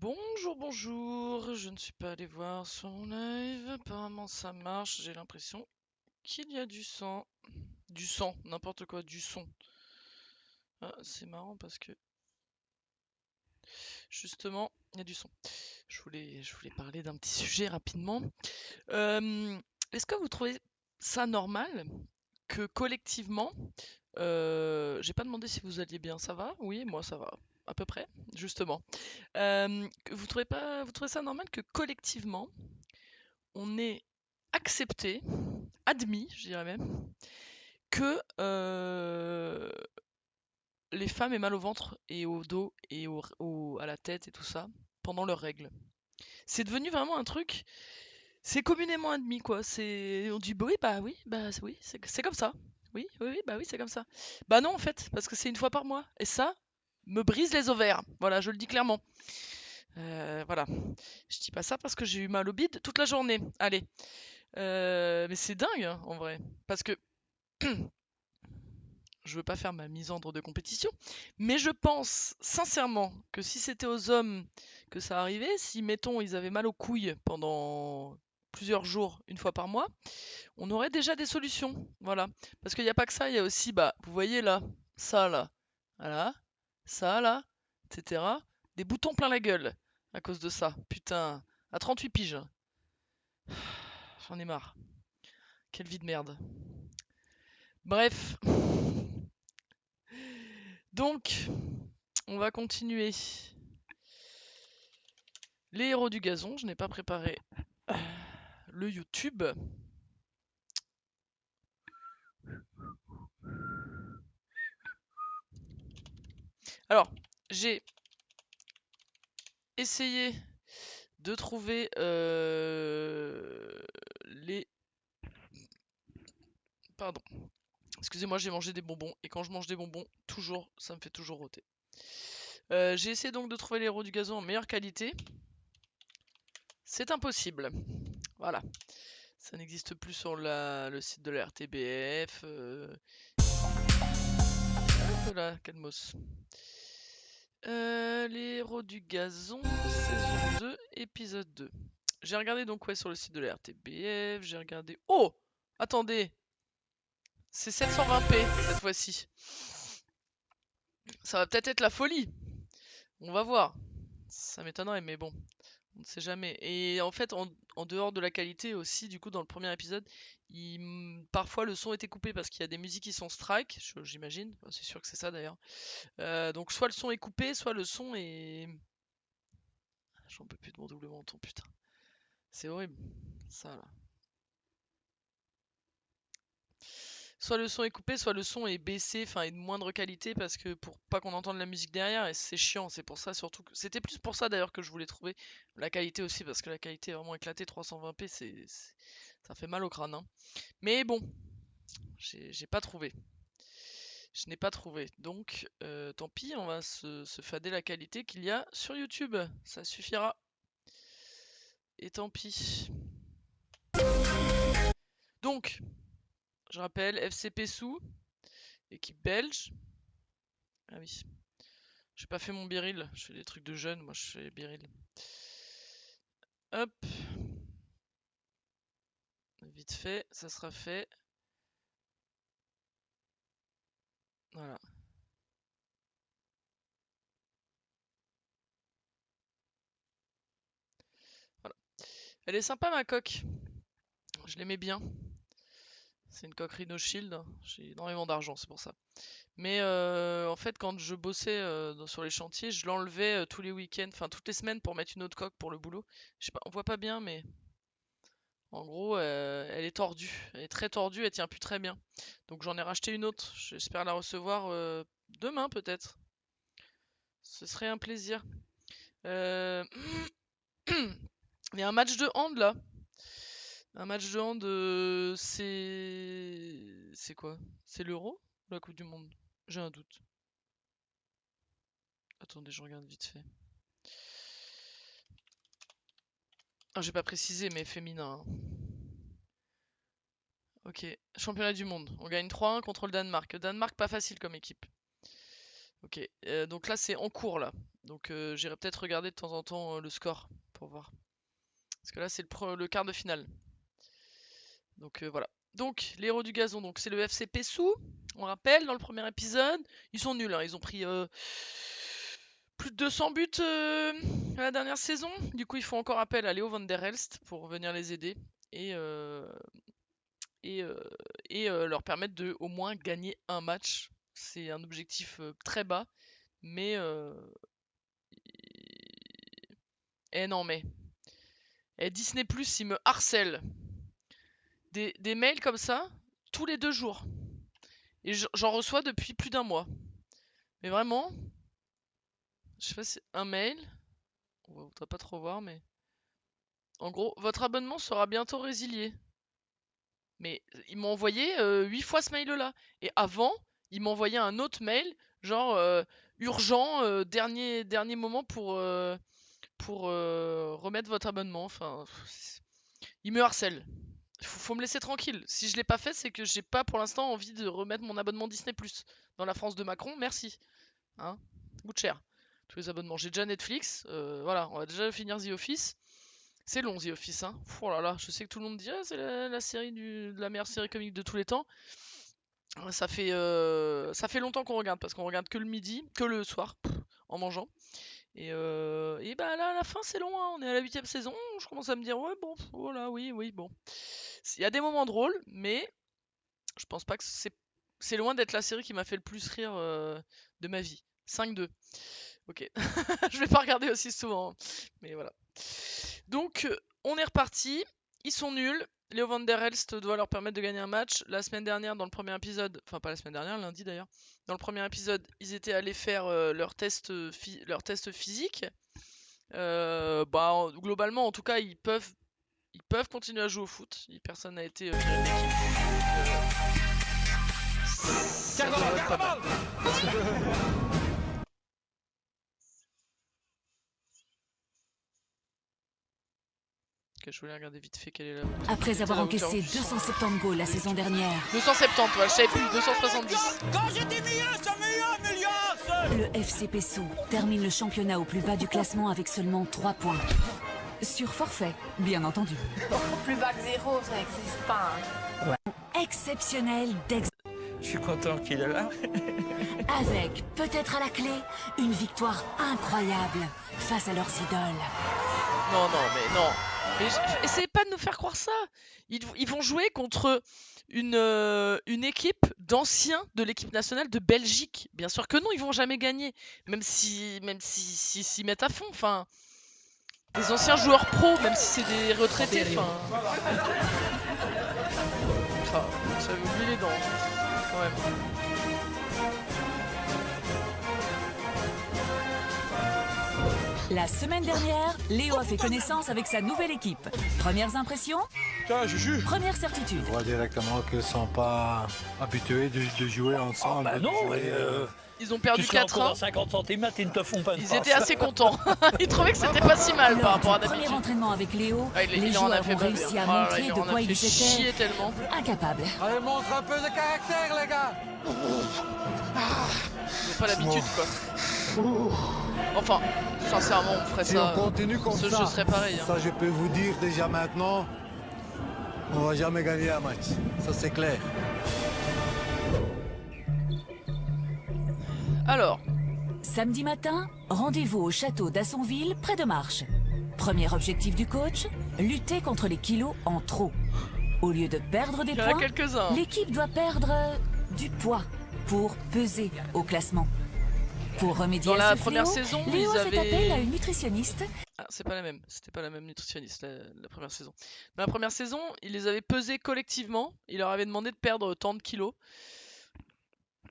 Bonjour, bonjour, je ne suis pas allé voir son live, apparemment ça marche, j'ai l'impression qu'il y a du sang. Du sang, n'importe quoi, du son. Ah, c'est marrant parce que, justement, il y a du son. Je voulais parler d'un petit sujet rapidement. Euh, Est-ce que vous trouvez ça normal que collectivement, j'ai pas demandé si vous alliez bien, ça va? Oui, moi ça va, à peu près, justement. Vous trouvez ça normal que collectivement, on ait accepté, admis, je dirais même, que les femmes aient mal au ventre et au dos et à la tête et tout ça pendant leurs règles. C'est devenu vraiment un truc, c'est communément admis quoi. On dit bah oui, c'est comme ça. Oui, oui, oui, bah oui, c'est comme ça. Bah non en fait, parce que c'est une fois par mois. Et ça me brise les ovaires. Voilà, je le dis clairement. Voilà. Je dis pas ça parce que j'ai eu mal au bide toute la journée. Allez. Mais c'est dingue hein, en vrai. Parce que je veux pas faire ma misandre de compétition, mais je pense sincèrement que si c'était aux hommes que ça arrivait, si mettons ils avaient mal aux couilles pendant plusieurs jours, une fois par mois, on aurait déjà des solutions. Voilà. Parce qu'il n'y a pas que ça, il y a aussi, bah, vous voyez là, ça là, voilà, ça là, etc. Des boutons plein la gueule à cause de ça. Putain, à 38 piges. J'en ai marre. Quelle vie de merde. Bref. Donc, on va continuer. Les héros du gazon, je n'ai pas préparé le YouTube. Alors, j'ai essayé de trouver les... Pardon. Excusez-moi, j'ai mangé des bonbons. Et quand je mange des bonbons, toujours, ça me fait toujours rôter. J'ai essayé donc de trouver les héros du gazon en meilleure qualité. C'est impossible. Voilà. Ça n'existe plus sur le site de la RTBF. Hop là, calmos. Les héros du gazon, saison 2, épisode 2. J'ai regardé donc ouais sur le site de la RTBF, j'ai regardé... Oh! Attendez! C'est 720p cette fois-ci. Ça va peut-être être la folie. On va voir. Ça m'étonnerait, mais bon, on ne sait jamais. Et en fait, en dehors de la qualité aussi, du coup, dans le premier épisode, parfois le son était coupé parce qu'il y a des musiques qui sont strike, j'imagine. Enfin, c'est sûr que c'est ça d'ailleurs. Donc soit le son est coupé, soit le son est... J'en peux plus de mon double menton, putain. C'est horrible. Ça là. Soit le son est coupé, soit le son est baissé, enfin est de moindre qualité parce que pour pas qu'on entende la musique derrière et c'est chiant, c'est pour ça surtout que c'était plus pour ça d'ailleurs que je voulais trouver la qualité aussi parce que la qualité est vraiment éclatée 320p ça fait mal au crâne hein. Mais bon, j'ai pas trouvé. Je n'ai pas trouvé. Donc tant pis, on va se fader la qualité qu'il y a sur YouTube. Ça suffira. Et tant pis. Donc, je rappelle FC Pessou, équipe belge. Ah oui. J'ai pas fait mon biril, je fais des trucs de jeunes, moi je fais biril. Hop, vite fait, ça sera fait. Voilà. Voilà. Elle est sympa ma coque, je l'aimais bien. C'est une coque Rhino Shield, j'ai énormément d'argent, c'est pour ça. Mais en fait, quand je bossais sur les chantiers, je l'enlevais tous les week-ends, enfin toutes les semaines pour mettre une autre coque pour le boulot. Je sais pas, on voit pas bien, mais en gros, elle est tordue. Elle est très tordue, elle tient plus très bien. Donc j'en ai racheté une autre. J'espère la recevoir demain peut-être. Ce serait un plaisir. Euh, Il y a un match de hand là. Un match de hand, c'est. C'est quoi? C'est l'Euro ou la Coupe du Monde? J'ai un doute. Attendez, je regarde vite fait. Ah, j'ai pas précisé, mais féminin, hein. Ok, championnat du monde. On gagne 3-1 contre le Danemark. Le Danemark, pas facile comme équipe. Ok, donc là c'est en cours là. Donc j'irai peut-être regarder de temps en temps le score pour voir. Parce que là c'est le quart de finale. Donc voilà. Donc les héros du gazon, donc c'est le FC Pessou. On rappelle dans le premier épisode, ils sont nuls, hein. Ils ont pris plus de 200 buts à la dernière saison. Du coup ils font encore appel à Léo van der Elst pour venir les aider et, leur permettre de au moins gagner un match. C'est un objectif très bas, mais non mais Disney Plus, il me harcèle des mails comme ça tous les 2 jours. Et j'en reçois depuis plus d'un mois. Mais vraiment, je sais pas si c'est un mail. On va pas trop voir, mais en gros, votre abonnement sera bientôt résilié. Mais ils m'ont envoyé 8 fois ce mail-là. Et avant, ils m'envoyaient un autre mail, genre urgent, dernier moment pour remettre votre abonnement. Enfin, ils me harcèlent. Faut me laisser tranquille. Si je l'ai pas fait, c'est que j'ai pas pour l'instant envie de remettre mon abonnement Disney Plus dans la France de Macron. Merci. Hein, ça coûte cher. Tous les abonnements. J'ai déjà Netflix. Voilà, on va déjà finir The Office. C'est long The Office, hein. Oh là là, je sais que tout le monde dit c'est la série la meilleure série comique de tous les temps. Ça fait longtemps qu'on regarde parce qu'on regarde que le midi, que le soir, en mangeant. Et bah là, à la fin, c'est long, hein. On est à la 8ème saison. Je commence à me dire, ouais, bon, voilà, oui, bon. Il y a des moments drôles, mais je pense pas que c'est loin d'être la série qui m'a fait le plus rire de ma vie. 5-2. Ok. Je vais pas regarder aussi souvent, hein. Mais voilà. Donc, on est reparti. Ils sont nuls. Léo van der Elst doit leur permettre de gagner un match. La semaine dernière, dans le premier épisode, enfin pas la semaine dernière, lundi d'ailleurs, dans le premier épisode, ils étaient allés faire leur test physique. Globalement, en tout cas, ils peuvent continuer à jouer au foot. Personne n'a été viré de l'équipe. Ça devrait être pas mal. Ok, je voulais regarder vite fait quelle est la hauteur. Après avoir encaissé 270 goals la saison dernière, 270, ouais, je savais plus, 270. Quand j'étais meilleur, ça milliards. Le FC Pessou termine le championnat au plus bas du classement avec seulement 3 points. Sur forfait, bien entendu. Plus bas que 0, ça n'existe pas. Hein. Exceptionnel Je suis content qu'il est là. avec, peut-être à la clé, une victoire incroyable face à leurs idoles. Non, mais non. Mais essayez pas de nous faire croire ça. Ils vont jouer contre une équipe d'anciens de l'équipe nationale de Belgique. Bien sûr que non, ils vont jamais gagner. Même s'ils s'y mettent à fond. Enfin, des anciens joueurs pros, même si c'est des retraités. Enfin, ça vous oublie les dents, quand même. La semaine dernière, Léo a fait connaissance avec sa nouvelle équipe. Premières impressions ? Tiens, Juju. Première certitude. On voit directement qu'ils ne sont pas habitués de jouer ensemble. Ah bah non, Ils ont perdu tu seras 4 encore ans. à 50 cm, ils ne te font pas une Ils passe. étaient assez contents. Ils trouvaient que c'était pas si mal par Lors rapport à du premier d'habitude. entraînement avec Léo, Ah, les il en a joueurs fait ont baver. réussi à Oh là là, montrer il de en a quoi fait ils chier étaient tellement. incapables. Allez, montre un peu de caractère, les gars. Ils ont pas l'habitude, quoi. Enfin, sincèrement, on ferait Si ça. on continue comme ce ça, jeu serait pareil, hein. ça je peux vous dire déjà maintenant, on va jamais gagner un match. Ça c'est clair. Alors, Samedi matin, rendez-vous au château d'Assonville, près de Marche. Premier objectif du coach, lutter contre les kilos en trop. Au lieu de perdre des il y en a points, quelques-uns. l'équipe doit perdre du poids pour peser au classement. Pour remédier Dans la à ce première fléau, saison, Léo ils a fait appel à avaient... une nutritionniste. Ah, c'est pas la même. C'était pas la même nutritionniste la première saison. Dans la première saison, ils les avaient pesés collectivement. Il leur avait demandé de perdre tant de kilos.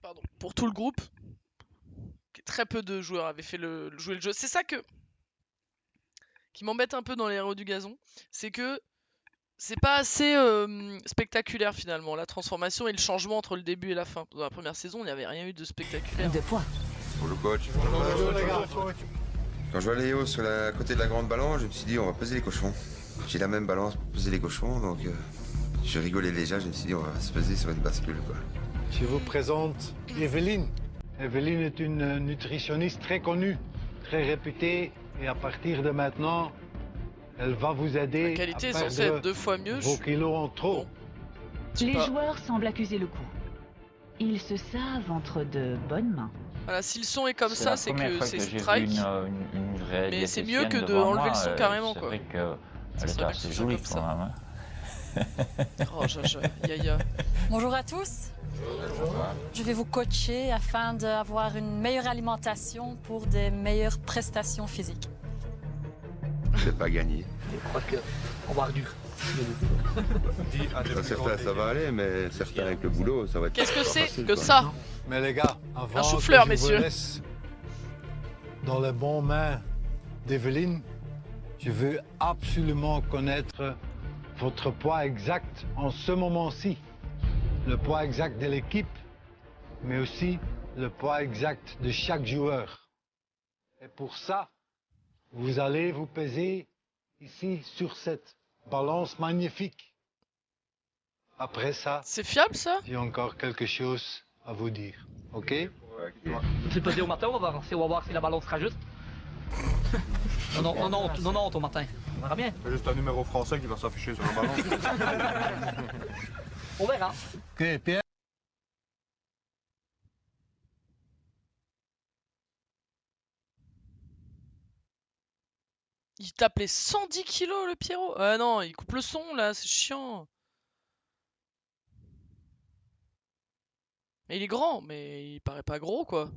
Pardon. Pour tout le groupe. Très peu de joueurs avaient fait jouer le jeu. C'est ça qui m'embête un peu dans les héros du gazon. C'est que c'est pas assez spectaculaire finalement. La transformation et le changement entre le début et la fin. Dans la première saison, il n'y avait rien eu de spectaculaire. De poids. Bonjour coach. Bonjour les gars. Quand je vois Léo sur la côté de la grande balance, je me suis dit on va peser les cochons. J'ai la même balance pour peser les cochons, donc je rigolais déjà, je me suis dit on va se peser sur une bascule quoi. Je vous présente Evelyne. Evelyne est une nutritionniste très connue, très réputée, et à partir de maintenant, elle va vous La aider à qualité est censée être perdre 2 fois mieux. vos kilos en trop. Bon. Je sais Les pas. joueurs semblent accuser le coup. Ils se savent entre de bonnes mains. Voilà, si le son est comme ça, c'est que c'est j'ai vu strike. une vraie Mais c'est mieux que diététicienne de devant enlever moi, le son carrément, c'est quoi. vrai que Ça elle serait était bien que assez ce soit jolie comme quand ça. même. Hein. Oh, Jaja, Yaya. Bonjour à tous. Je vais vous coacher afin d'avoir une meilleure alimentation pour des meilleures prestations physiques. Je vais pas gagner. Je crois qu'on va dur. Certains, ça va aller, mais certains avec le boulot, ça va être. Qu'est-ce que pas c'est facile, que quoi. ça? Mais les gars, avant chou-fleur, que je vous messieurs. laisse dans les bonnes mains d'Evelyne, je veux absolument connaître votre poids exact en ce moment-ci. Le poids exact de l'équipe, mais aussi le poids exact de chaque joueur. Et pour ça, vous allez vous peser ici sur cette balance magnifique. Après ça, C'est fiable ça? j'ai encore quelque chose à vous dire. OK? C'est pesé au matin, on va voir si la balance sera juste. Non, au matin. On verra bien. C'est juste un numéro français qui va s'afficher sur le ballon. On verra. OK, Pierre. Il tape les 110 kilos le Pierrot. Ah non, il coupe le son là, c'est chiant. Mais il est grand, mais il paraît pas gros quoi.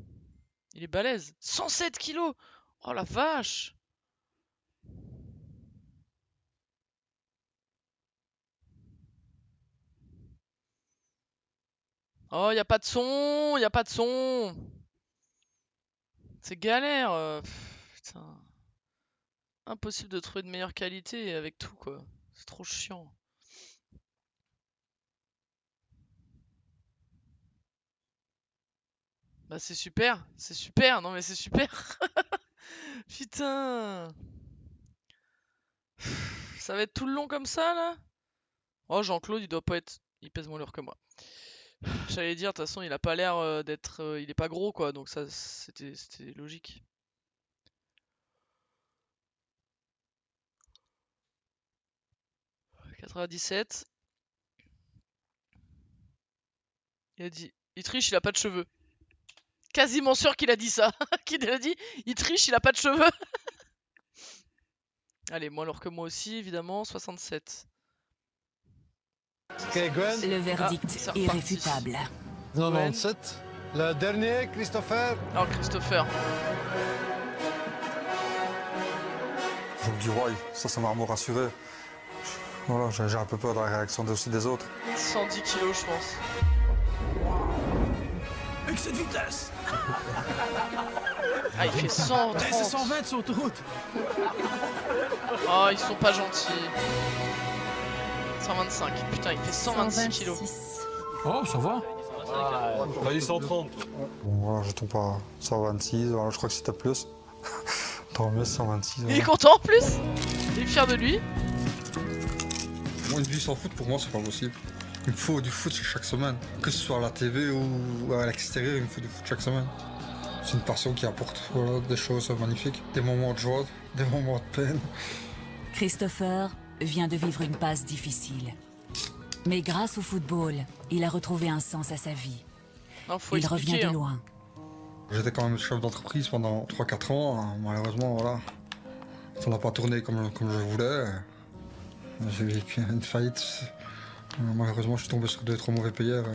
Il est balèze. 107 kilos. Oh la vache. Oh, y a pas de son, y a pas de son. C'est galère. Putain. Impossible de trouver de meilleure qualité avec tout quoi. C'est trop chiant. Bah c'est super, non mais c'est super. Putain. Ça va être tout le long comme ça là? Oh Jean-Claude il doit pas être... Il pèse moins lourd que moi. J'allais dire, de toute façon il a pas l'air d'être... il est pas gros quoi, donc ça c'était logique. « 97. Il a dit... Il triche, il a pas de cheveux. Quasiment sûr qu'il a dit ça. Qu'il a dit, il triche, il a pas de cheveux. Allez, moins lourd que moi aussi, évidemment, 67. OK, Gwen. Le verdict c'est est reparti. irréfutable. 97. Le dernier, Christopher. Alors Christopher. Joue du roi, ça m'a vraiment rassuré. Voilà, j'ai un peu peur de la réaction aussi des autres. 110 kilos, je pense. Avec cette vitesse. Ah, il fait 130. C'est 120 sur autoroute. Oh, ils sont pas gentils. 125. Putain, il fait 126 kilos. Oh, ça va. On a dit 130. Bon, voilà, je tombe à 126, voilà, je crois que c'était plus. Tant mieux, 126. Il est Voilà. content en plus. Il est fier de lui. Moi, une vie sans foot, pour moi, c'est pas possible. Il me faut du foot chaque semaine. Que ce soit à la TV ou à l'extérieur, il me faut du foot chaque semaine. C'est une passion qui apporte voilà, des choses magnifiques. Des moments de joie, des moments de peine. Christopher vient de vivre une passe difficile. Mais grâce au football, il a retrouvé un sens à sa vie. Non, faut Il revient expliquer. de Hein. loin. J'étais quand même chef d'entreprise pendant 3-4 ans. Malheureusement, voilà, ça n'a pas tourné comme je voulais. J'ai vécu une faillite. Malheureusement, je suis tombé sur 2-3 mauvais payeurs.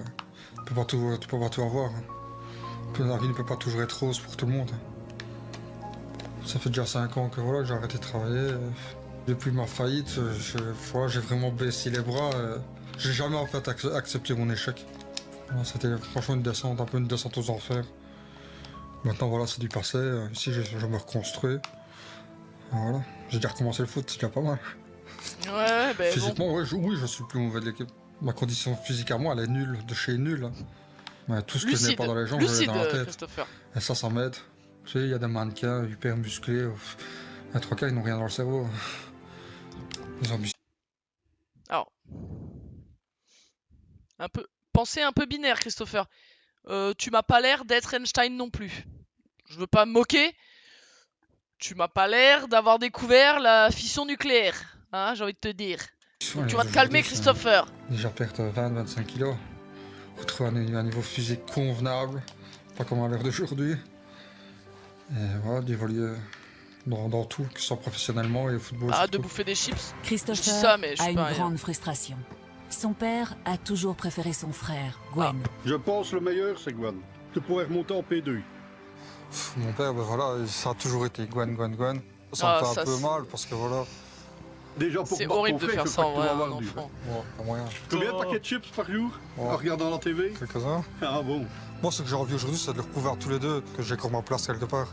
Tu peux pas tout avoir. La vie ne peut pas toujours être rose pour tout le monde. Ça fait déjà 5 ans que voilà, j'ai arrêté de travailler. Depuis ma faillite, j'ai vraiment baissé les bras. J'ai jamais en fait accepté mon échec. Voilà, c'était franchement une descente, un peu une descente aux enfers. Maintenant, voilà, c'est du passé. Ici, je me reconstruis. Voilà. J'ai déjà recommencé le foot, c'est déjà pas mal. Ouais, ben bon. Physiquement, ouais, oui, je suis le plus mauvais de l'équipe. Ma condition physique à moi, elle est nulle, de chez nulle. Hein. Mais tout ce que je n'ai Lucide. pas dans les jambes, je l'ai Lucide, dans la tête. Christopher. Et ça m'aide. Tu sais, il y a des mannequins hyper musclés. Les 3 quarts, ils n'ont rien dans le cerveau. Ils ont Alors. Pensée un peu binaire, Christopher. tu m'as pas l'air d'être Einstein non plus. Je veux pas me moquer. Tu m'as pas l'air d'avoir découvert la fission nucléaire, hein, j'ai envie de te dire. Donc, tu vas te calmer, Christopher. Déjà perdre 20-25 kilos, retrouver un niveau physique convenable, pas comme à l'heure d'aujourd'hui. Et voilà, d'évoluer dans tout, que ce soit professionnellement et au football. Arrête de surtout. bouffer des chips. Christopher Je dis ça, mais je a suis une pas rien. grande frustration. Son père a toujours préféré son frère, Gwen. Je pense le meilleur, c'est Gwen. De pouvoir monter en P2. Mon père, ben voilà, ça a toujours été Gwen. Ça Ah, me fait ça, un peu c'est- mal parce que voilà, Déjà pour C'est boire horrible ton de frère, faire je ça crois en que tu vrai, vas un avoir dur. enfant. ouais, pas moyen. Combien de paquets de chips par jour Ouais. en regardant la TV? Quelques-uns. Ah bon. Moi, ce que j'ai envie aujourd'hui, c'est de leur prouver à tous les deux que j'ai encore ma place quelque part.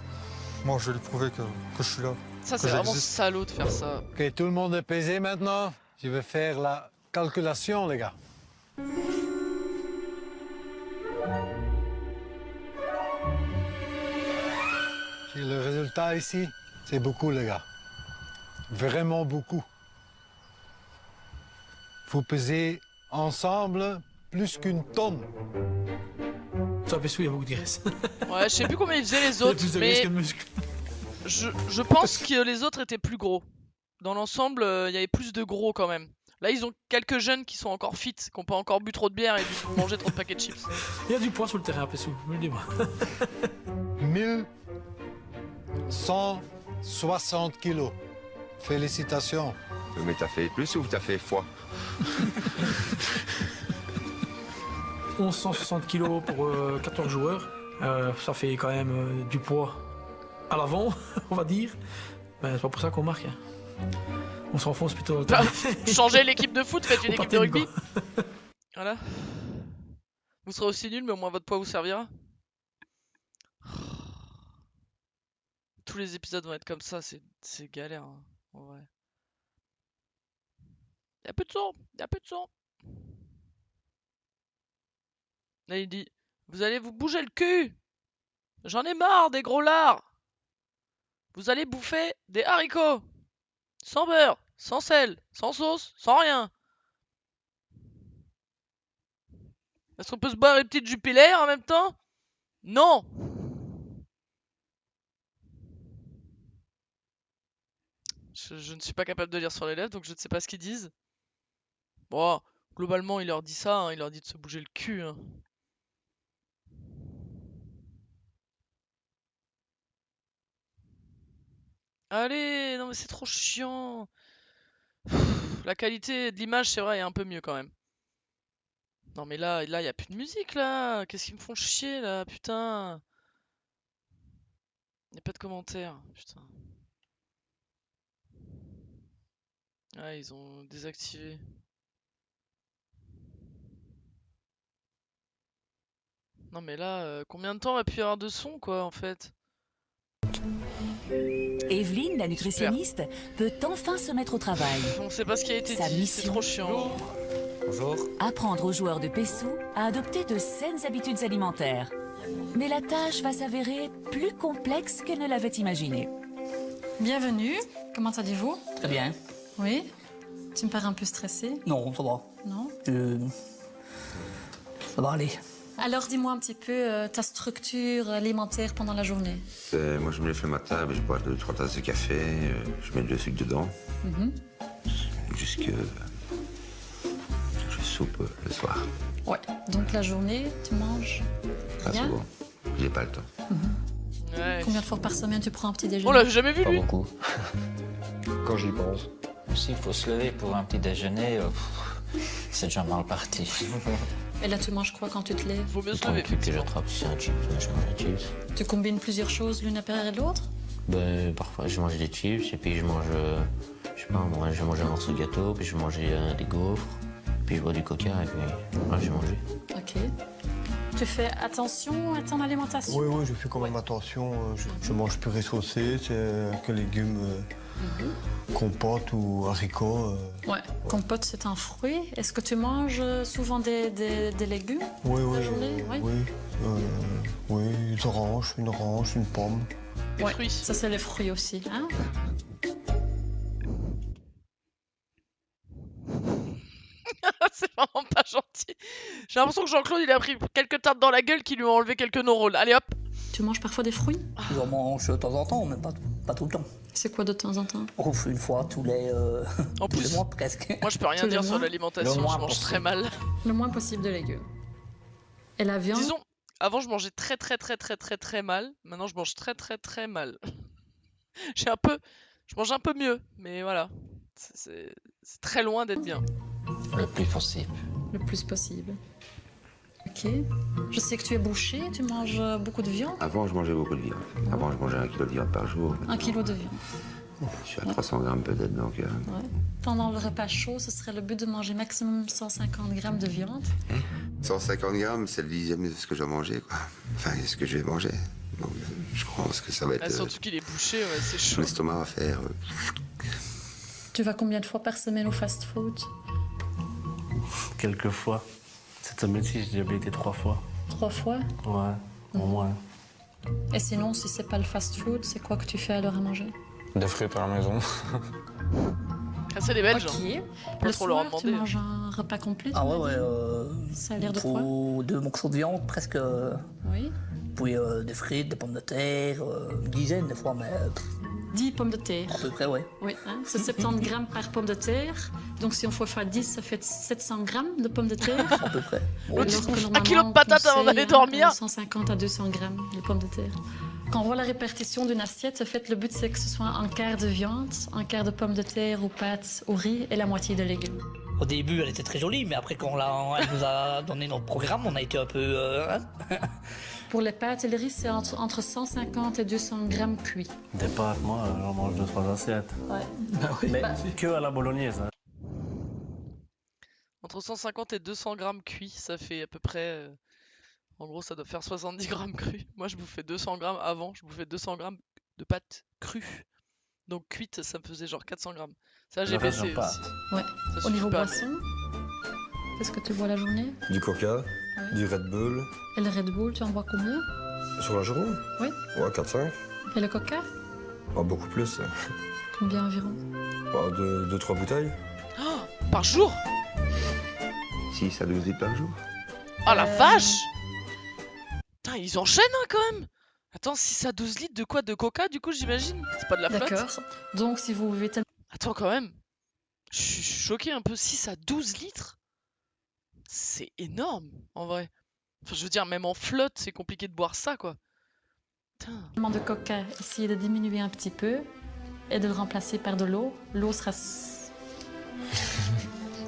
Moi, je vais lui prouver que je suis là. Ça, c'est Que vraiment j'existe. salaud de faire ça. Ok, tout le monde est pesé maintenant. Je vais faire la calculation, les gars. Et le résultat ici, c'est beaucoup, les gars. Vraiment beaucoup. Vous pesez ensemble plus qu'une tonne. Toi, Pessou, il y a beaucoup de graisse. Ouais, je sais plus combien ils faisaient les Il y a autres, plus de graisse mais que de muscles. je pense que les autres étaient plus gros. Dans l'ensemble, il y avait plus de gros quand même. Là, ils ont quelques jeunes qui sont encore fit, qui n'ont pas encore bu trop de bière et du coup mangé trop de paquets de chips. Il y a du poids sur le terrain, Pessou, je me le dis moi. 1160 kilos. Félicitations. Mais t'as fait plus ou t'as fait fois? 1160 kilos pour 14 joueurs. Ça fait quand même du poids à l'avant, on va dire. Ben, c'est pas pour ça qu'on marque. Hein. On s'enfonce plutôt dans le terrain. Changez l'équipe de foot, faites une Au équipe de partenay, rugby. Voilà. Vous serez aussi nul, mais au moins votre poids vous servira. Tous les épisodes vont être comme ça, c'est galère, hein, en vrai. Y'a plus de son, y'a plus de son. Là il dit, vous allez vous bouger le cul. J'en ai marre des gros lards. Vous allez bouffer des haricots. Sans beurre, sans sel, sans sauce, sans rien. Est-ce qu'on peut se boire une petite Jupiler en même temps? Non. Je ne suis pas capable de lire sur les lèvres, donc je ne sais pas ce qu'ils disent. Bon, globalement, il leur dit ça, hein, il leur dit de se bouger le cul. Hein. Allez, non mais c'est trop chiant. La qualité de l'image, c'est vrai, est un peu mieux quand même. Non mais là, y a plus de musique là. Qu'est-ce qu'ils me font chier là, putain. Y a pas de commentaires, putain. Ah, ils ont désactivé. Non mais là, combien de temps va pu y avoir de son quoi en fait? Evelyne, la nutritionniste, peut enfin se mettre au travail. On sait pas ce qui a été Sa dit, c'est mission. trop chiant. Bonjour. Apprendre aux joueurs de Pessou à adopter de saines habitudes alimentaires. Mais la tâche va s'avérer plus complexe qu'elle ne l'avait imaginé. Bienvenue, comment allez-vous? Très bien. Oui? Tu me parais un peu stressé? Non, ça va. Non? Ça va aller. Alors dis-moi un petit peu ta structure alimentaire pendant la journée. Moi, je me lève le matin, je bois 2-3 tasses de café, je mets le sucre dedans, jusque je soupe le soir. Ouais. Donc la journée, tu manges Pas rien? souvent, j'ai pas le temps. Ouais. Combien de fois par semaine tu prends un petit déjeuner? On l'a jamais vu lui. beaucoup. Quand j'y pense. S'il faut se lever pour un petit déjeuner, c'est déjà mal parti. Et là tu manges quoi quand tu te lèves? Faut mieux se Tant lever que je effectivement. attrape si un chips, je mange des chips. Tu combines plusieurs choses l'une après l'autre? Ben, parfois je mange des chips et puis je mange, je sais pas, moi je mange un morceau de gâteau, puis je mange des gaufres, puis je bois du coca et puis voilà, j'ai mangé. Ok. Tu fais attention à ton alimentation? Oui, je fais quand même attention. Je mange purée saucée, c'est que légumes, compote ou haricots. Ouais. Compote, c'est un fruit. Est-ce que tu manges souvent des légumes? Oui, la journée? Oui. Oui, des oranges, une orange, une pomme. Les Ouais, fruits. ça c'est les fruits aussi. Hein? C'est vraiment pas gentil. J'ai l'impression que Jean-Claude, il a pris quelques tartes dans la gueule qui lui ont enlevé quelques neurones. Allez hop. Tu manges parfois des fruits? J'en mange de temps en temps, mais pas tout le temps. C'est quoi de temps en temps? Ouf, une fois tous les, En tous les plus, mois presque. moi je peux rien Tous les dire sur mois l'alimentation, Le moins je mange possible. très mal. Le moins possible de légumes. Et la viande? Disons, avant je mangeais très mal. Maintenant je mange très mal. Je mange un peu mieux, mais voilà. C'est très loin d'être bien. Le plus possible. Le plus possible. Ok. Je sais que tu es bouché, tu manges beaucoup de viande. Avant, je mangeais beaucoup de viande. Avant, je mangeais 1 kilo de viande par jour. 1 kilo de viande. Je suis à 300 grammes peut-être, donc... Ouais. Pendant le repas chaud, ce serait le but de manger maximum 150 grammes de viande. 150 grammes, c'est le 10e de ce que je dois manger, quoi. Enfin, ce que je vais manger. Donc, je pense que ça va être... Surtout qu'il est bouché, ouais, c'est chaud. Mon estomac va faire... Tu vas combien de fois par semaine au fast-food? Quelques fois. Cette semaine-ci, j'ai déjà été 3 fois. 3 fois? Ouais, au moins. Et sinon, si c'est pas le fast-food, c'est quoi que tu fais alors à manger? Des frites à la maison. Ah, c'est les Belges. Ok. Hein. Pas Le trop leur soir, tu demander. manges un repas complet? Ah ouais, ouais. Ça a l'air de quoi? 2 morceaux de viande, presque. Oui. Puis des frites, des pommes de terre, une dizaine des fois, mais 10 pommes de terre. à peu près, ouais. Oui, hein, c'est 70 grammes par pomme de terre. Donc si on fait x 10, ça fait 700 grammes de pommes de terre. À peu près. L'autre, il Alors que bouffe 1 normalement, kilo de on patates avant conseille, d'aller dormir. 150 à 200 grammes de pommes de terre. Quand on voit la répartition d'une assiette, en fait, le but c'est que ce soit un quart de viande, un quart de pommes de terre ou pâtes ou riz et la moitié de légumes. Au début, elle était très jolie, mais après, quand elle nous a donné notre programme, on a été un peu... Pour les pâtes et le riz, c'est entre 150 et 200 grammes cuits. Des pâtes, moi, j'en mange 2-3 assiettes. Ouais. Mais que à la bolognaise. Hein. Entre 150 et 200 grammes cuits, ça fait à peu près... En gros, ça doit faire 70 grammes crus. Moi, je bouffais 200 grammes avant, je bouffais 200 grammes de pâtes crues. Donc cuites, ça me faisait genre 400 grammes. Ça, j'ai Le reste, baissé j'en aussi. Ouais. Ça Au niveau suffit pas. boisson, qu'est-ce que tu bois la journée? Du Coca, du Red Bull. Et le Red Bull, tu en bois combien? Sur la journée? Oui. Ouais, 4-5. Et le Coca? Pas beaucoup plus. Combien environ? 2-3 bouteilles. Oh, par jour? 6 à 12 litres par jour. Oh la vache! Putain, ils enchaînent hein, quand même! Attends, 6 à 12 litres de quoi? De coca du coup, j'imagine? C'est pas de la flotte? D'accord. Donc si vous buvez tellement... Attends, quand même. Je suis choqué un peu. 6 à 12 litres? C'est énorme, en vrai. Enfin, je veux dire, même en flotte, c'est compliqué de boire ça, quoi. Putain. de coca, essayez de diminuer un petit peu et de le remplacer par de l'eau. L'eau sera...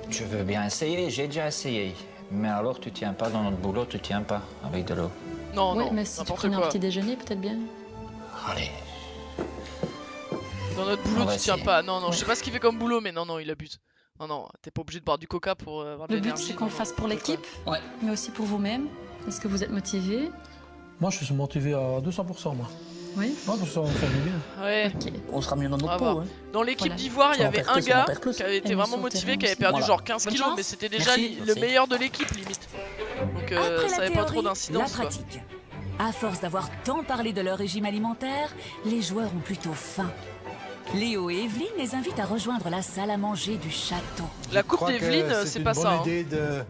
Je veux bien essayer, j'ai déjà essayé. Mais alors, tu tiens pas dans notre boulot, tu tiens pas avec de l'eau. Non, Oui, non, mais si tu n'importe prenais un quoi. petit déjeuner, peut-être bien. Allez. Dans notre On boulot, va tu tiens essayer. pas. Non, non, je sais pas ce qu'il fait comme boulot, mais non, non, il abuse. Non, non, t'es pas obligé de boire du coca pour avoir de Le but, l'énergie. c'est qu'on le fasse pour l'équipe, Ouais. mais aussi pour vous-même. Est-ce que vous êtes motivé? Moi, je suis motivé à 200%, moi. Oui. Ouais, parce que ça va me faire du bien. Ouais. On sera mieux dans On va notre voir. peau. Hein. Dans l'équipe Voilà. d'Ivoire, il y Ça en avait perd un plus, ça en gars perd plus. qui avait été Et vraiment nous, sur le motivé, terrain qui avait aussi. perdu Voilà. genre 15 Bonne kilos, chance. mais c'était déjà Merci, le merci. meilleur de l'équipe, limite. Donc Après ça la avait pas trop théorie, la d'incidence, quoi. pratique. À force d'avoir tant parlé de leur régime alimentaire, les joueurs ont plutôt faim. Léo et Evelyne les invitent à rejoindre la salle à manger du château. La Je coupe crois que d'Evelyne, c'est pas une ça. bonne hein. idée de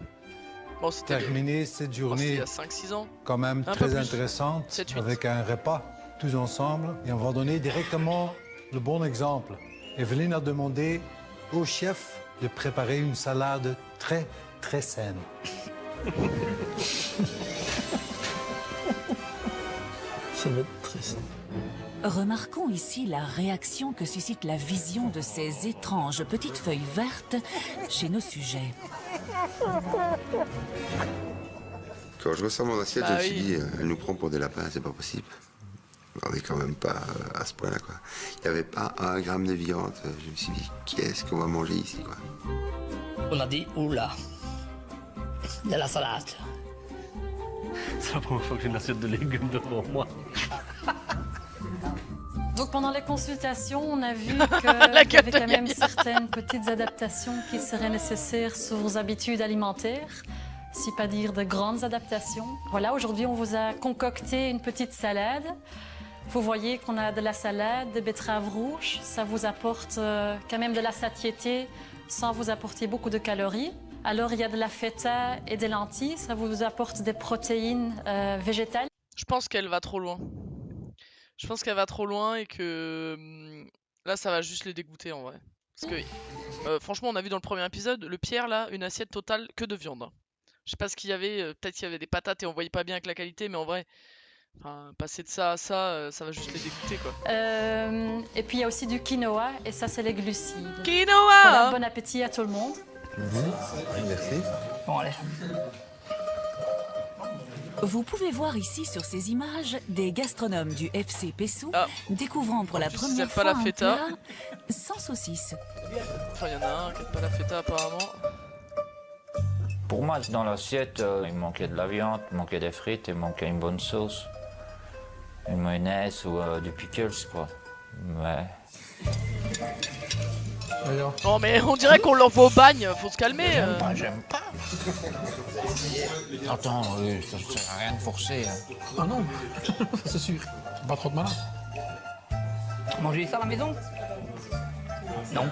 Bon, c'était terminer cette il journée y a 5-6 ans. quand même Un peu très plus. intéressante 7-8. avec un repas tous ensemble et on va donner directement le bon exemple. Evelyne a demandé au chef de préparer une salade très très saine. Ça va être triste. Remarquons ici la réaction que suscite la vision de ces étranges petites feuilles vertes chez nos sujets. Quand je ressens mon assiette, Bah je me suis oui. dit, elle nous prend pour des lapins, c'est pas possible. On est quand même pas à ce point-là, quoi. Il n'y avait pas 1 gramme de viande. Je me suis dit, qu'est-ce qu'on va manger ici, quoi. On a dit, oula, de la salade. C'est la première fois que j'ai une assiette de légumes devant moi. Donc pendant les consultations, on a vu La qu'il y avait gueule de quand même Yaya. certaines petites adaptations qui seraient nécessaires sur vos habitudes alimentaires, si pas dire de grandes adaptations. Voilà, aujourd'hui on vous a concocté une petite salade. Vous voyez qu'on a de la salade, des betteraves rouges. Ça vous apporte quand même de la satiété sans vous apporter beaucoup de calories. Alors il y a de la feta et des lentilles, ça vous apporte des protéines végétales. Je pense qu'elle va trop loin. Je pense qu'elle va trop loin et que là ça va juste les dégoûter en vrai. Parce que franchement on a vu dans le premier épisode, le Pierre là, une assiette totale que de viande. Je sais pas ce qu'il y avait, peut-être qu'il y avait des patates et on voyait pas bien avec la qualité, mais en vrai, enfin, passer de ça à ça, ça va juste les dégoûter quoi. Et puis il y a aussi du quinoa et ça c'est les glucides. Quinoa! Voilà, bon appétit à tout le monde. Merci. Bon, allez. Vous pouvez voir ici sur ces images des gastronomes du FC Pessou découvrant pour la plus, ils première aiment pas fois la un feta. plat sans saucisse. Enfin, il y en a un qui aime pas la feta apparemment. Pour moi, dans l'assiette, il manquait de la viande, il manquait des frites, il manquait une bonne sauce. Une mayonnaise ou du pickles, quoi. Mais... Non mais on dirait qu'on l'envoie au bagne, faut se calmer. J'aime pas. Attends, ça sert à rien de forcer. Ah non, c'est sûr. Pas trop de malade. Manger ça à la maison? Non.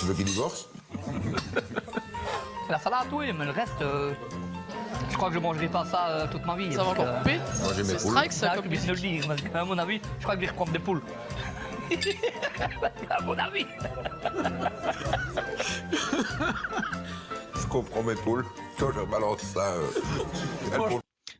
Tu veux qu'il divorce? La salade, oui, mais le reste, je crois que je mangerai pas ça toute ma vie. Ça va encore couper? C'est strike ça comme musique. Le dire, parce qu'à mon avis, je crois que je vais reprendre des poules. À mon avis. Je comprends mes poules. Quand je balance ça,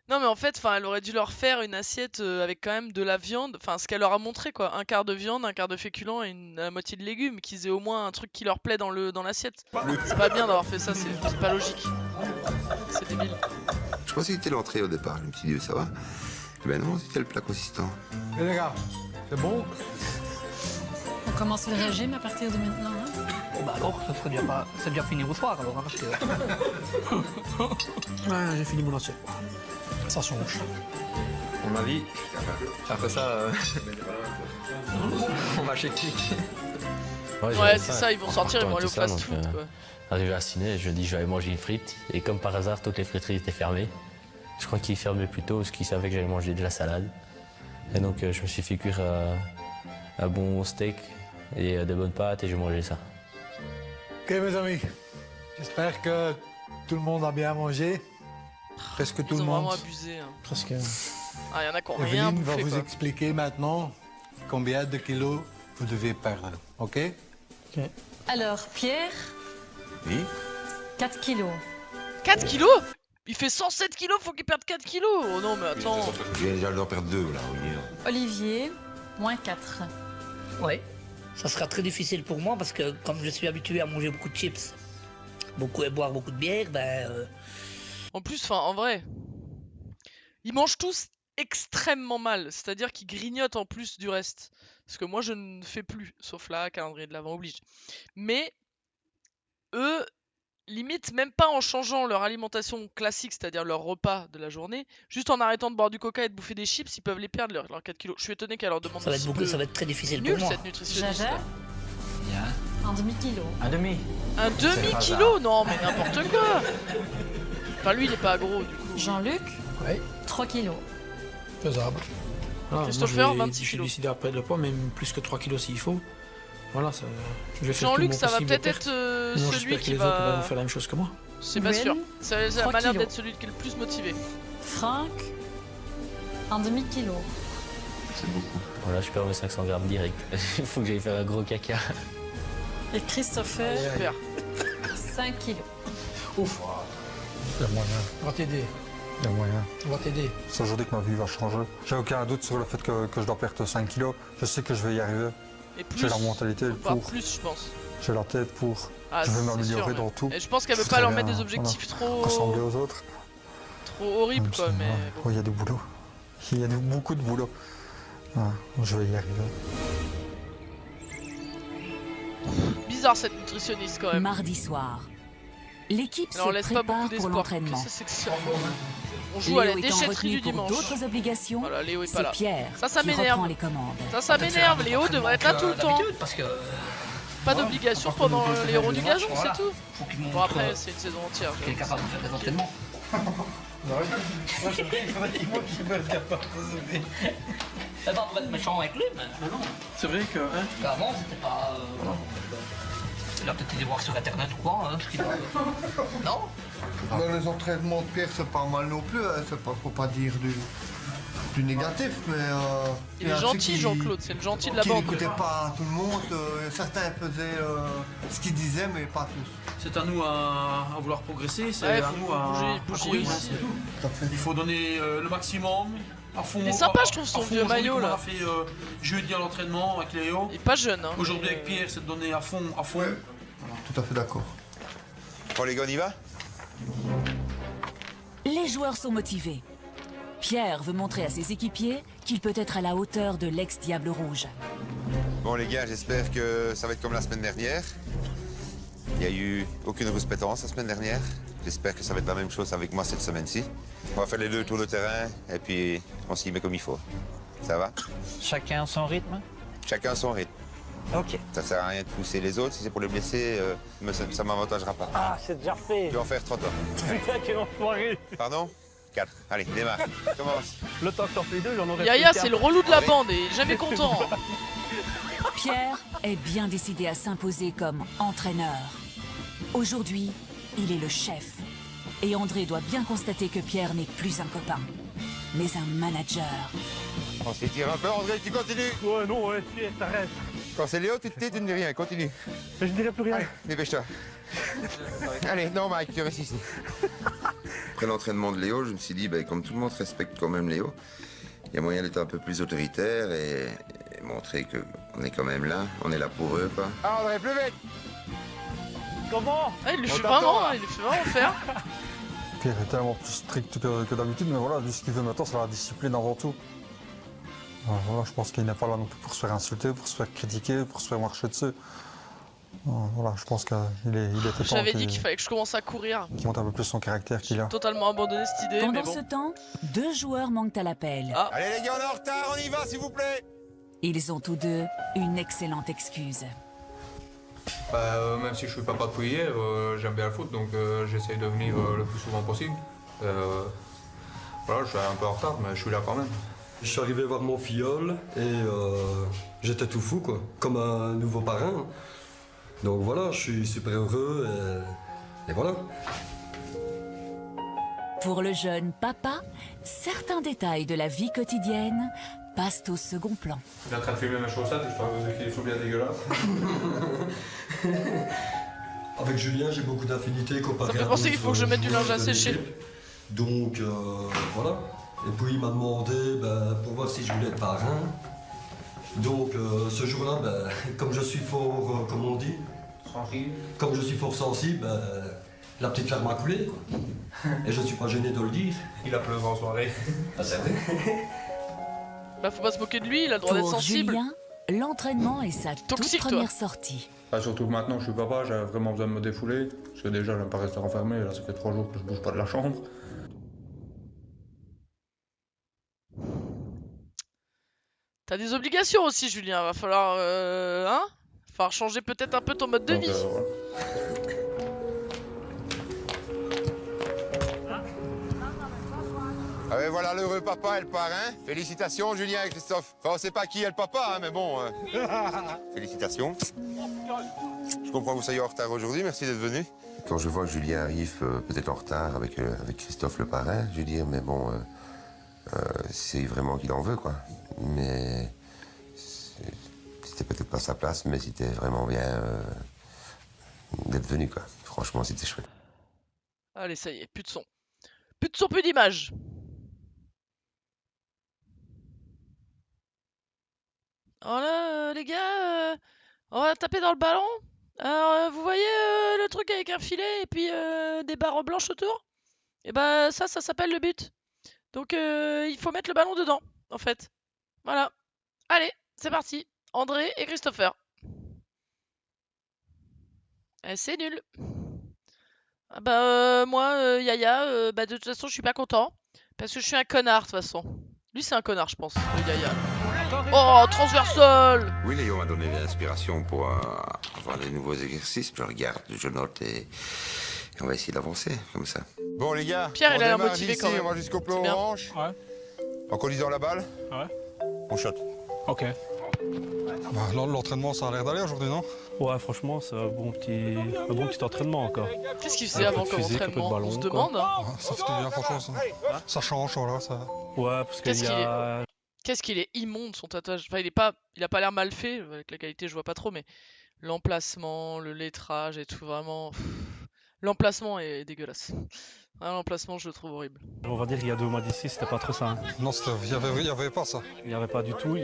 Non mais en fait, elle aurait dû leur faire une assiette avec quand même de la viande, enfin ce qu'elle leur a montré quoi, un quart de viande, un quart de féculent et la moitié de légumes, qu'ils aient au moins un truc qui leur plaît dans l'assiette. C'est pas bien d'avoir fait ça, c'est pas logique. C'est débile. je pensais que c'était l'entrée au départ. Je me suis dit, ça va? Eh ben non, c'était le plat consistant. Et les gars, c'est bon? On commence le régime à partir de maintenant. Hein? Oh bah alors, ça serait déjà pas... c'est déjà fini au soir alors, hein, parce que... Ouais, j'ai fini mon assiette. Ça change. À mon avis, après ça, on va chez qui? Ouais, c'est ça, ils vont sortir, ils vont aller au fast-food quoi. Arrivé à Ciné, je dis je vais aller manger une frite. Et comme par hasard, toutes les friteries étaient fermées. Je crois qu'ils fermaient plus tôt parce qu'ils savaient que j'allais manger de la salade. Et donc je me suis fait cuire un bon steak et des bonnes pâtes et j'ai mangé ça. Ok mes amis, j'espère que tout le monde a bien mangé. Presque tout Ils le ont monde. vraiment abusé. Hein. Presque. Ah, il y en a qui ont rien Evelyne va bouffé vous quoi. expliquer maintenant combien de kilos vous devez perdre, ok? Alors Pierre, Oui? 4 kilos. 4 kilos? Il fait 107 kilos, faut qu'il perde 4 kilos. Oh non mais attends. Je viens déjà d'en perdre 2 là, Olivier. Olivier, moins 4. Ouais, ça sera très difficile pour moi parce que comme je suis habitué à manger beaucoup de chips, et boire beaucoup de bière, En plus, en vrai, ils mangent tous extrêmement mal. C'est-à-dire qu'ils grignotent en plus du reste. Parce que moi, je ne fais plus. Sauf là, calendrier de l'Avent oblige. Mais eux, limite, même pas en changeant leur alimentation classique, c'est-à-dire leur repas de la journée, juste en arrêtant de boire du coca et de bouffer des chips, ils peuvent les perdre, leurs 4 kilos. Je suis étonné qu'elle leur demande ça va aussi être peu. ça va être très difficile Nul, pour moi. cette nutritionniste. Jaja, un demi-kilo. Un demi. Un demi-kilo? Non, mais n'importe quoi. Enfin, lui, il est pas gros, du coup. Jean-Luc, Ouais, 3 kilos. faisable. Voilà, Christopher, moi, 26 je suis kilos. décidé à perdre le poids, même plus que 3 kilos s'il faut. Voilà, ça, je vais faire Jean-Luc, tout mon ça va possible peut-être pour être perdre. Moi, celui j'espère que qui les autres vont va... faire la même chose que moi. C'est pas Gwen, sûr. Ça a 3 l'air kilos. d'être celui qui est le plus motivé. Franck, un demi-kilo. C'est beaucoup. Voilà, je perds mes 500 grammes direct. Il faut que j'aille faire un gros caca. Et Christopher, Super. 5 kilos. Ouf. Il y a moyen, On va t'aider. il y a moyen. On va t'aider. C'est aujourd'hui que ma vie va changer. J'ai aucun doute sur le fait que je dois perdre 5 kilos. Je sais que je vais y arriver. Et plus. J'ai la mentalité Voire pour. plus, je pense. J'ai la tête pour. Ah, je veux c'est m'améliorer sûr, dans mais- tout. Et je pense qu'elle veut Je pas voudrais leur mettre bien, des objectifs ressembler aux autres. trop horribles, quoi. Mais bon. Oui, il y a du boulot. Il y a beaucoup de boulot. Ah, je vais y arriver. Bizarre cette nutritionniste quand même. Mardi soir. L'équipe Alors, on se laisse pas prépare beaucoup pour d'espoir. l'entraînement. Qu'est-ce que c'est que ça? On joue à la Léo étant déchetterie retenu du pour dimanche. d'autres obligations, Voilà, Léo est pas c'est là. Pierre Ça qui m'énerve. reprend les commandes. Ça m'énerve. Léo devrait être là tout le temps. Parce que... Pas d'obligation pendant les héros du gazon, Voilà. c'est tout. Faut qu'il Bon, montre après, c'est une saison entière. qu'il est capable de faire des entraînements. C'est pas pour être méchant avec lui, mais non. C'est vrai que. Hein, Avant, c'était pas... Il a peut-être été voir sur internet ou quoi, hein, ce qu'il a... Non? Dans les entraînements de Pierre, c'est pas mal non plus, hein. C'est pas, faut pas dire du négatif, mais... Il est gentil, Jean-Claude, c'est le gentil de la qui bande. n'écoutait pas tout le monde, certains faisaient ce qu'ils disaient, mais pas tous. C'est à nous à vouloir progresser, c'est Ouais, à faut nous à bouger courir, aussi. hein, c'est tout. Il faut donner le maximum, à fond. Il est sympa, je trouve, son à fond, vieux aujourd'hui, maillot, comme là. On a fait jeudi à l'entraînement avec Léo. Il est pas jeune, hein. Aujourd'hui avec Pierre, c'est de donner à fond, à fond. Ouais. Tout à fait d'accord. Bon les gars, on y va? Les joueurs sont motivés. Pierre veut montrer à ses équipiers qu'il peut être à la hauteur de l'ex-Diable Rouge. Bon les gars, j'espère que ça va être comme la semaine dernière. Il n'y a eu aucune rouspétance la semaine dernière. J'espère que ça va être la même chose avec moi cette semaine-ci. On va faire les 2 tours de terrain et puis on s'y met comme il faut. Ça va? Chacun son rythme? Chacun son rythme. Ok. Ça sert à rien de pousser les autres, si c'est pour les blesser, ça ne m'avantagera pas. Ah, c'est déjà fait. Je vais en faire 30 ans. Putain, quel enfoiré. Pardon? 4. Allez, démarre. Commence. Le temps que t'en fais 2, j'en aurais Yaya, fait c'est 4. le relou de la bande et il est jamais content. Pierre est bien décidé à s'imposer comme entraîneur. Aujourd'hui, il est le chef. Et André doit bien constater que Pierre n'est plus un copain, mais un manager. On s'étire un peu, André, tu continues. Ouais, non, ouais, t'arrêtes. Quand c'est Léo, tu te tais, tu ne dis rien, continue. Je dirai plus rien. Allez, dépêche-toi. Allez, non Mike, tu restes ici. Après l'entraînement de Léo, je me suis dit, comme tout le monde respecte quand même Léo, il y a moyen d'être un peu plus autoritaire et montrer qu'on est quand même là, on est là pour eux, quoi. Ah, André, plus vite. Comment? Ah, il le On fait t'attend, vraiment, là. il le fait vraiment faire. Pierre est tellement plus strict que d'habitude, mais voilà, lui ce qu'il veut maintenant, c'est la discipline avant tout. Voilà, je pense qu'il n'est pas là non plus pour se faire insulter, pour se faire critiquer, pour se faire marcher dessus. Voilà, je pense qu'il était temps J'avais dit qu'il fallait que je commence à courir. qu'il monte un peu plus son caractère qu'il a. Totalement abandonné cette idée, mais Pendant bon. ce temps, 2 joueurs manquent à l'appel. Ah. Allez les gars, on est en retard, on y va s'il vous plaît. Ils ont tous deux une excellente excuse. Même si je suis papa depuis hier, j'aime bien le foot, donc j'essaye de venir le plus souvent possible. Voilà, je suis un peu en retard, mais je suis là quand même. Je suis arrivé voir mon filleul et j'étais tout fou, quoi, comme un nouveau parrain. Donc voilà, je suis super heureux et voilà. Pour le jeune papa, certains détails de la vie quotidienne passent au second plan. Il est en train de filmer mes chaussettes, je trouve qu'ils sont bien dégueulasses. Avec Julien, j'ai beaucoup d'affinités comparé Ça me fait penser qu'il faut que je mette du linge à sécher. Donc voilà. Et puis il m'a demandé pour voir si je voulais être parrain. Donc ce jour-là, comme je suis fort, comme on dit, comme je suis fort sensible, la petite larme a coulé, quoi. Et je ne suis pas gêné de le dire. Il a pleuvé en soirée. Ah, c'est vrai. Bah faut pas se moquer de lui, il a le droit d'être Pour sensible. Julien, l'entraînement est sa Toxique, toute toi. première sortie. Surtout que maintenant je suis papa, j'ai vraiment besoin de me défouler. Parce que déjà, j'aime pas rester enfermé. Là, ça fait 3 jours que je bouge pas de la chambre. T'as des obligations aussi, Julien. Va falloir, hein? Va falloir changer peut-être un peu ton mode de vie. Voilà. Ah ouais, voilà l'heureux papa et le parrain. Félicitations Julien et Christophe. Enfin, on sait pas qui est le papa, mais bon. Félicitations. Je comprends que vous soyez en retard aujourd'hui, merci d'être venu. Quand je vois que Julien arrive peut-être en retard avec Christophe le parrain, je veux dire, mais bon, c'est vraiment qu'il en veut, quoi. Mais c'était peut-être pas sa place, mais c'était vraiment bien d'être venu, quoi. Franchement, c'était chouette. Allez, ça y est, plus de son. Plus de son, plus d'image. Alors là, les gars, on va taper dans le ballon. Alors, vous voyez le truc avec un filet et puis des barres blanches autour? Et bah ça s'appelle le but. Donc il faut mettre le ballon dedans, en fait. Voilà. Allez, c'est parti. André et Christopher. C'est nul. Ah bah moi, Yaya, de toute façon je suis pas content. Parce que je suis un connard de toute façon. Lui c'est un connard je pense, Yaya. Oh, transversal! Oui, Léo m'a donné l'inspiration pour avoir des nouveaux exercices. Je regarde, je note et on va essayer d'avancer comme ça. Bon les gars, Pierre, il a l'air démarre motivé d'ici, quand même. on va jusqu'au plan C'est bien. orange. Ouais. En conduisant la balle, Ouais. on shot. Ok. L'entraînement, ça a l'air d'aller aujourd'hui, non? Ouais, franchement, c'est un bon petit entraînement encore. Qu'est-ce qu'il faisait avant comme entraînement? On se demande. Hein. Ça fait du bien, franchement. Ça change, voilà. Ça... Ouais, parce qu'il y a... Qu'est-ce qu'il est immonde son tatouage. Enfin, il a pas l'air mal fait. Avec la qualité, je vois pas trop, mais l'emplacement, le lettrage et tout, vraiment. L'emplacement est dégueulasse. L'emplacement, je le trouve horrible. On va dire qu'il y a 2 mois d'ici, c'était pas trop ça. Hein. Non, il y avait pas ça. Il y avait pas du tout.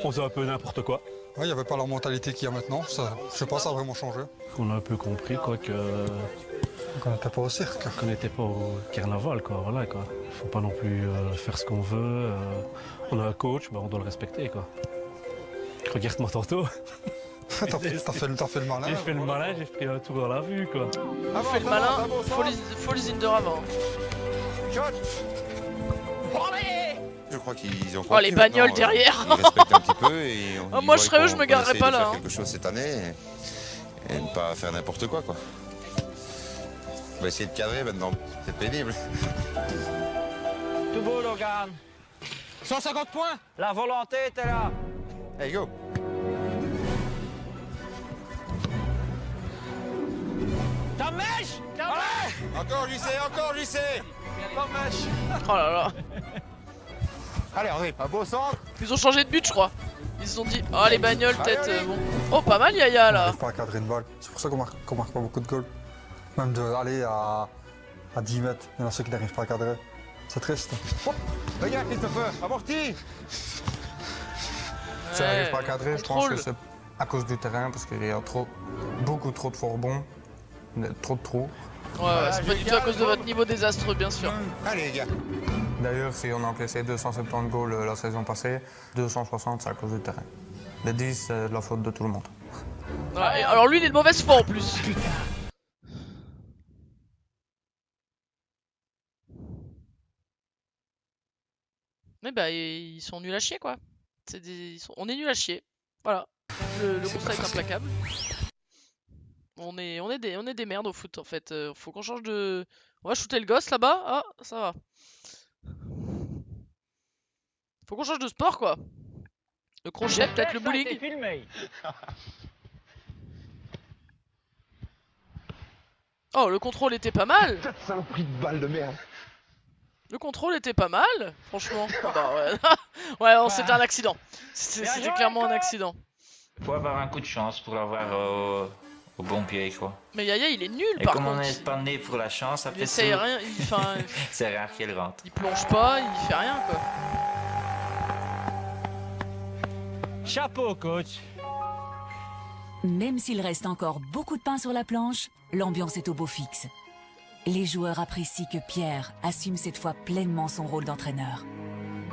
On faisait un peu n'importe quoi. Ouais, il y avait pas leur mentalité qu'il y a maintenant. Ça, je sais pas, ça a vraiment changé. On a un peu compris quoi que. Qu'on n'était pas au cirque. Qu'on n'était pas au carnaval, quoi. Voilà, quoi. Faut pas non plus faire ce qu'on veut. On a un coach, on doit le respecter, quoi. Regarde-moi tantôt. T'as fait le malin. J'ai fait le malin, j'ai pris un tour dans la vue, quoi. Fait le malin, faut les Inder avant. Je crois qu'ils ont. Oh, les bagnoles derrière. Ils respectent un petit peu et on moi je serais eux, je me garerais pas là. Faire quelque chose cette année et ne pas faire n'importe quoi. On va essayer de cadrer maintenant. C'est pénible. Tout beau, Logan. 150 points. La volonté était là. Hey, go. Ta mèche. Encore j'y sais. Oh là là. Allez, André, un beau centre. Ils ont changé de but, je crois. Ils se sont dit, oh les bagnoles, peut-être. Bon. Oh, pas mal, Yaya On là. n'arrive pas à cadrer une balle. C'est pour ça qu'on marque pas beaucoup de goals. Même d'aller à 10 mètres, il y en a ceux qui n'arrivent pas à cadrer. C'est triste. Oh, regarde, Christopher, amorti. Si on n'arrive pas à cadrer, je pense que c'est à cause du terrain, parce qu'il y a beaucoup trop de fourgons, trop de trous. Ouais, c'est pas du tout à cause de votre niveau désastreux, bien sûr. Allez, les gars. D'ailleurs, si on a encaissé 270 goals la saison passée, 260 c'est à cause du terrain. Les 10, c'est de la faute de tout le monde. Ouais, alors lui, il est de mauvaise foi en plus. Mais bah, ils sont nuls à chier quoi. On est nuls à chier. Voilà. Le constat est implacable. On est des merdes au foot en fait. Faut qu'on change de. On va shooter le gosse là-bas. Ah, ça va. Faut qu'on change de sport quoi. Le crochet, peut-être le bowling. Oh, le contrôle était pas mal. Cette saloperie de balle de merde. Le contrôle était pas mal, franchement. Bah, ouais, ouais, c'était un accident. C'était clairement un accident. Il faut avoir un coup de chance pour l'avoir au bon pied, quoi. Mais Yaya, il est nul Et par comme contre. on n'est pas né pour la chance, Il après essaye ça, rien, c'est rare qu'il rentre. il plonge pas, il fait rien quoi. Chapeau, coach. Même s'il reste encore beaucoup de pain sur la planche, l'ambiance est au beau fixe. Les joueurs apprécient que Pierre assume cette fois pleinement son rôle d'entraîneur.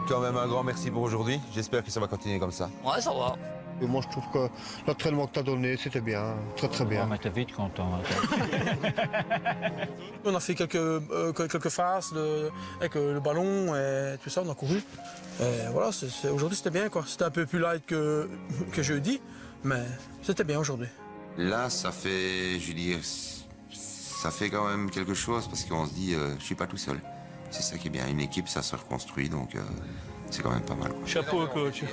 Quand même un grand merci pour aujourd'hui. J'espère que ça va continuer comme ça. Ouais, ça va. Et moi, je trouve que l'entraînement que tu as donné, c'était bien. Très, très bien. On était vite content. On a fait quelques phases avec le ballon et tout ça, on a couru. Et voilà, aujourd'hui c'était bien quoi. C'était un peu plus light que jeudi, mais c'était bien aujourd'hui. Là, ça fait, je veux dire, ça fait quand même quelque chose parce qu'on se dit, je suis pas tout seul. C'est ça qui est bien. Une équipe, ça se reconstruit, donc c'est quand même pas mal. Quoi. Chapeau, coach.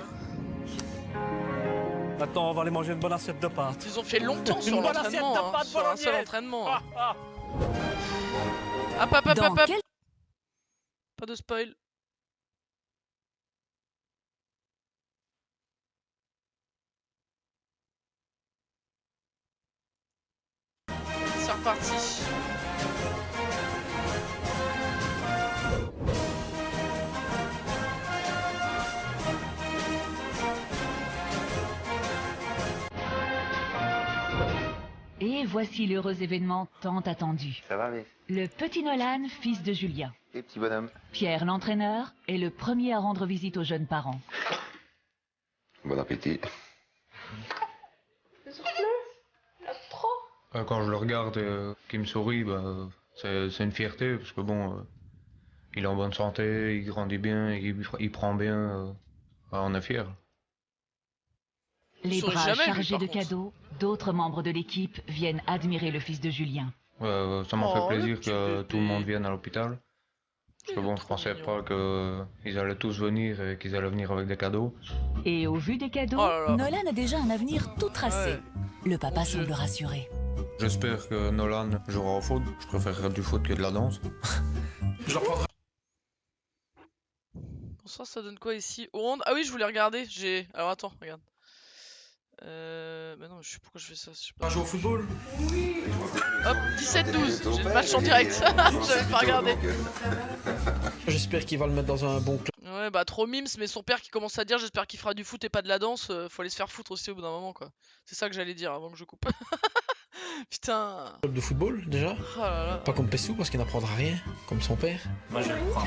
Maintenant, on va aller manger une bonne assiette de pâtes. Ils ont fait longtemps sur l'entraînement, hein, sur un seul entraînement. Hein. Hop. Pas de spoil. C'est reparti. Et voici l'heureux événement tant attendu. Ça va, mais Le petit Nolan, fils de Julien. les petits bonhommes. Pierre, l'entraîneur, est le premier à rendre visite aux jeunes parents. Bon appétit. Quand je le regarde qu'il me sourit, c'est une fierté parce que bon, il est en bonne santé, il grandit bien, il prend bien, on est fiers. Les sourit bras jamais, lui, chargés par de contre. cadeaux, d'autres membres de l'équipe viennent admirer le fils de Julien. Ça m'a Oh, fait le plaisir petit que bébé. tout le monde vienne à l'hôpital. Parce que bon, je pensais pas qu'ils allaient tous venir et qu'ils allaient venir avec des cadeaux. Et au vu des cadeaux, Nolan a déjà un avenir tout tracé. Le papa semble rassuré. J'espère que Nolan jouera au foot. Je préférerais du foot que de la danse. Je leur prendrai. Bonsoir, ça donne quoi ici? Hollande. Ah oui, je voulais regarder. Alors attends, regarde. Mais non, je sais pourquoi je fais ça. Je sais pas. On joue au football? Hop, 17-12. J'ai le match en direct. J'avais pas regardé. J'espère qu'il va le mettre dans un bon club. Ouais, bah trop mimes, mais son père qui commence à dire j'espère qu'il fera du foot et pas de la danse. Faut aller se faire foutre aussi au bout d'un moment, quoi. C'est ça que j'allais dire avant que je coupe. Putain. Club de football déjà? Oh là là. Pas comme Pessou parce qu'il n'apprendra rien, comme son père. Moi je le prends.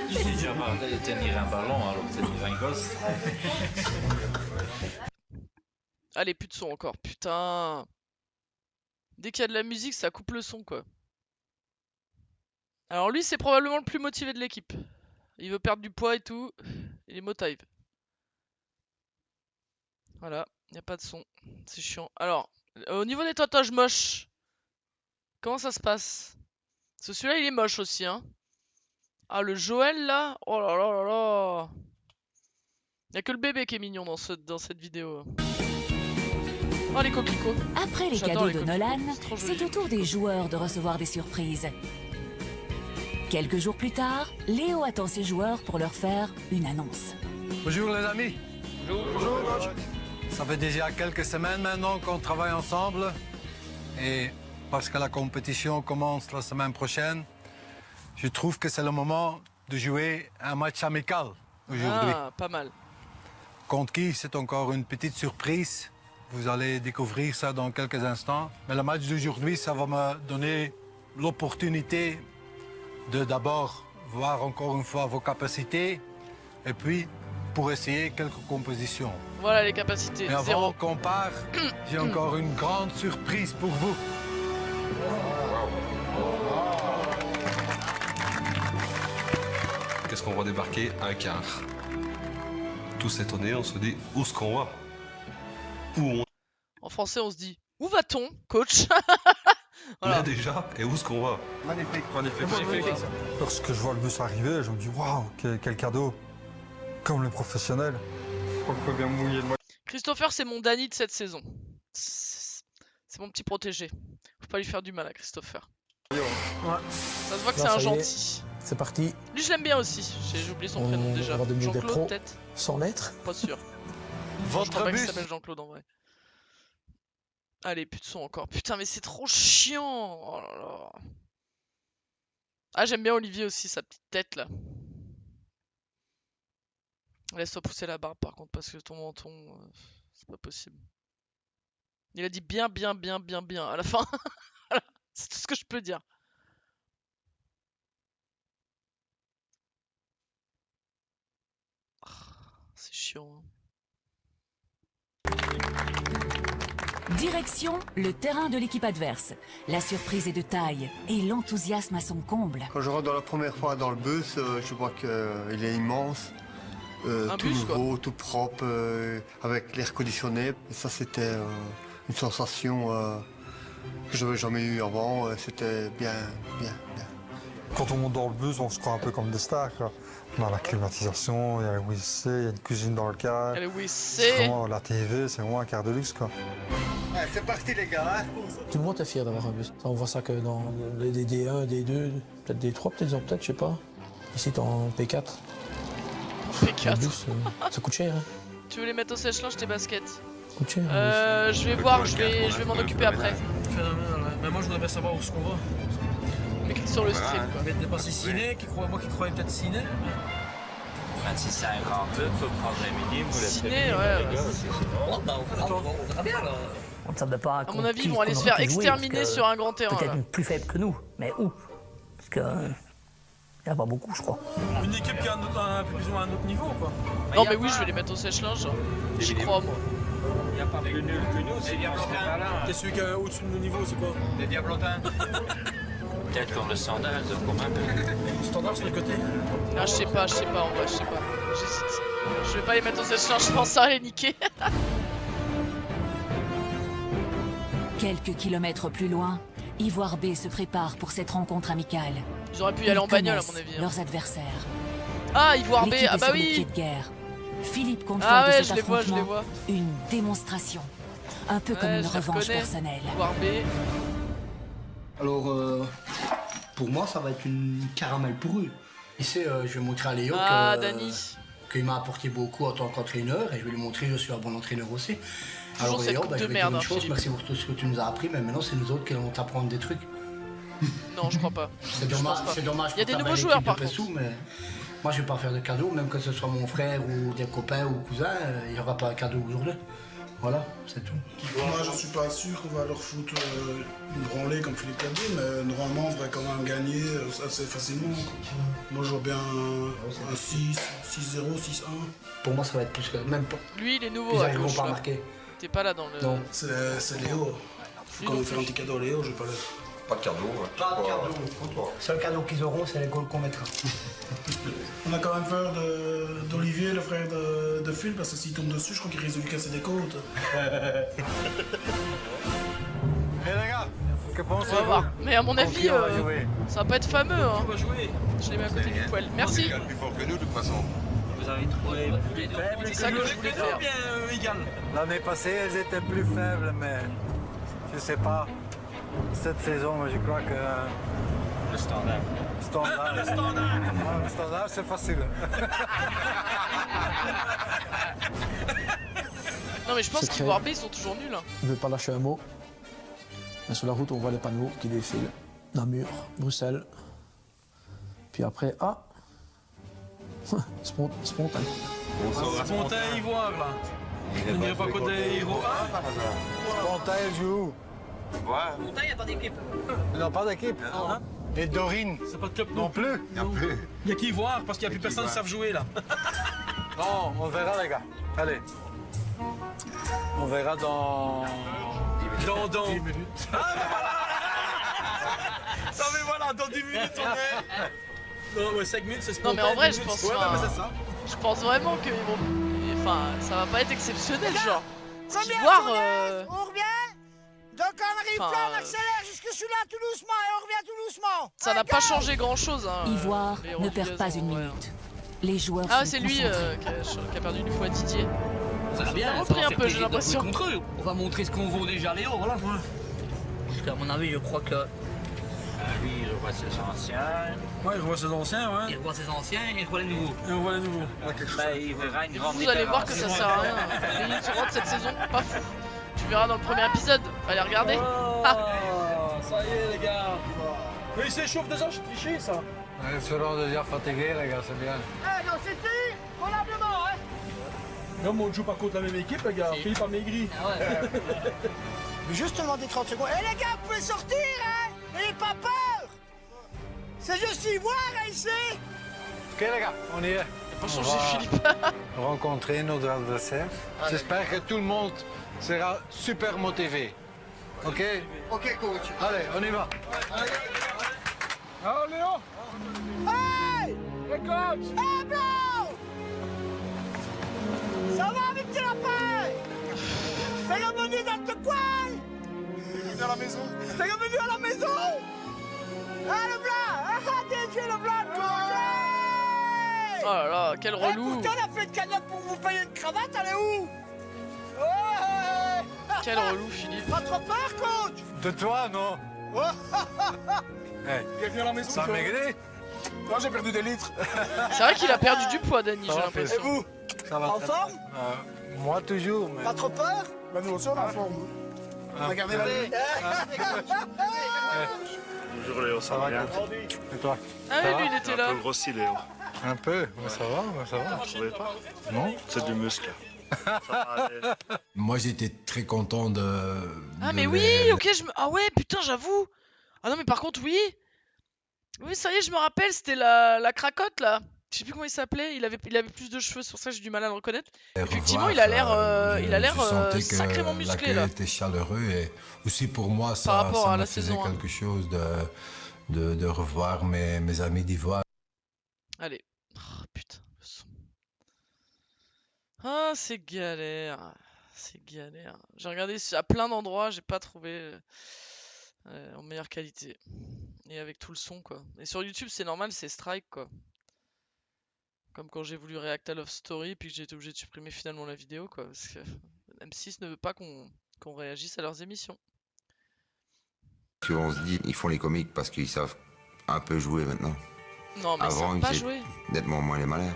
Il est déjà pas tenir un ballon alors que tenir un gosse. Allez, plus de son encore, putain. Dès qu'il y a de la musique, ça coupe le son, quoi. Alors lui, c'est probablement le plus motivé de l'équipe. Il veut perdre du poids et tout. Il est motive. Voilà, il n'y a pas de son. C'est chiant. Alors, au niveau des tatouages moches, comment ça se passe? Parce que celui-là, il est moche aussi, hein. Ah, le Joël, là. Oh là là là là. Il n'y a que le bébé qui est mignon dans cette vidéo. Oh, les coquelicots. Après les cadeaux de Nolan, c'est au tour des joueurs de recevoir des surprises. Quelques jours plus tard, Léo attend ses joueurs pour leur faire une annonce. Bonjour les amis. Bonjour. Ça fait déjà quelques semaines maintenant qu'on travaille ensemble. Et parce que la compétition commence la semaine prochaine, je trouve que c'est le moment de jouer un match amical aujourd'hui. Ah, pas mal. Contre qui, c'est encore une petite surprise. Vous allez découvrir ça dans quelques instants. Mais le match d'aujourd'hui, ça va me donner l'opportunité de d'abord voir encore une fois vos capacités et puis pour essayer quelques compositions. Voilà les capacités. Et avant qu'on part, j'ai encore une grande surprise pour vous. Qu'est-ce qu'on va débarquer? Un quart. Tous étonnés, on se dit où est-ce qu'on va? Où on En français, on se dit où va-t-on, coach? Voilà. Là déjà, et où est-ce qu'on va? Magnifique. Lorsque je vois le bus arriver, je me dis waouh, quel cadeau. Comme les professionnels. On peut bien mouiller le maillot. Christopher, c'est mon Danny de cette saison. C'est mon petit protégé. Faut pas lui faire du mal à Christopher. Ouais. Ça se voit que c'est un gentil. C'est parti. Lui, je l'aime bien aussi. J'ai oublié son prénom déjà. Jean-Claude, peut-être? Sans lettres? Pas sûr. Votre je crois pas bus. qu'il s'appelle Jean-Claude en vrai. Allez, plus de son encore. Putain, mais c'est trop chiant. Oh là là. Ah, j'aime bien Olivier aussi, sa petite tête là. Laisse-toi pousser la barbe par contre, parce que ton menton, c'est pas possible. Il a dit bien à la fin. Voilà, c'est tout ce que je peux dire. C'est chiant. Hein. Direction le terrain de l'équipe adverse. La surprise est de taille et l'enthousiasme à son comble. Quand je rentre dans la première fois dans le bus, je vois qu'il est immense. Tout bus, nouveau, quoi. tout propre, avec l'air conditionné. Et ça, c'était une sensation que je n'avais jamais eue avant. C'était bien. Quand on monte dans le bus, on se croit un peu comme des stars, quoi. On a la climatisation, il y a le WC, il y a une cuisine dans le car. Il y a le WC. C'est vraiment la TV, c'est vraiment un quart de luxe, quoi. Ouais, c'est parti les gars, hein. Tout le monde est fier d'avoir un bus. On voit ça que dans les D1, D2, peut-être D3, peut-être, je sais pas. Ici, t'es en P4. P4. Le bus, ça coûte cher, hein. Tu veux les mettre au sèche-linge tes baskets? Ça coûte cher. Je vais voir, je vais m'en occuper après. Mais moi, je voudrais bien savoir où ce qu'on va. Mais clique sur le stream. On va dépasser Ciné, moi qui croyais peut-être Ciné. Même si c'est un grand peu, faut prendre les minimes ou les Ciné, ouais. On verra bien, là. On ne savait pas À mon avis, ils vont aller se faire exterminer sur un grand terrain. Peut-être Là. plus faible que nous, mais où? Parce que il n'y a pas beaucoup, je crois. Une équipe qui a un peu plus ou moins un autre niveau, quoi. Non, mais oui, je vais les mettre au sèche-linge. J'y crois, moi. Il n'y a pas plus nul que nous, c'est Diablotins. T'es celui qui est au-dessus de nos niveaux, c'est quoi? Les Diablotins. Peut-être comme le standard, comme un peu. Le standard sur le côté. Ah, je sais pas, en vrai, je sais pas. J'hésite. Je vais pas les mettre au sèche-linge, je pense que ça va les niquer. Quelques kilomètres plus loin, Ivoire B se prépare pour cette rencontre amicale. Ils auraient pu y aller en bagnole à mon avis. Leurs adversaires. Ah, Ivoire B, L'équipe ah est bah sur le pied oui. de guerre. Philippe compte Ah faire ouais, de cet je les vois, je les affrontement vois. une démonstration. Un peu comme une je les revanche reconnais. personnelle. Ivoire B. Alors, pour moi, ça va être une caramel pour eux. Ici, je vais montrer à Léo Ah, Dani. qu'il m'a apporté beaucoup en tant qu'entraîneur et je vais lui montrer que je suis un bon entraîneur aussi. Toujours Alors, cette Léo, coupe je de vais te merde, dire hein, une chose, Philippe. merci pour tout ce que tu nous as appris, mais maintenant, c'est nous autres qui allons t'apprendre des trucs. Non, je crois pas. C'est Je dommage, pense pas. c'est dommage. Il y a pour des ta nouveaux belle joueurs équipe par de contre. Pessou, mais moi, je vais pas faire de cadeau, même que ce soit mon frère ou des copains ou cousins, il n'y aura pas de cadeau aujourd'hui. Voilà, c'est tout. Moi, je suis pas sûr qu'on va leur foutre une branlée comme Philippe l'a dit, mais normalement, on devrait quand même gagner assez facilement. Moi, je vois bien un 6, 6-0, 6-1. Pour moi, ça va être plus que même pas. Lui, il est nouveau Ils à n'arriveront gauche. pas à là. marquer. T'es pas là dans le. Non. C'est Léo. Faut quand même faire un petit cadeau à Léo, je vais pas le... Pas de cadeau. Pas de cadeau. Le seul cadeau qu'ils auront, c'est les goals qu'on mettra. On a quand même peur d'Olivier, le frère de Phil, parce que s'il tombe dessus, je crois qu'il risque de lui casser des côtes. les gars, que On pensez-vous? va voir. Mais à mon avis, Qui on va jouer? ça va pas être fameux. Hein. jouer. Je l'ai mis à côté du poil. Merci. Il est plus fort que nous, de toute façon. Vous avez trouvé plus faible C'est ça que je voulais faire. Egan. L'année passée, elles étaient plus faibles, mais je sais pas. Cette saison, je crois que... Le standard. Standard. Le standard. Le standard, c'est facile. Non, mais je pense Secret. qu'Ivoire B, ils sont toujours nuls. Hein. Je ne vais pas lâcher un mot. Mais sur la route, on voit les panneaux qui défilent. Namur, Bruxelles. Puis après, ah Spontin. Spontin Ivoire, là. On dirait pas côté Ivoire. Spontin joue. Voilà. Spontin, il n'y a pas d'équipe. Ils n'ont pas d'équipe. Et Dorine C'est pas de club non plus. Il n'y a qu'Ivoire parce qu'il n'y a plus personne qui savent jouer, là. Non, on verra les gars. Allez. On verra dans... Dans 10 minutes. Ça mais voilà, dans 10 minutes on est. Non, ouais, 5 minutes c'est Non, Spontin. mais en vrai, 10 je minutes, pense. ouais, enfin, mais c'est ça. Je pense vraiment qu'ils vont. Enfin, ça va pas être exceptionnel, genre. Ivoire. On revient. Donc on arrive Enfin, là, on accélère jusque celui-là tout doucement et on revient tout doucement. Ça n'a pas changé grand chose. Hein, Ivoire les ne perd pas refugaisons, une ouais. minute. Les joueurs Ah, sont c'est lui concentrés. qui a perdu une fois Didier. Ça va Il bien, a ça repris va un faire peu, j'ai plaisir de jouer l'impression. contre eux. On va montrer ce qu'on vaut déjà, Léo, voilà. Parce qu'à mon avis, je crois que. Lui, il revoit ses anciens. Ouais, il revoit ses anciens, ouais. Il revoit ses anciens et il revoit les nouveaux. Et on voit les nouveaux. Ben, il verra une grande Vous allez voir que différence. ça sert à rien. Les lignes sur cette saison, pas fou. Tu verras dans le premier épisode. Allez regarder. Ah. Ça y est, les gars. Mais il s'échauffe déjà, je suis triché, ça. Ils seront déjà fatigués les gars, c'est bien. Eh, non, c'est tu, probablement, hein. Non, mais on ne joue pas contre la même équipe, les gars. Philippe a maigri. Ah ouais. Mais juste demander 30 secondes. Eh les gars, vous pouvez sortir, hein. N'ayez pas peur. C'est juste Ivoire, hein, ici. Ok les gars, on y est. Pas changé Philippe. Rencontrer notre adversaire. J'espère que tout le monde sera super motivé. Ok? Ok, coach. Allez, on y va. Ah, Léo. Hey! Les coachs. Eh, blanc. Ça va, mes petits lapins? T'es revenu dans ton coin? Bienvenue à la maison. T'es revenu à la maison? Ah, le blanc! Ah, DJ le blanc, coach! Hey! Oh là là, quel Eh, relou. pourtant, la fête cagnotte pour vous payer une cravate, elle est où? Ouais! Quel relou, Philippe. Pas trop peur, coach? De toi, non? Hey, Bienvenue à la maison. ça a maigri? Moi, j'ai perdu des litres. C'est vrai qu'il a perdu du poids, Dani, Ça j'ai va, Et l'impression. vous? Ça va En très forme? bien. Moi toujours, mais... Pas trop peur? Bah, nous aussi, on est en forme. Regardez la ligne. Bonjour Léo, Ça va bien. Et toi? Ah oui, lui, il était là. Un peu grossi Léo. Un peu, mais ça va, ça va. Vous trouvez pas? Non? C'est du muscle. Ça va aller. Moi, j'étais très content de. Ah, de mais les- oui, ok, Ah ouais, putain, j'avoue. Ah non, mais par contre, oui. Oui, ça y est, je me rappelle, c'était la cracotte, là. Je sais plus comment il s'appelait, il avait plus de cheveux, c'est pour ça que j'ai du mal à le reconnaître. Effectivement, il a l'air je sentais que sacrément musclé, là. l'accueil était chaleureux et aussi pour moi, Par ça, rapport ça à me la faisait saison 1. quelque chose de revoir mes amis d'Ivoire. Allez. Oh, putain, le son. Ah, c'est galère. C'est galère. J'ai regardé à plein d'endroits, j'ai pas trouvé en meilleure qualité. Et avec tout le son, quoi. Et sur YouTube, c'est normal, c'est strike, quoi. Comme quand j'ai voulu React à Love Story, puis que j'ai été obligé de supprimer finalement la vidéo, quoi. Parce que M6 ne veut pas qu'on réagisse à leurs émissions. On se dit, ils font les comiques parce qu'ils savent un peu jouer maintenant. Non, mais Avant, ils ils savent pas faisaient jouer. nettement moins les malins.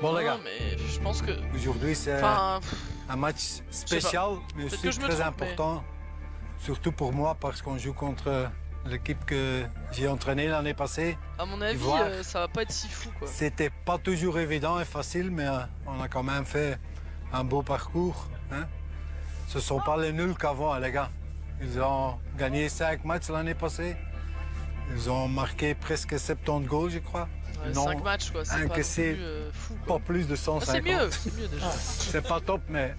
Bon, les Non, gars, mais je pense que... aujourd'hui c'est Enfin, un match spécial, mais Peut-être aussi que je me très trompe, mais- important. Surtout pour moi, parce qu'on joue contre l'équipe que j'ai entraînée l'année passée. À mon avis, Ivoire. ça va pas être si fou, quoi. C'était pas toujours évident et facile, mais on a quand même fait un beau parcours. Hein. Ce sont pas les nuls qu'avant, hein, les gars. Ils ont gagné 5 matchs l'année passée. Ils ont marqué presque 70 goals, je crois. Ouais, Ils ont 5 matchs, quoi. C'est pas non encaissé plus fou, quoi. pas plus de Ah, 150. c'est mieux déjà. C'est pas top, mais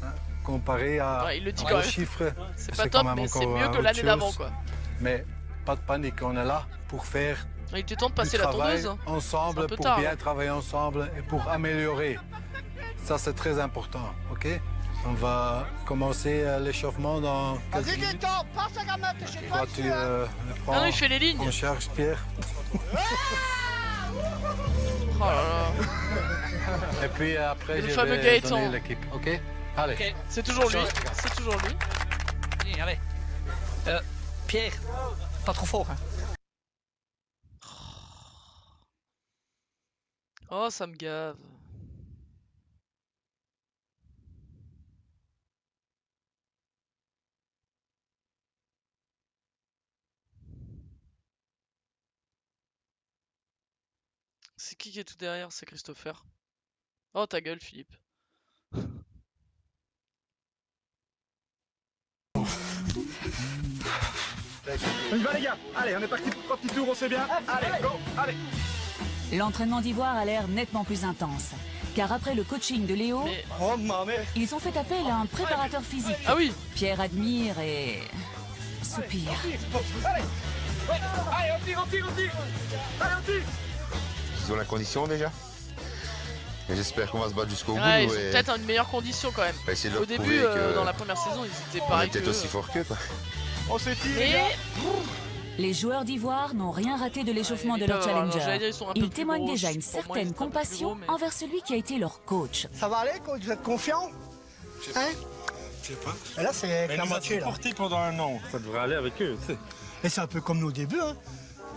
hein, comparé à Ouais, il le dit aux quand même. chiffres, C'est pas quand top, même mais c'est encore, mieux que autre l'année chose. d'avant, quoi. Mais pas de panique, on est là pour faire Il était temps de du passer la travail tondeuse. Hein. C'est ensemble, un peu pour tard, bien là. travailler ensemble et pour améliorer. Ça, c'est très important, ok? On va commencer l'échauffement dans quelques Vas-y, minutes. Gaëtan, passe la gamette, je sais pas Toi, dessus, tu hein. le prends Ah non, il fait les lignes. en charge, Pierre. Oh là là. Et puis après, Le je fameux vais Gaëtan. donner l'équipe, ok? Allez. Ok. C'est toujours lui. Change, les gars. C'est toujours lui. Allez, allez. Pierre, pas trop fort. Hein. Oh, ça me gave. C'est qui est tout derrière? C'est Christopher. Oh, ta gueule, Philippe. On y va les gars. Allez, on est parti pour 3 petits tours, on sait bien. Allez, go, allez. L'entraînement d'Ivoire a l'air nettement plus intense. Car après le coaching de Léo, ils ont fait appel à un préparateur physique. Ah oui. Pierre admire et soupire. Allez, on tire, on tire, on tire. Allez, on tire. Ils ont la condition déjà. Et j'espère qu'on va se battre jusqu'au bout. Ouais, ils ont et peut-être une meilleure condition quand même. on va essayer de leur Au début, prouver que dans la première saison, ils étaient on est pareils peut-être que aussi eux. fort qu'eux, quoi. On se tire, les Et gars. Les joueurs d'Ivoire n'ont rien raté de l'échauffement de leur peuvent avoir- challenger. j'allais dire, ils sont un peu Ils plus témoignent gros, déjà une pour moi, ils certaine sont un peu plus compassion gros, mais- envers celui qui a été leur coach. Ça va aller, coach? Vous êtes confiant? Hein? Je sais pas. Et là, c'est Mais la nous a moitié, là. supporté pendant un an. Ça devrait aller avec eux, tu sais. Et c'est un peu comme nos débuts, hein.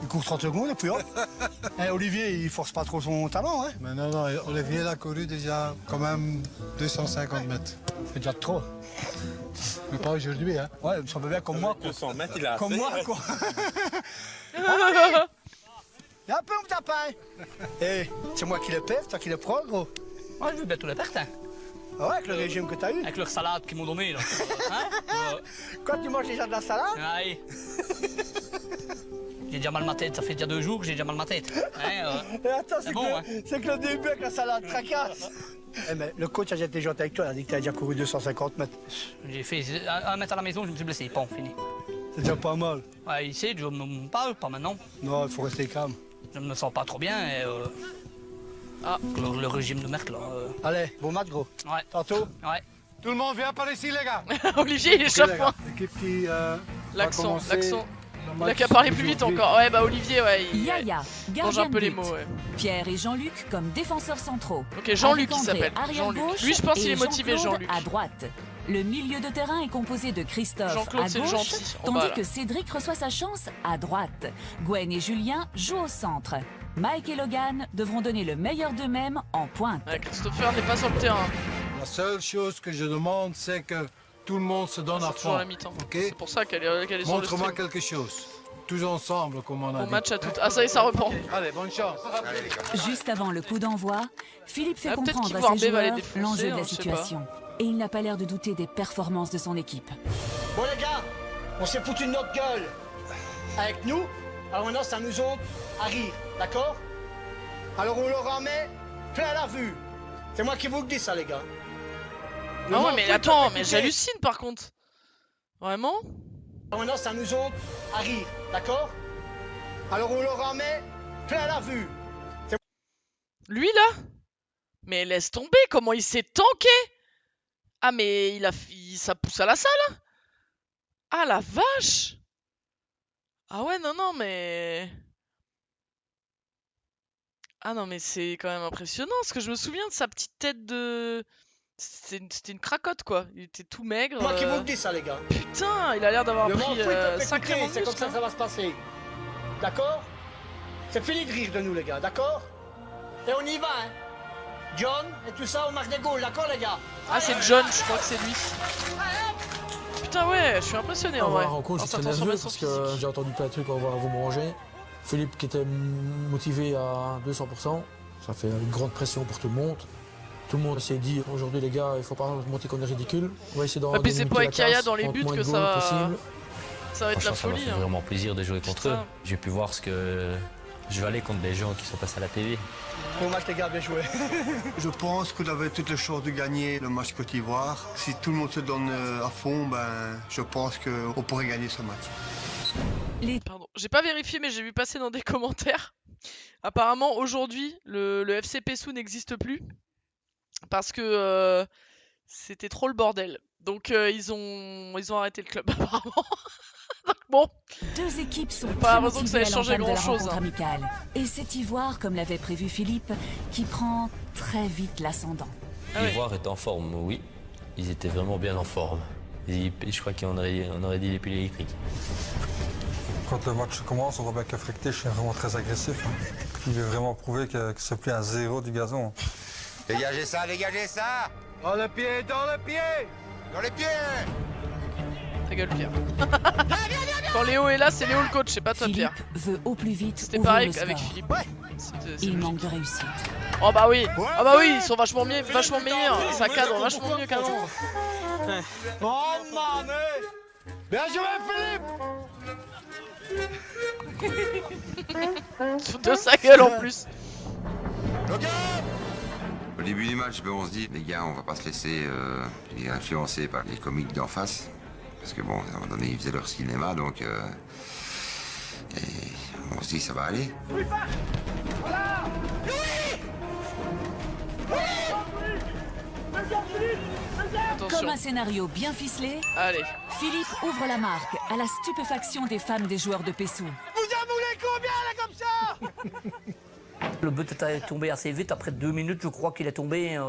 Il court 30 secondes et puis hop. Eh, Olivier, il force pas trop son talent, hein. Mais non, Olivier l'a couru déjà quand même 250 mètres. C'est déjà trop. Mais pas aujourd'hui, hein. Ouais, ça peut bien comme moi, quoi. 200 mètres, il a Comme assez. moi, quoi. Y'a un peu mon tapin. Eh, c'est moi qui le perds, c'est toi qui le prends, gros. Ouais, je veux bientôt la perte, hein. Ah ouais, avec le régime que t'as eu. Avec leur salade qu'ils m'ont donné, là. Hein Quand tu manges déjà de la salade? Aïe. J'ai déjà mal ma tête, ça fait déjà 2 jours que j'ai déjà mal ma tête. Hein, Et attends, c'est bon, que, hein. c'est que le début avec la salade tracasse. Eh, mais le coach a déjà été gentil avec toi, il a dit que t'as déjà couru 250 mètres. J'ai fait 1 mètre à la maison, je me suis blessé. Bon, fini. C'est déjà pas mal. Ouais, ici, je me parle, pas maintenant. Non, il faut rester calme. Je me sens pas trop bien et le régime de merde là. Allez, bon match, gros. Ouais. Tantôt. Ouais. Tout le monde vient par ici, les gars. Olivier, il échappe moins. L'équipe qui va L'accent, commencer l'accent. le Il a match qu'à parler plus vite d'aujourd'hui. encore. Ouais, bah Olivier, ouais. Il Yaya, mange gardien un peu de les but. mots, ouais. Pierre et Jean-Luc comme défenseurs centraux. Ok, Jean-Luc, Avec il André, s'appelle. arrière Jean-Luc. gauche Lui, je pense et qu'il est motivé, Jean-Claude Jean-Luc. à droite. Le milieu de terrain est composé de Christophe Jean-Claude, à c'est le gauche, gentil, en tandis bas, là. que Cédric reçoit sa chance à droite. Gwen et Julien jouent au centre. Mike et Logan devront donner le meilleur d'eux-mêmes en pointe. Ouais, Christopher n'est pas sur le terrain. La seule chose que je demande, c'est que tout le monde se donne à C'est toujours fond. la mi-temps. Ok? C'est pour ça qu'elle est sur le Montre-moi stream. quelque chose. Tous ensemble, comme on a Bon dit. match à toutes. Ah, ça y est, ça reprend. Allez, bonne chance. Juste avant le coup d'envoi, Philippe fait Ah, peut-être comprendre qu'Ivoire à ses B va les joueurs défoncer, l'enjeu de hein, la je sais situation. Et il n'a pas l'air de douter des performances de son équipe. Bon, les gars, on s'est foutu de notre gueule avec nous. Alors maintenant, ça nous autres à rire, d'accord? Alors on leur en met plein la vue. C'est moi qui vous le dis, ça, les gars. Non, Non, mais écoute, attends, écoutez. mais j'hallucine par contre. Vraiment? Alors maintenant, ça nous autres à rire, d'accord? Alors on leur en met plein la vue. Lui là? Mais laisse tomber, comment il s'est tanké? Ah mais ça pousse à la salle? Ah la vache! Ah ouais, non, non, mais... Ah non, mais c'est quand même impressionnant, parce que je me souviens de sa petite tête de... C'était une cracotte, quoi. Il était tout maigre. Moi qui vous le dis ça, les gars. Putain, il a l'air d'avoir Le pris menton, il peut sacrément de c'est comme muscle, ça hein. que ça va se passer. D'accord? C'est fini de rire de nous, les gars, d'accord? Et on y va, hein? John et tout ça, on marque des goals, d'accord, les gars? Ah, c'est John, je crois que c'est lui. Putain, ouais, je suis impressionné en Avant vrai. la rencontre, Par sa j'étais nerveux transformation parce que physique. j'ai entendu plein de trucs, on va vous manger. Philippe qui était motivé à 200%, ça fait une grande pression pour tout le monde. Tout le monde s'est dit aujourd'hui les gars, il faut pas monter qu'on est ridicule. On va essayer d'en Ah, puis c'est pas avec Kaya casse, dans les prendre buts moins que de ça goals va... possible. Ça va être la Franchement, ça m'a folie. fait Hein. vraiment plaisir de jouer contre eux. Putain. J'ai pu voir ce que je valais contre des gens qui sont passés à la TV. Bon match, les gars, bien joué. Je pense qu'on avait toutes les chances de gagner le match Côte d'Ivoire. Si tout le monde se donne à fond, ben, je pense qu'on pourrait gagner ce match. Pardon, j'ai pas vérifié mais j'ai vu passer dans des commentaires. Apparemment aujourd'hui le FC Pessou n'existe plus parce que c'était trop le bordel. Donc ils ont arrêté le club apparemment. Donc bon. Deux équipes sont pas très l'impression que ça motivées ait à changé l'entame de la grand-chose, rencontre hein. amicale. Et c'est Ivoire, comme l'avait prévu Philippe, qui prend très vite l'ascendant. Ah ouais. Ivoire est en forme, oui. Ils étaient vraiment bien en forme. Et je crois qu'on aurait dit les piles électriques. Quand le match commence, on voit bien qu'Afrique est vraiment très agressif. Il veut vraiment prouver que c'est plus un zéro du gazon. Dégagez ça, dégagez ça. Dans le pied, dans le pied. Dans les pieds. Ta gueule Pierre. Quand Léo est là, c'est Léo le coach, c'est pas toi Pierre. Philippe veut au plus vite C'était ouvrir pareil le avec score. Philippe. Il manque de réussite. Oh bah oui. Ah bah oui, ils sont vachement meilleurs. Ça cadre vachement mieux qu'avant. Oh, man! Bien joué, Philippe. Sous de sa gueule en plus. Au début du match, ben, on se dit, les gars, on va pas se laisser influencer par les comiques d'en face. Parce que bon, à un moment donné, ils faisaient leur cinéma, donc... et on se dit, ça va aller. Comme un scénario bien ficelé, allez. Philippe ouvre la marque à la stupéfaction des femmes des joueurs de Pessou. Vous en voulez combien, là, comme ça? Le but est tombé assez vite, après 2 minutes, je crois qu'il est tombé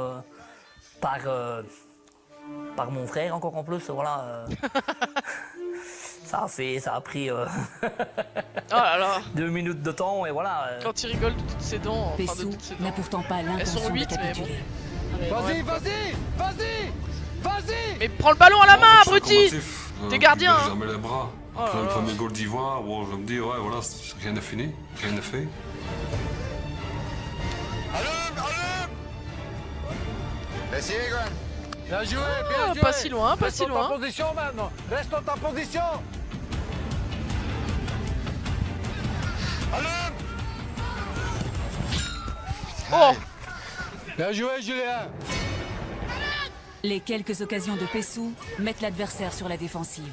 par mon frère encore en plus, voilà. Ça a pris Oh là là. 2 minutes de temps et voilà. Quand il rigole de toutes ses dents, enfin de Pessou toutes ses dents. n'a pourtant pas Elles sont l'intention de 8 mais bon. capituler. Vas-y, vas-y, vas-y, vas-y. Mais prends le ballon à la main, abruti. T'es gardien, hein. Jamais les bras. Oh Après là le là. premier goal d'Ivoire, bon, je me dis, ouais, voilà, rien n'est fini, rien n'est fait. Merci, Gwen. Bien joué, Ah, bien joué. pas si loin, pas si Reste dans loin. ta position maintenant. Reste dans ta position. Oh. Bien joué, Julien. Les quelques occasions de Pessou mettent l'adversaire sur la défensive.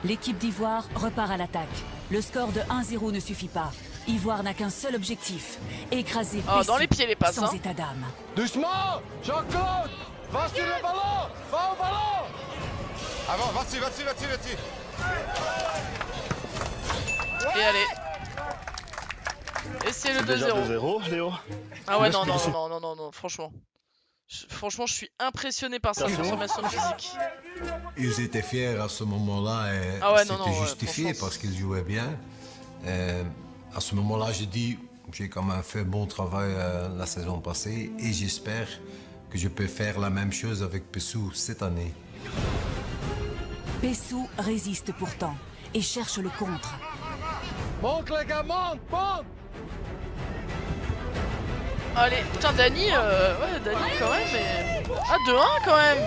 L'équipe d'Ivoire repart à l'attaque. Le score de 1-0 ne suffit pas. Ivoire n'a qu'un seul objectif, écraser Oh, Pessou dans les pieds les passes, sans hein. état d'âme. Doucement, Jean-Claude. Va sur le ballon. Va au ballon. Avant, va dessus, va dessus, va dessus, va dessus. Et allez. Et c'est le 2-0. 2-0, Léo. Ah ouais, non, franchement. Franchement, je suis impressionné par sa transformation physique. Ils étaient fiers à ce moment-là et Ah ouais, non, c'était non, ouais, justifié franchement, parce qu'ils jouaient bien. À ce moment-là, j'ai dit, j'ai quand même fait bon travail la saison passée et j'espère que je peux faire la même chose avec Pessou cette année. Pessou résiste pourtant et cherche le contre. Monte les gars, monte, monte. Allez, putain, Dani, ouais, Dani quand même, mais... Ah, 2-1 quand même.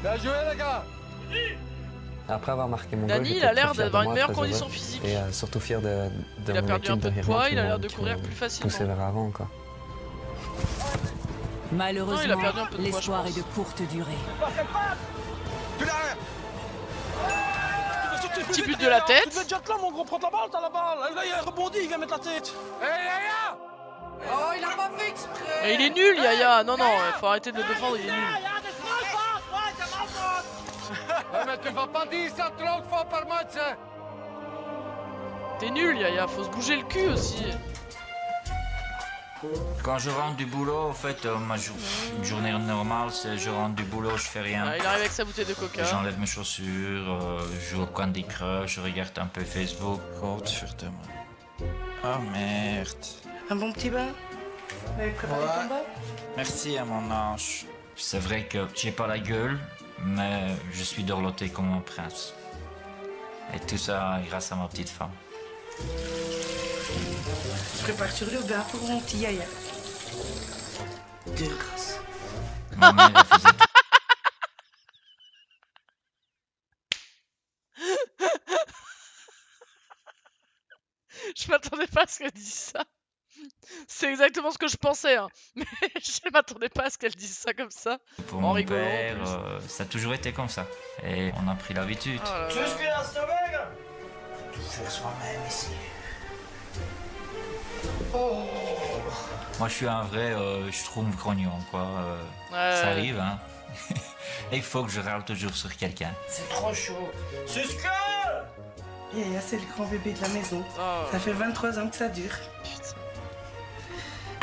Bien joué, les gars. Après avoir marqué mon Dani, goal, il a j'étais l'air très fier de d'avoir une moi, meilleure très condition heureux. physique. Et surtout fier de Il a mon perdu un équipe peu de derrière moi poids, qui il a l'air m'ont- de qui courir m'ont plus facilement. poussé vers l'avant, quoi. Malheureusement, Non, il a perdu un peu de poids, l'espoir je est de pense. courte durée. Petit but de la tête. Tu devais déjà être là, mon gros, prends ta balle, t'as la balle. Là, il a rebondi, il vient mettre la tête. Oh, il a pas fait exprès. Mais il est nul, Yaya. Non, non, faut arrêter de le défendre, il est nul. mais tu vas pas dire ça 30 fois par match, hein. T'es nul, Yaya, faut se bouger le cul aussi. Quand je rentre du boulot, en fait, une journée normale, c'est je rentre du boulot, je fais rien. Ah, il arrive avec sa bouteille de coca. J'enlève mes chaussures, je joue au Candy Crush, je regarde un peu Facebook. Godverdomme. Oh merde. Un bon petit bain? Vous avez préparé ton bain? Merci à mon ange. C'est vrai que j'ai pas la gueule, mais je suis dorloté comme un prince. Et tout ça grâce à ma petite femme. Je prépare sur le bain pour mon petit Yaya. De grâce. Ma mère, elle faisait tout. Je m'attendais pas à ce qu'elle dise ça. C'est exactement ce que je pensais, hein. Mais je m'attendais pas à ce qu'elle dise ça comme ça. Pour En mon rigolant, en père, plus. ça a toujours été comme ça. Et on a pris l'habitude. Oh là là. Tu veux ce qu'il y a, Stobeg? Tout faire soi-même ici. Oh. Moi, je suis un vrai, je trouve grognon, quoi. Ouais. Ça arrive, hein. Et il faut que je râle toujours sur quelqu'un. C'est trop chaud. Susque! Yaya, c'est le grand bébé de la maison. Oh. Ça fait 23 ans que ça dure. Putain.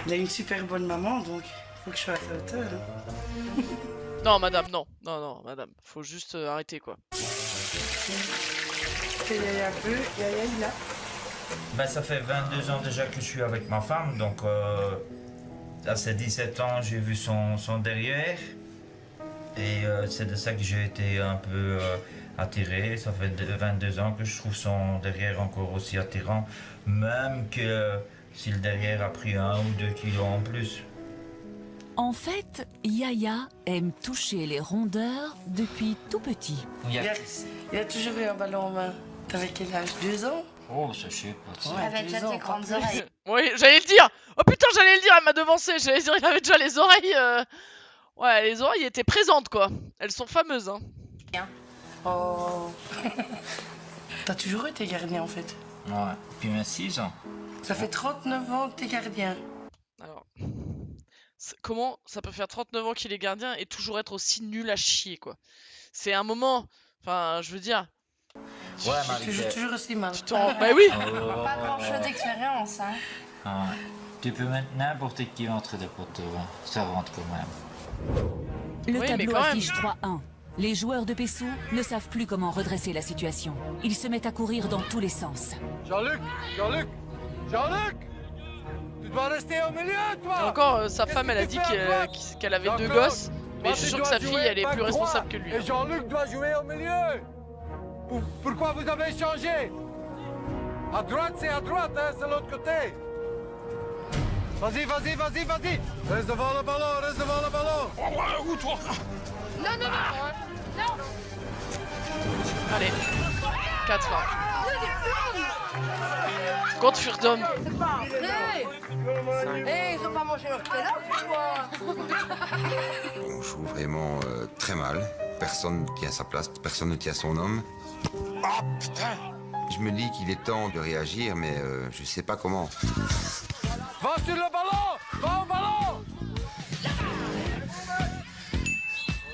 Il a une super bonne maman, donc faut que je sois à sa hauteur. Hein. Non, madame, non. Non, non, madame. Faut juste arrêter, quoi. Que Yaya veut, Yaya il a. Ben, ça fait 22 ans déjà que je suis avec ma femme, donc à ses 17 ans, j'ai vu son derrière. Et c'est de ça que j'ai été un peu attiré. Ça fait 22 ans que je trouve son derrière encore aussi attirant, même que si le derrière a pris 1 ou 2 kilos en plus. En fait, Yaya aime toucher les rondeurs depuis tout petit. Il a toujours eu un ballon en main. T'avais quel âge? 2 ans? Oh, ça je sais pas. Ouais, avec déjà tes grandes oreilles. Oui, j'allais le dire. Oh putain, j'allais le dire, elle m'a devancé. J'allais dire, il avait déjà les oreilles. Ouais, les oreilles étaient présentes, quoi. Elles sont fameuses, hein. Oh. T'as toujours été gardien, en fait. Ouais, puis mes 6 ans. Ça fait 39 ans que t'es gardien. Alors, comment ça peut faire 39 ans qu'il est gardien et toujours être aussi nul à chier, quoi. C'est un moment, enfin, je veux dire. Ouais, Marie. Tu joues toujours aussi mal. Bah oui. Pas grand chose d'expérience, hein. Ah, tu peux mettre n'importe qui entre des poteaux, hein. Ça rentre quand même. Le Oui, mais tableau quand même. affiche 3-1. Les joueurs de Pessou ne savent plus comment redresser la situation. Ils se mettent à courir dans tous les sens. Jean-Luc, Jean-Luc, Jean-Luc, tu dois rester au milieu, toi. Et encore, sa femme, elle a dit qu'elle avait 2 gosses, mais je suis sûr que sa fille, elle est plus responsable que lui. Et Jean-Luc doit jouer au milieu. Pourquoi vous avez changé? À droite, c'est à droite, hein, c'est l'autre côté. Vas-y, vas-y, vas-y, vas-y. Reste devant le ballon, reste devant le ballon. Oh, ouais, où toi? Non, non, non, non. Allez, 4-1. Godverdomme. C'est pas vrai. Hé, ils ont pas mangé leur là, quoi. On joue vraiment très mal. Personne ne tient sa place, personne ne tient son homme. Oh putain! Je me dis qu'il est temps de réagir, mais je sais pas comment. Va sur le ballon! Va au ballon!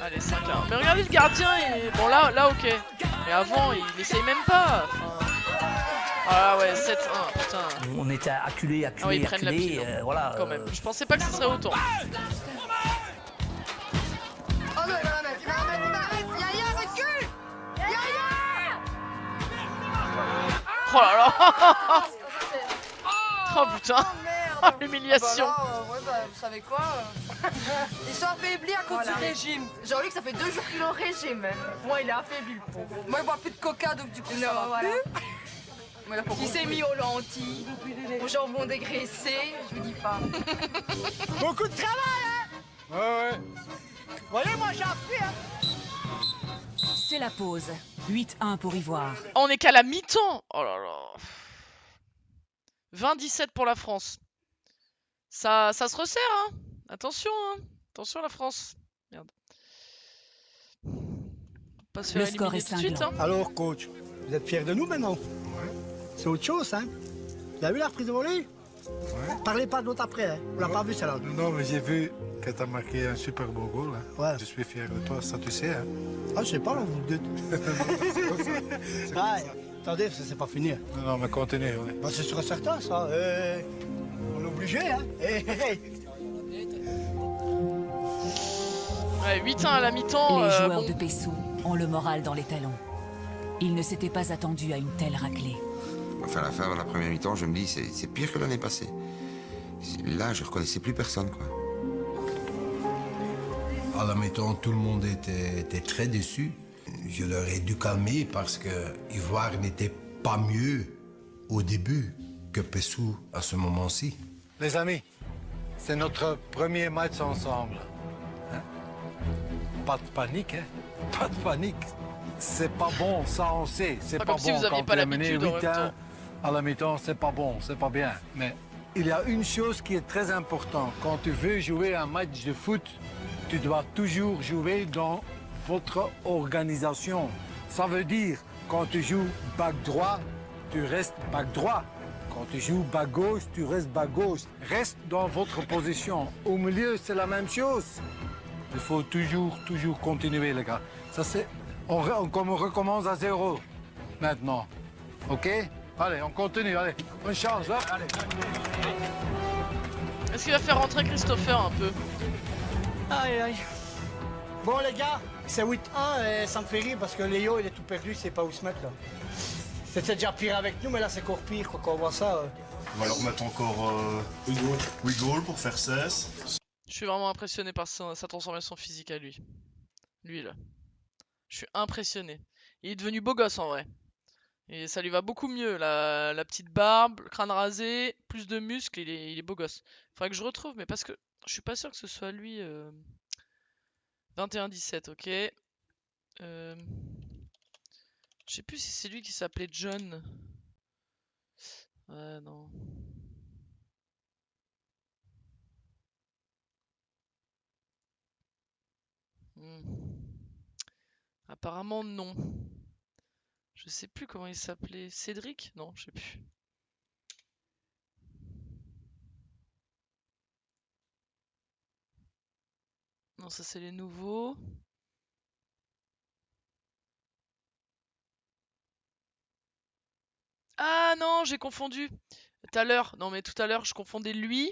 Allez, 5-1. Mais regardez le gardien, bon là ok. Mais avant, il essaye même pas. Enfin... Ah ouais, 7-1, putain. On était acculés, Ah oui, ils prennent la pile, hein, voilà. quand même. Je pensais pas que ce serait autant. Oh non, non, Yaya, recule! Yaya! Oh là là. Oh putain. Oh, l'humiliation. Ouais, bah, vous savez quoi? Ils sont affaiblis à cause du régime. Jean-Luc, ça fait 2 jours qu'il est au régime. Moi, il est affaibli, le pauvre. Moi, il boit plus de coca, donc du coup, ça va plus. Il s'est mis aux lentilles, au jambon dégraissé, je vous dis pas. Beaucoup de travail, hein? Ouais, ouais. Voyez, moi, j'ai appris, hein? C'est la pause. 8-1 pour Ivoire. On est qu'à la mi-temps. Oh là là. 20-17 pour la France. Ça se resserre, hein. Attention, hein. Attention la France. Merde. Pas se faire Le score éliminer est tout de suite, hein. Alors, coach, vous êtes fiers de nous maintenant? C'est autre chose, hein? Vous avez vu la reprise de volée? Parlez pas de l'autre après, hein. On l'a pas vu celle-là. Non, mais j'ai vu que tu as marqué un super beau goal. Hein. Ouais. Je suis fier de toi, ça tu sais. Hein. Ah, je sais pas, là, vous me dites. Ah, attendez, ça c'est pas fini. Non, mais continue. Ouais. Bah, c'est sûr et certain, ça. On est obligé, hein. Ouais, 8-1 à la mi-temps. Les joueurs bon. de Pessou ont le moral dans les talons. Ils ne s'étaient pas attendus à une telle raclée. Enfin, à la fin de la première mi-temps, je me dis, c'est pire que l'année passée. Là, je reconnaissais plus personne, quoi. À la mi-temps, tout le monde était très déçu. Je leur ai dû calmer parce que Ivoire n'était pas mieux au début que Pessou à ce moment-ci. Les amis, c'est notre premier match ensemble. Hein? Pas de panique, hein? Pas de panique. C'est pas bon, ça on sait. C'est pas comme bon si vous aviez quand pas tu as mené l'habitude en même 8-1 temps. à la mi-temps, c'est pas bon, c'est pas bien. Mais il y a une chose qui est très importante. Quand tu veux jouer un match de foot, tu dois toujours jouer dans votre organisation. Ça veut dire, quand tu joues back droit, tu restes back droit. Quand tu joues back gauche, tu restes back gauche. Reste dans votre position. Au milieu, c'est la même chose. Il faut toujours continuer, les gars. Ça, c'est... On recommence à 0 maintenant. OK? Allez, on continue, allez. On change, là. Allez. Est-ce qu'il va faire rentrer Christopher un peu? Aïe, aïe. Bon, les gars, c'est 8-1 et ça me fait rire parce que Léo, il est tout perdu, il sait pas où se mettre, là. C'était déjà pire avec nous, mais là, c'est encore pire, quoi, quand on voit ça. On va leur mettre encore 8 goals pour faire 16. Je suis vraiment impressionné par sa transformation physique à lui. Lui, là. Je suis impressionné. Il est devenu beau gosse, en vrai. Et ça lui va beaucoup mieux. La petite barbe, le crâne rasé, plus de muscles, il est beau gosse. Faudrait que je retrouve, mais parce que je suis pas sûr que ce soit lui. 21-17, ok. Je sais plus si c'est lui qui s'appelait John. Ouais, non. Apparemment non. Je sais plus comment il s'appelait. Cédric? Non, je sais plus. Non, ça c'est les nouveaux. Ah non, j'ai confondu. Tout à l'heure. Non, mais tout à l'heure, je confondais lui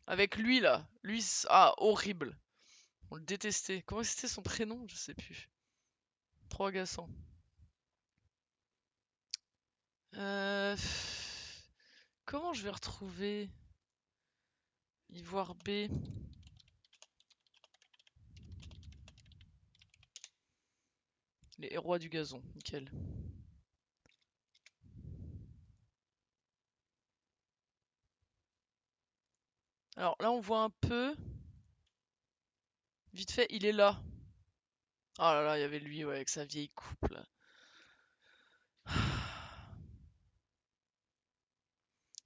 avec lui là. Lui, ah, horrible. On le détestait. Comment c'était son prénom? Je sais plus. Trop agaçant. Comment je vais retrouver Ivoire B? Les rois du gazon, nickel. Alors là, on voit un peu. Vite fait, il est là. Oh là là, il y avait lui, ouais, avec sa vieille coupe là.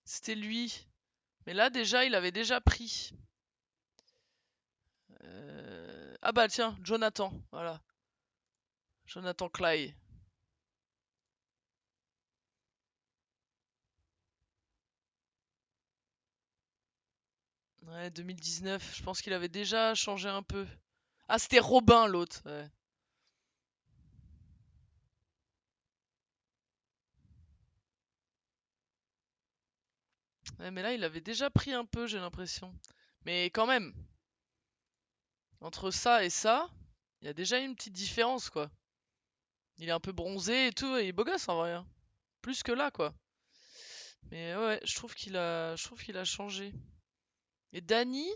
C'était lui. Mais là, déjà, il avait déjà pris. Ah bah tiens, Jonathan, voilà. Jonathan Clay. Ouais, 2019, je pense qu'il avait déjà changé un peu. Ah, c'était Robin l'autre, ouais. Ouais, mais là, il avait déjà pris un peu, j'ai l'impression. Mais quand même, entre ça et ça, il y a déjà une petite différence, quoi. Il est un peu bronzé et tout, et il est beau gosse en vrai. Hein. Plus que là, quoi. Mais ouais, je trouve qu'il a changé. Et Danny,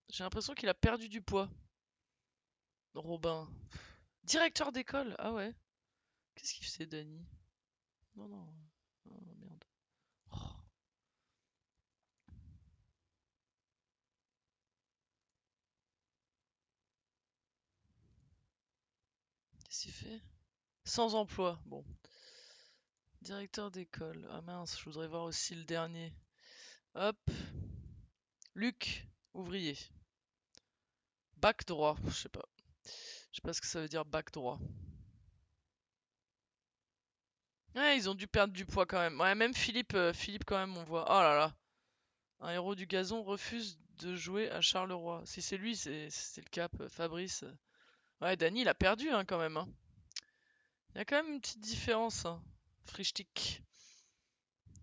j'ai l'impression qu'il a perdu du poids. Robin. Directeur d'école, ah ouais. Qu'est-ce qu'il fait, Danny? Non, non. Oh, merde. Oh. Qu'est-ce qu'il fait? Sans emploi, bon. Directeur d'école. Ah mince, je voudrais voir aussi le dernier. Hop. Luc, ouvrier. Bac droit, je sais pas. Je sais pas ce que ça veut dire bac droit. Ouais, ils ont dû perdre du poids quand même. Ouais, même Philippe, Philippe quand même, on voit. Oh là là. Un héros du gazon refuse de jouer à Charleroi. Si c'est lui, c'est le cap. Fabrice. Ouais, Dany, il a perdu hein, quand même. Hein. Il y a quand même une petite différence. Hein. Frichtik.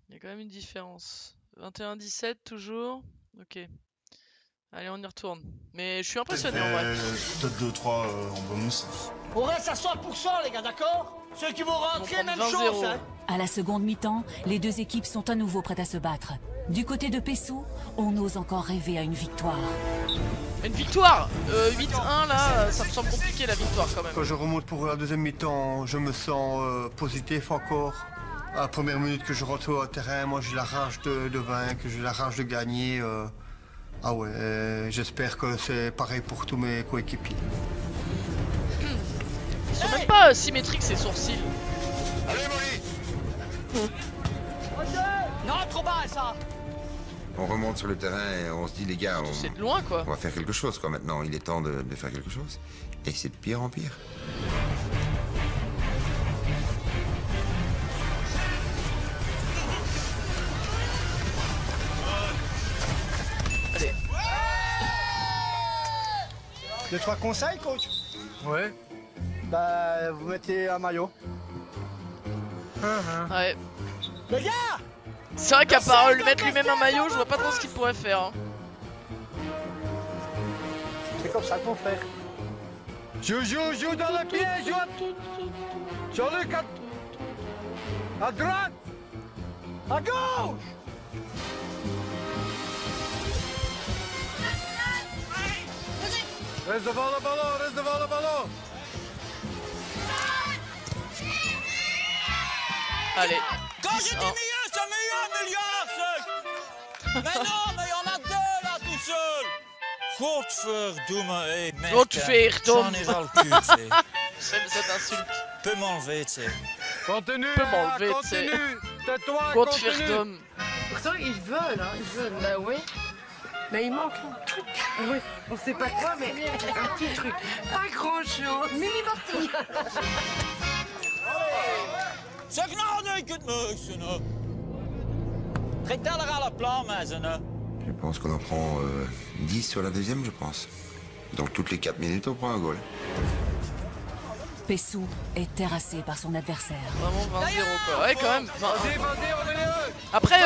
Il y a quand même une différence. 21-17 toujours. Ok. Allez, on y retourne. Mais je suis impressionné en vrai. Peut-être 2-3 en bonus. On reste à 100% les gars, d'accord? Ceux qui vont rentrer, même 20-0. chose, hein. À la seconde mi-temps, les deux équipes sont à nouveau prêtes à se battre. Du côté de Pessou, on ose encore rêver à une victoire. Une victoire 8-1 là, ça me semble compliqué la victoire quand même. Quand je remonte pour la deuxième mi-temps, je me sens positif encore. À la première minute que je rentre au terrain, moi j'ai la rage de vaincre, j'ai la rage de gagner. Ah ouais, j'espère que c'est pareil pour tous mes coéquipiers. Ils sont même pas symétriques ces sourcils. Allez, Molly! Non, trop bas ça. On remonte sur le terrain et on se dit, les gars, C'est de loin quoi. on va faire quelque chose quoi maintenant. Il est temps de faire quelque chose. Et c'est de pire en pire. Allez. 2-3 conseils, coach? Ouais. Bah, vous mettez un maillot. Ouais. Les gars! C'est vrai qu'à part lui mettre lui-même un maillot, je vois pas trop ce qu'il pourrait faire. Hein. C'est comme ça qu'on fait. Joue dans le pied, joue à tout. Jean-Luc, à droite. À gauche! Reste devant le ballon, reste devant le ballon. Allez. Quand je dis milieu, c'est milieu, Mais non, mais il y en a deux là tout seul. Godverdomme, hé, mec. Godverdomme. J'en ai ras le cul, tu sais. J'aime cette insulte. Peux m'enlever, tu sais. Continue, Peux m'enlever, tu sais. continue. Tais-toi, continue. Godverdomme. Pourtant, ils veulent, hein, ils veulent. Bah oui. Mais il manque un truc. Oui, on sait pas quoi, mais un petit truc. Pas grand-chose. Mini-partie. Zeg nou dat ik het meug, zonne. Trek daar à la plan, mais zonne. Je pense qu'on en prend 10 sur la deuxième, je pense. Donc toutes les 4 minutes, on prend un goal. Pessou est terrassé par son adversaire. Vraiment 20-0 quoi. Ouais quand même. Vas-y, vas-y, on est mieux. Après,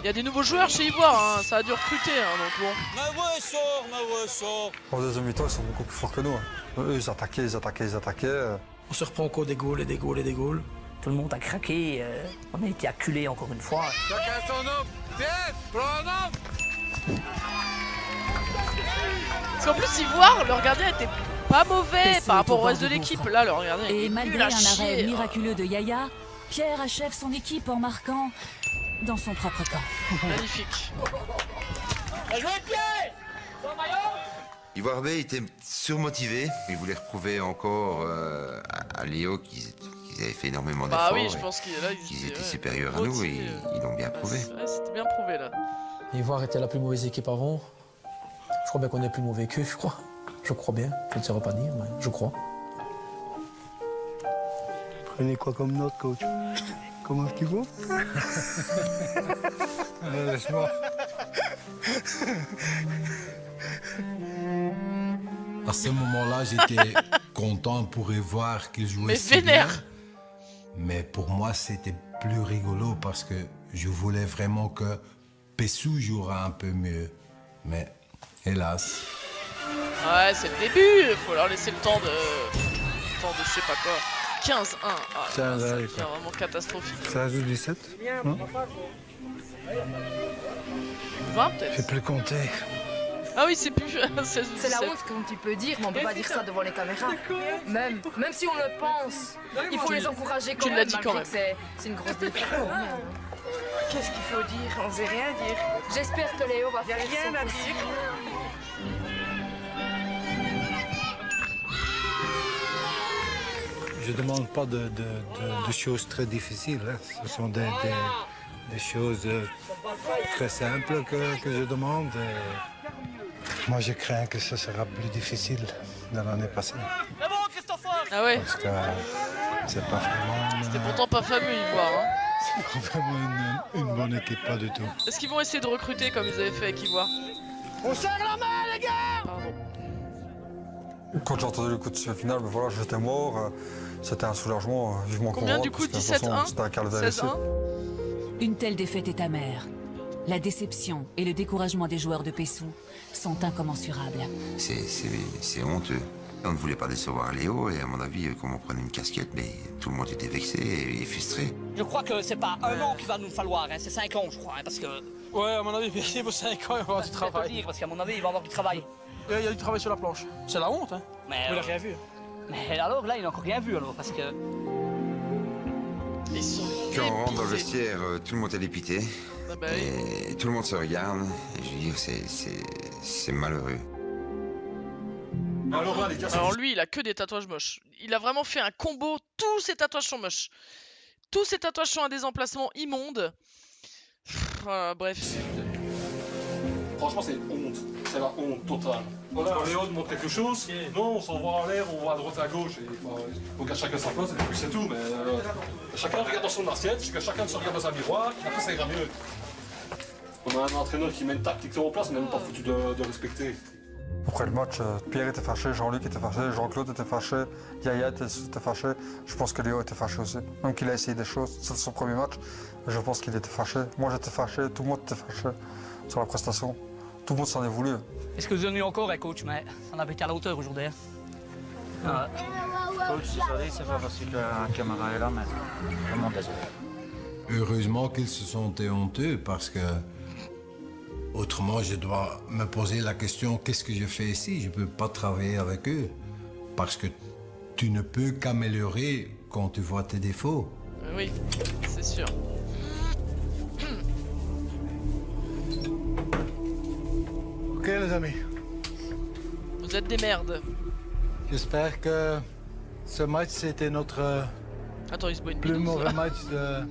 il y a des nouveaux joueurs chez Ivoire, hein. Ça a dû recruter, hein, donc bon. Mais ouais, sort. En deuxième mi-temps, ils sont beaucoup plus forts que nous. Hein. Eux, ils attaquaient. On se reprend encore des goals et des goals et des goals. Tout le monde a craqué, on a été acculés encore une fois. Chacun son homme. Tiens, prends un homme. Parce qu'en plus, Ivoire, leur gardien était pas mauvais Pessou par rapport est au au reste bord de du l'équipe. gouffre. Là, leur gardien Et était malgré nul à un arrêt chier. miraculeux de Yaya, Pierre achève son équipe en marquant dans son propre camp. Magnifique. Bien joué, Pierre! Ton maillot? Ivoire B était surmotivé. Il voulait reprouver encore à Léo qu'ils avaient fait énormément d'efforts. Bah oui, je pense qu'ils étaient supérieurs à nous et ils l'ont bien prouvé. Ouais, c'était bien prouvé là. Ivoire était la plus mauvaise équipe avant. Je crois bien qu'on est plus mauvais qu'eux, je crois. Je crois bien. Je ne saurais pas dire, mais je crois. Prenez quoi comme note, coach? Comment tu vois? Laisse-moi. À ce moment-là, j'étais content pour voir qu'ils jouaient Mais si bien. vénère. Mais pour moi, c'était plus rigolo parce que je voulais vraiment que Pessou jouera un peu mieux. Mais hélas. Ouais, c'est le début. Faut leur laisser le temps de je sais pas quoi. 15-1. Ah, ça devient vraiment catastrophique. 16 ou 17 non 20 peut-être. J'ai plus compté. Ah oui, c'est plus 16 ou 17. C'est la honte comme tu peux dire, mais on peut pas dire ça devant les caméras. Même si on le pense, il faut les encourager quand Tu même. l'as dit quand malgré même. que c'est une grosse défaite. Qu'est-ce qu'il faut dire? On sait rien dire. J'espère que Léo va faire rien à dire. Je ne demande pas de choses très difficiles. Hein. Ce sont des choses très simples que je demande. Et moi, je crains que ce sera plus difficile de l'année passée. Ah ouais. Parce que c'est pas vraiment... C'était pourtant pas fameux, Ivoire. Hein. C'est pas vraiment une bonne équipe, pas du tout. Est-ce qu'ils vont essayer de recruter comme ils avaient fait avec Ivoire? On serre la main, les gars! Pardon. Quand j'ai entendu le coup de sifflet final, ben voilà, j'étais mort. C'était un soulagement vivement qu'on Combien rentre, du coup? parce que, de toute 17-1? façon, c'était un quart de ici. 16-1? Une telle défaite est amère. La déception et le découragement des joueurs de Pessou sont incommensurables. C'est honteux. On ne voulait pas décevoir Léo et à mon avis, comme on prenait une casquette, mais tout le monde était vexé et frustré. Je crois que c'est pas un an qu'il va nous falloir, hein, c'est 5 ans, je crois, hein, parce que... Ouais, à mon avis, Percy, pour 5 ans, il va avoir du travail. Parce qu'à mon avis, il va avoir du travail. Il y a du travail sur la planche. C'est la honte, hein. Mais il a rien vu. Mais alors, là, il n'a encore rien vu, alors, parce que... Ils sont Quand on rentre dans le épuisés. vestiaire, tout le monde est dépité. Ah bah oui. Et tout le monde se regarde. Et je veux dire, c'est malheureux. Alors lui, il a que des tatouages moches. Il a vraiment fait un combo. Tous ses tatouages sont moches. Tous ses tatouages sont à des emplacements immondes. Bref. Franchement, c'est honte. C'est la honte totale. Quand Léo demande quelque chose, non, on s'envoie en l'air, on va à droite à gauche. Donc à chacun sa place, et puis c'est tout. Mais chacun regarde dans son assiette, chacun se regarde dans un miroir, et après ça ira mieux. On a un entraîneur qui met une tactique en place, on n'est même pas foutu de respecter. Après le match, Pierre était fâché, Jean-Luc était fâché, Jean-Claude était fâché, Yaya était fâché. Je pense que Léo était fâché aussi. Même qu'il a essayé des choses, c'était son premier match. Je pense qu'il était fâché. Moi j'étais fâché, tout le monde était fâché sur la prestation. Tout le monde s'en est voulu. Est-ce que vous en avez encore, hein, coach? Mais on avait été à la hauteur aujourd'hui. Hein. Coach, désolé, c'est pas parce qu'un camarade est là, mais vraiment désolé. Heureusement qu'ils se sentaient honteux parce que autrement je dois me poser la question qu'est-ce que je fais ici? Je ne peux pas travailler avec eux parce que tu ne peux qu'améliorer quand tu vois tes défauts. Oui, c'est sûr. Ok les amis, Vous êtes des merdes. j'espère que ce match c'était notre Attends, il se boit une plus bidouze, mauvais là. match de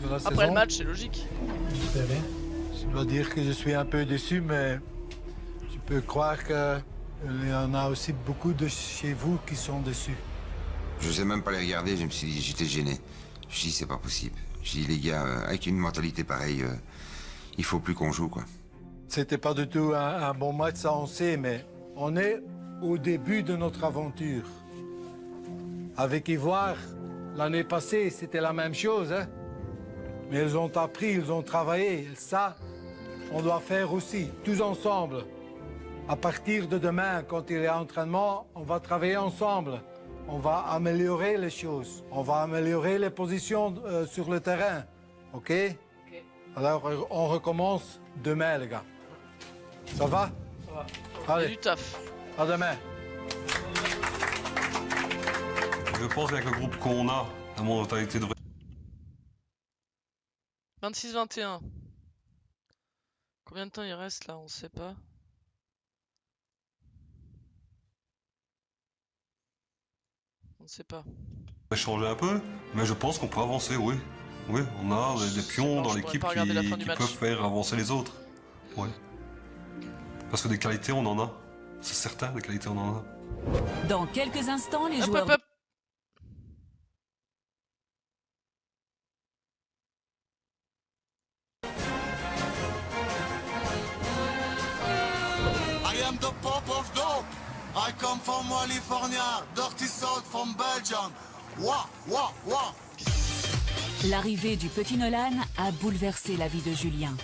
la saison. Après le match, c'est logique. J'espère bien. Je dois dire que je suis un peu déçu, mais je peux croire qu'il y en a aussi beaucoup de chez vous qui sont déçus. Je sais même pas les regarder, je me suis dit, j'étais gêné. Je me suis dit, c'est pas possible. Je dis, les gars, avec une mentalité pareille, il faut plus qu'on joue, quoi. C'était pas du tout un bon match, ça on sait, mais on est au début de notre aventure. Avec Ivoire, l'année passée, c'était la même chose, hein? Mais ils ont appris, ils ont travaillé. Et ça, on doit faire aussi, tous ensemble. À partir de demain, quand il y a entraînement, on va travailler ensemble. On va améliorer les choses. On va améliorer les positions sur le terrain. OK? Alors, on recommence demain, les gars. Ça va? Ça va. Allez. Il y a du taf. À demain. Je pense qu'avec le groupe qu'on a, la mentalité de 26-21. Combien de temps il reste là? On sait pas. On ne sait pas. changer un peu, mais je pense qu'on peut avancer, oui. Oui, on a des pions dans l'équipe qui peuvent faire avancer les autres. Ouais. Parce que des qualités, on en a. C'est certain, des qualités, on en a. Dans quelques instants, les joueurs... I am the Pop of Dope. I come from California, dirty south from Belgium. Wah, wah, wah. L'arrivée du petit Nolan a bouleversé la vie de Julien.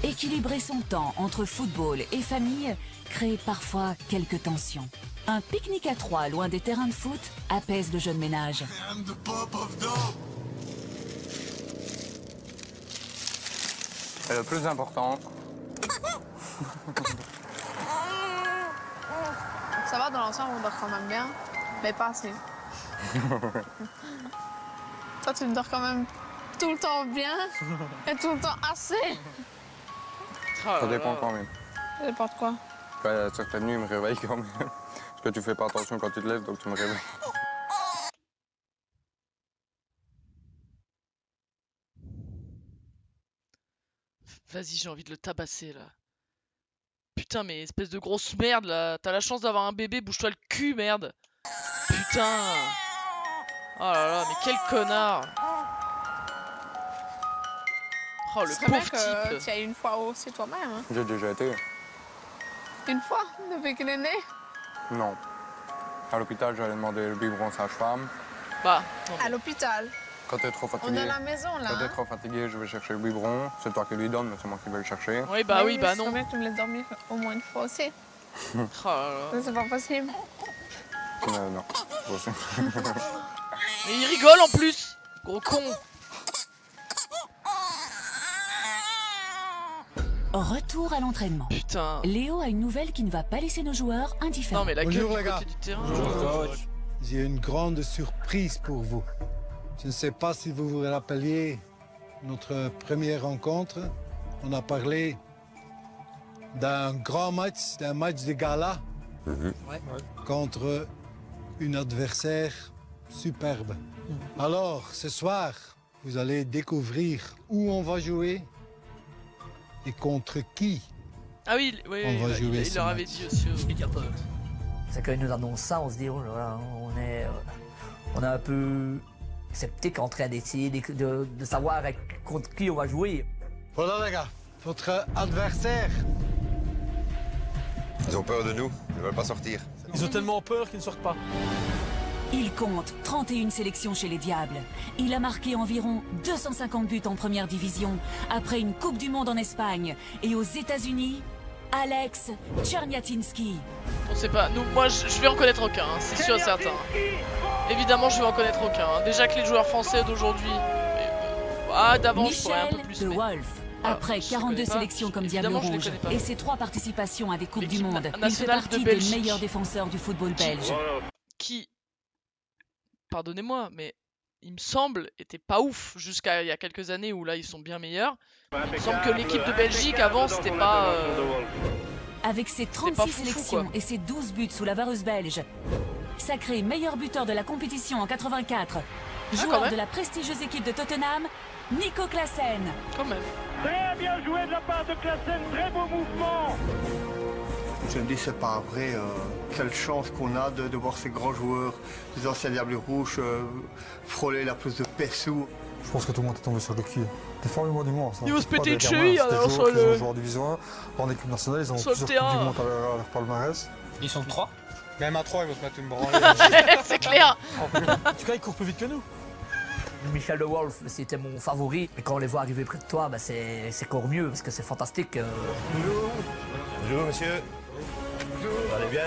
Équilibrer son temps entre football et famille crée parfois quelques tensions. Un pique-nique à trois loin des terrains de foot apaise le jeune ménage. I am the Pop of Dope. Et le plus important... Ça va, dans l'ensemble, on dort quand même bien, mais pas assez. Toi, tu dors quand même tout le temps bien et tout le temps assez. Ça dépend quand même. Ça dépend de quoi? Certaines nuits, il me réveille quand même. Parce que tu fais pas attention quand tu te lèves, donc tu me réveilles. Vas-y, j'ai envie de le tabasser là. Putain, mais espèce de grosse merde là. T'as la chance d'avoir un bébé, bouge-toi le cul, merde. Putain. Oh là là, mais quel connard. Oh, le Ce serait bien pauvre que type. tu ailles une fois aussi toi-même. Hein? J'ai déjà été. Une fois, depuis qu'il est né. Non. À l'hôpital, j'allais demander le biberon à sage-femme. Bah, À l'hôpital. Quand t'es trop On fatigué. est à la maison, là. Quand t'es hein. trop fatigué, je vais chercher le biberon. C'est toi qui lui donnes, mais c'est moi qui vais le chercher. Oui, bah oui, bah Ce serait non. bien que tu me laisses dormir au moins une fois aussi. Oh là là. Ça, c'est pas possible. Non, moi aussi. Mais il rigole en plus. Gros con. Retour à l'entraînement. Putain. Léo a une nouvelle qui ne va pas laisser nos joueurs indifférents. Non mais la gueule Bonjour, du les gars. côté du terrain. J'ai une grande surprise pour vous. Je ne sais pas si vous vous rappeliez notre première rencontre. On a parlé d'un grand match, d'un match de gala contre une adversaire superbe. Alors, ce soir, vous allez découvrir où on va jouer et contre qui. Ah oui, oui, On va oui, jouer il ce leur avait match. dit aussi. C'est quand ils nous annoncent ça, on se dit, oh là là, on est un peu sceptique en train d'essayer de savoir contre qui on va jouer. Voilà les gars, votre adversaire. Ils ont peur de nous, ils ne veulent pas sortir. Ils ont tellement peur qu'ils ne sortent pas. Il compte 31 sélections chez les Diables. Il a marqué environ 250 buts en première division après une Coupe du Monde en Espagne. Et aux États-Unis, Alex Tcherniatinski. On sait pas. Nous, moi, je vais en connaître aucun, hein, c'est sûr et certain. Évidemment, je vais en connaître aucun. Hein. Déjà que les joueurs français d'aujourd'hui, d'avant, je pourrais un peu Michel plus. de mais- Wolf. Voilà, Après je les 42 connais pas. sélections comme Diable Évidemment, je les Rouge connais pas. et ses 3 participations à des Coupes du L'équipe Monde, il fait nationale de partie des Belgique. meilleurs défenseurs du football belge. Qui, pardonnez-moi, mais il me semble, était pas ouf jusqu'à il y a quelques années où là ils sont bien meilleurs. Il me semble que l'équipe de Belgique avant c'était pas. Avec ses pas 36 foufou, sélections quoi. et ses 12 buts sous la vareuse belge. Sacré meilleur buteur de la compétition en 84. quand Joueur même. de la prestigieuse équipe de Tottenham, Nico Claesen. Quand même. Très bien joué de la part de Classen, très beau mouvement. Je me dis, c'est pas vrai. Quelle chance qu'on a de voir ces grands joueurs, les anciens Diables Rouges, frôler la place de Pessou. Je pense que tout le monde est tombé sur le cul. Des fois, le mois du mois. Ils vont se péter des une gamins, cheville, c'est des alors, joueurs sur qui sont le- joueurs en division 1. En équipe nationale, ils ont sur le plusieurs coupes terrain. du monde à leur palmarès. Ils sont 3. Même à 3, ils vont se mettre une branlée. C'est clair. En tout cas, ils courent plus vite que nous. Michel de Wolf, c'était mon favori. Et quand on les voit arriver près de toi, bah, c'est encore mieux parce que c'est fantastique. Bonjour monsieur. Vous allez bien?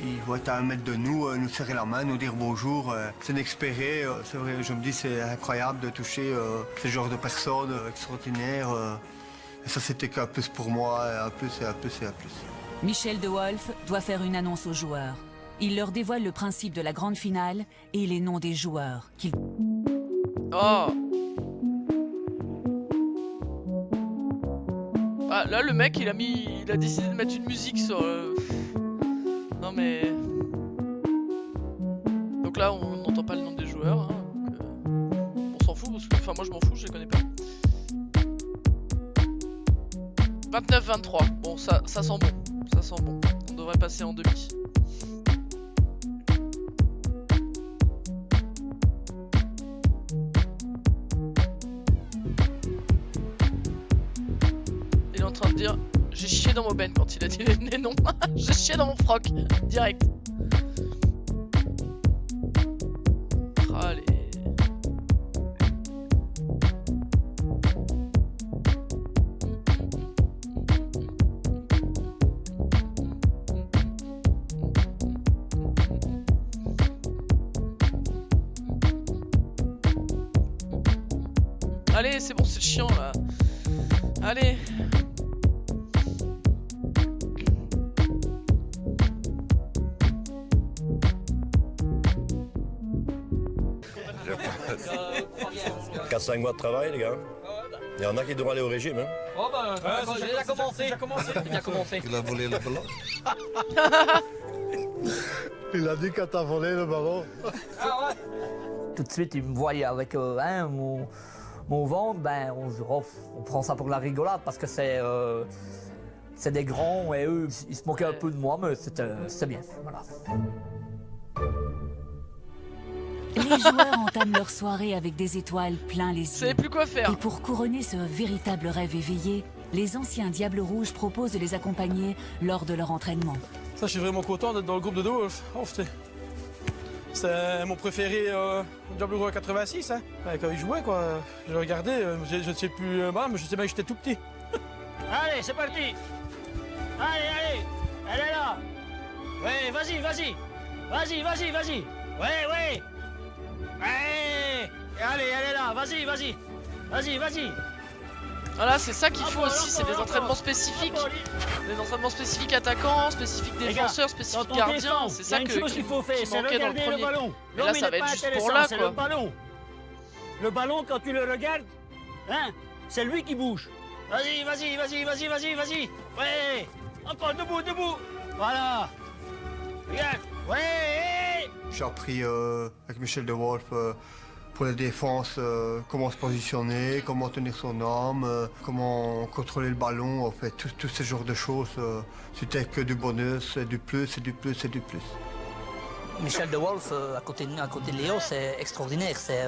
Ils vont être à 1 mètre de nous, nous serrer la main, nous dire bonjour. C'est inespéré. C'est vrai, je me dis, c'est incroyable de toucher ce genre de personnes extraordinaires. Et ça, c'était qu'un plus pour moi, un plus et un plus et un plus. Michel de Wolf doit faire une annonce aux joueurs. Il leur dévoile le principe de la grande finale et les noms des joueurs qu'il... Oh. Ah, là le mec il a décidé de mettre une musique sur. Non mais. Donc là on n'entend pas le nom des joueurs. Hein, donc, on s'en fout parce que. Enfin moi je m'en fous, je les connais pas. 29-23. Bon ça sent bon. Ça sent bon. On devrait passer en demi. Il est en train de dire j'ai chié dans mon ben quand il a dit les noms. J'ai chié dans mon froc. Direct. Allez. Allez, c'est bon, c'est chiant là. Allez. Je... 4-5 mois de travail, les gars. Il y en a qui devront aller au régime. Hein. Oh bah, j'ai déjà commencé. J'ai déjà commencé. Il a volé le ballon. Il a dit quand t'as volé le ballon. Ah ouais. Tout de suite, ils me voyaient avec mon ventre, ben, on prend ça pour la rigolade parce que c'est des grands et eux, ils se moquaient un peu de moi, mais c'était bien. Voilà. Les Les joueurs entament leur soirée avec des étoiles plein les yeux. Savez plus quoi faire. Et pour couronner ce véritable rêve éveillé, les anciens Diables Rouges proposent de les accompagner lors de leur entraînement. Ça, je suis vraiment content d'être dans le groupe de Wolf. Oh, c'est mon préféré Diable Rouge 86. Hein. Quand il jouait, quoi, je regardais, je ne sais plus, mais je sais bien que j'étais tout petit. Allez, c'est parti. Allez, elle est là. Ouais, vas-y. Ouais. Allez, elle est là, vas-y. Voilà, c'est ça qu'il faut aussi, c'est des entraînements spécifiques. Des entraînements spécifiques attaquants, spécifiques défenseurs, spécifiques gardiens. C'est ça qu'il faut faire, qui manquait dans le premier. Mais là, ça va être juste pour là, quoi. Le ballon, quand tu le regardes, hein, c'est lui qui bouge. Vas-y. Ouais. Encore debout. Voilà. Regarde. Ouais. J'ai appris avec Michel De Wolf pour la défense comment se positionner, comment tenir son arme, comment contrôler le ballon, en fait, tout ce genre de choses. C'était que du bonus, c'est du plus. Michel De Wolf, à côté de Léo, c'est extraordinaire. C'est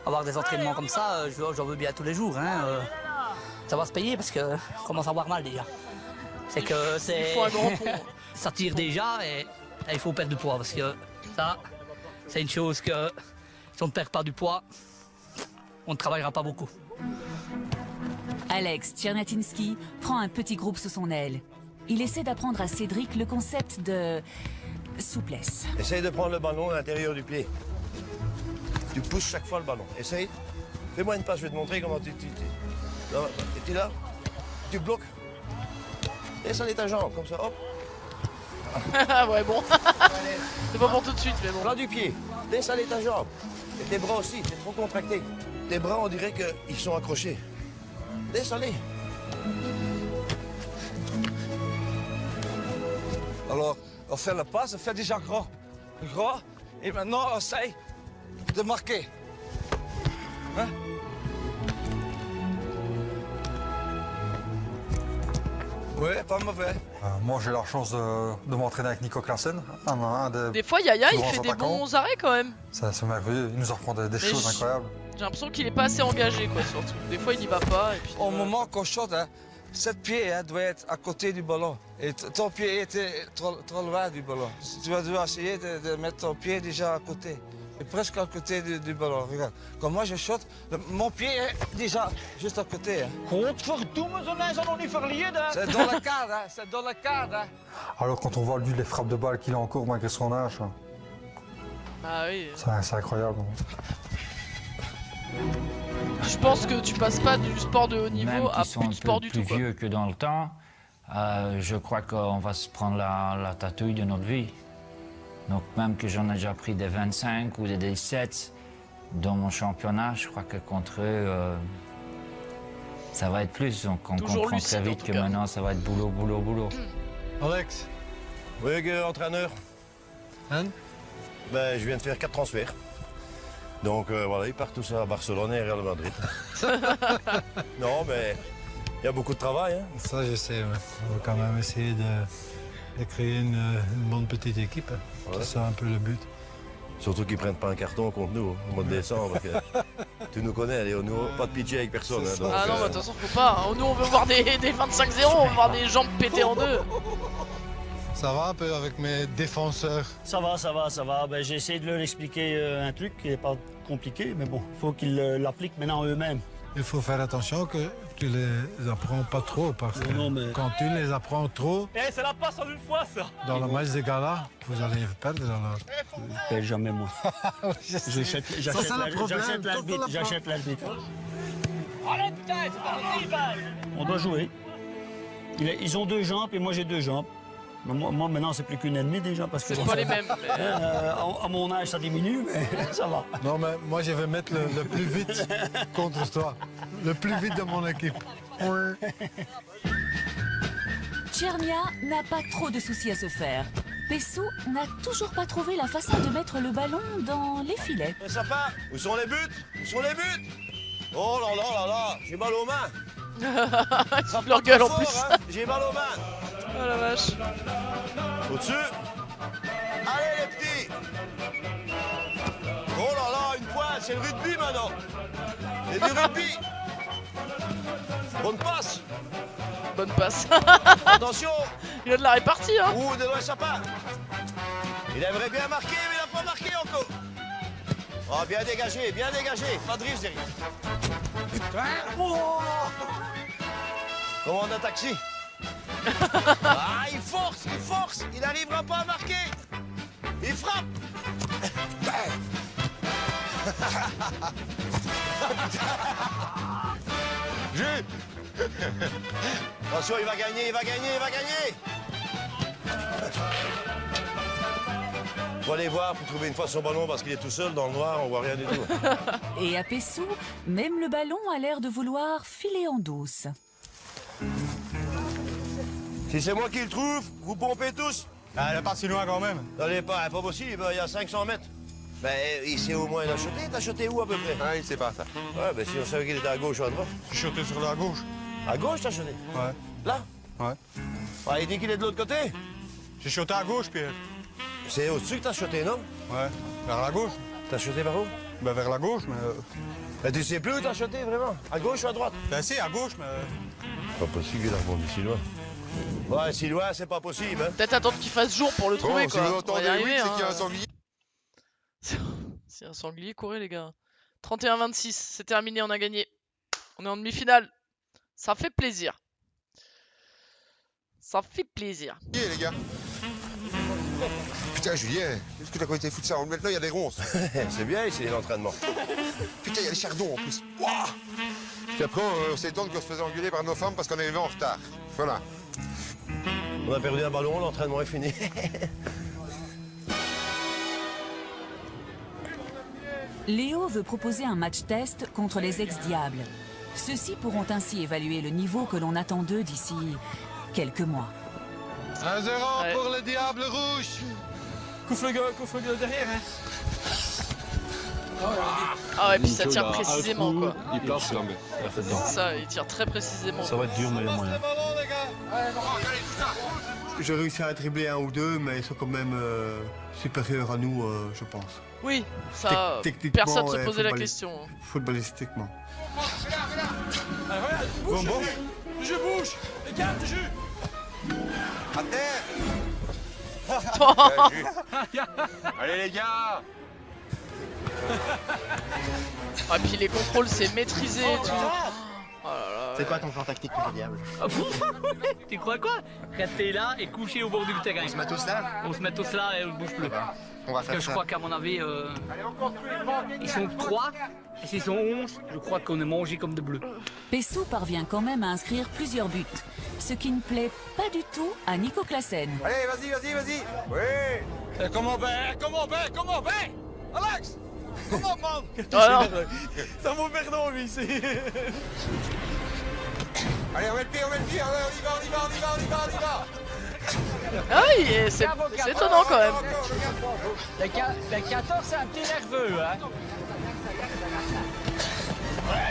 avoir des entraînements comme ça, j'en veux bien tous les jours. Hein, ça va se payer parce que je commence à avoir mal déjà. C'est que c'est. Il faut un grand pont. Ça tire déjà et il faut perdre du poids parce que ça, c'est une chose que si on ne perd pas du poids, on ne travaillera pas beaucoup. Alex Tchernatinski prend un petit groupe sous son aile. Il essaie d'apprendre à Cédric le concept de souplesse. Essaye de prendre le ballon à l'intérieur du pied. Tu pousses chaque fois le ballon. Essaye. Fais-moi une passe, je vais te montrer comment tu... Non, tu es là. Tu bloques. Laisse aller ta jambe, comme ça, hop. Ouais, bon. C'est pas pour tout de suite, mais bon. Plat du pied. Laisse aller ta jambe. Et tes bras aussi, t'es trop contracté. Tes bras, on dirait qu'ils sont accrochés. Laisse aller. Alors, on fait la passe, on fait déjà gros. Et maintenant, on essaye de marquer. Hein? Ouais, pas mauvais. Moi, j'ai la chance de m'entraîner avec Nico Classen, Des fois, Yaya, il fait des attaquants. bons arrêts quand même. C'est merveilleux, il nous apprend des choses incroyables. J'ai l'impression qu'il est pas assez engagé, quoi, surtout. Des fois, il n'y va pas. Et puis, Au moment qu'on shot, hein, 7 pieds doit être à côté du ballon. Et ton pied était trop loin du ballon. Tu dois essayer de mettre ton pied déjà à côté. Et presque à côté du ballon. Regarde, quand moi je shot, mon pied est déjà juste à côté. Hein. C'est dans le cadre, hein. C'est dans le cadre. Hein. Alors quand on voit lui les frappes de balle qu'il a encore malgré son âge, ah oui. C'est incroyable. Je pense que tu passes pas du sport de haut niveau à plus de sport du tout. Plus vieux que dans le temps, je crois qu'on va se prendre la tatouille de notre vie. Donc même que j'en ai déjà pris des 25 ou des 17 dans mon championnat, je crois que contre eux, ça va être plus. Donc on comprend très vite que maintenant ça va être boulot. Alex. Oui, entraîneur. Hein? Ben, je viens de faire 4 transferts. Donc voilà, ils partent tous à Barcelone et Real Madrid. Non, mais il y a beaucoup de travail. Hein. Ça, je sais. Ouais. On va quand même essayer de créer une bonne petite équipe. Ouais. C'est ça un peu le but. Surtout qu'ils ne prennent pas un carton contre nous au mois de décembre. Tu nous connais, Léo, nous, pas de pitié avec personne. Hein, donc, ah non, de toute façon, faut pas. Nous, on veut voir des 25-0, on veut voir des jambes pétées en deux. Ça va un peu avec mes défenseurs? Ça va. Ben, j'ai essayé de leur expliquer un truc qui n'est pas compliqué, mais bon, il faut qu'ils l'appliquent maintenant eux-mêmes. Il faut faire attention que tu les apprends pas trop, parce que quand tu les apprends trop... c'est la passe en une fois, ça. Dans le match des gars-là, vous allez perdre alors. Je perds jamais, moi. J'achète l'arbitre. Allez, putain, c'est parti. On doit jouer. Ils ont 2 jambes et moi j'ai 2 jambes. Moi maintenant, c'est plus qu'une ennemie déjà, parce que... C'est pas les mêmes. Mais... à mon âge, ça diminue, mais ça va. Non, mais moi, je vais mettre le plus vite contre toi. Le plus vite de mon équipe. Tchernia n'a pas trop de soucis à se faire. Pessou n'a toujours pas trouvé la façon de mettre le ballon dans les filets. C'est sympa. Où sont les buts? Oh là, j'ai mal aux mains. Ils frappent leur gueule en plus. Hein, j'ai mal aux mains. Oh la vache. Au-dessus. Allez les petits. Oh c'est le rugby maintenant. C'est du rugby. Bonne passe. Bonne passe. Attention. Il a de la répartie, hein. Ouh, de loin ça part. Il aimerait bien marquer, mais il n'a pas marqué encore. Oh, bien dégagé, bien dégagé. Pas de risque derrière. Oh. Commande un taxi. Ah, il force, il n'arrivera pas à marquer. Il frappe. Jules. Attention, il va gagner, il va gagner, il va gagner. Faut aller voir pour trouver une fois son ballon parce qu'il est tout seul dans le noir, on voit rien du tout. Et à Pessou, même le ballon a l'air de vouloir filer en douce. Si c'est moi qui le trouve, vous pompez tous. Ah, elle est pas si loin quand même. Elle pas possible, il y a 500 mètres. Ben, il sait au moins l'acheter. T'as acheté où à peu près? Ah, il sait pas ça. Ouais, ben si on savait qu'il était à gauche ou à droite. J'ai chuté sur la gauche. À gauche, t'as acheté? Ouais. Là? Ouais. Ah, il dit qu'il est de l'autre côté? J'ai chuté à gauche, Pierre. C'est au-dessus que t'as acheté, non? Ouais. Vers la gauche. T'as acheté par où? Ben vers la gauche, mais... Ben tu sais plus où t'as acheté, vraiment? À gauche ou à droite? Ben si, à gauche, mais... Pas possible qu'il a rebondi si loin. Ouais, si loin, c'est pas possible, hein. Peut-être attendre qu'il fasse jour pour le trouver, Bon, quoi. si vous On va entendez y arriver, oui, c'est hein. qu'il y a un sanglier. C'est un sanglier, courez les gars. 31-26, c'est terminé, on a gagné. On est en demi-finale. Ça fait plaisir. Ça fait plaisir. Les gars. Putain, Julien, est-ce que t'as été foutre ça? Maintenant, il y a des ronces. C'est bien ici, l'entraînement. Putain, il y a des chardons en plus. Wouah. Puis après, on s'étonne qu'on se faisait engueuler par nos femmes parce qu'on est arrivé en retard. Voilà. On a perdu un ballon, l'entraînement est fini. Léo veut proposer un match test contre les ex-diables. Ceux-ci pourront ainsi évaluer le niveau que l'on attend d'eux d'ici quelques mois. 1-0 pour le Diable Rouge. Couffe le gueule derrière, hein. Ah ouais, puis ça tire précisément, quoi. Il place là, mais il a fait dedans. C'est ça, il tire très précisément. Ça va être dur, mais il y a moyen. J'ai réussi à dribbler un ou deux, mais ils sont quand même supérieurs à nous, je pense. Oui, ça, Techniquement, personne ne se et posait la question. Footballistiquement. Allez, regarde, bouge, Bon. le jeu bouge. Les gars, le jeu. À terre. Allez les gars. Ah, puis les contrôles, c'est maîtrisé et tout. Oh là là. C'est quoi ton plan tactique contre le diable? Tu crois quoi? Rester là et coucher au bord du terrain. On se met tous là? On se met tous là et on ne bouge plus. On va Parce faire que je ça. crois qu'à mon avis, ils sont 3, et s'ils sont 11, je crois qu'on est mangé comme de bleus. Pessou parvient quand même à inscrire plusieurs buts, ce qui ne plaît pas du tout à Nico Classen. Allez, vas-y. Oui. Comment Alex. Comment, man? Ah C'est un mauvais perdant, lui, c'est... Allez, on met le pied, allez, on y va. Ah oui, c'est étonnant quand même. Le 14, c'est un petit nerveux, hein.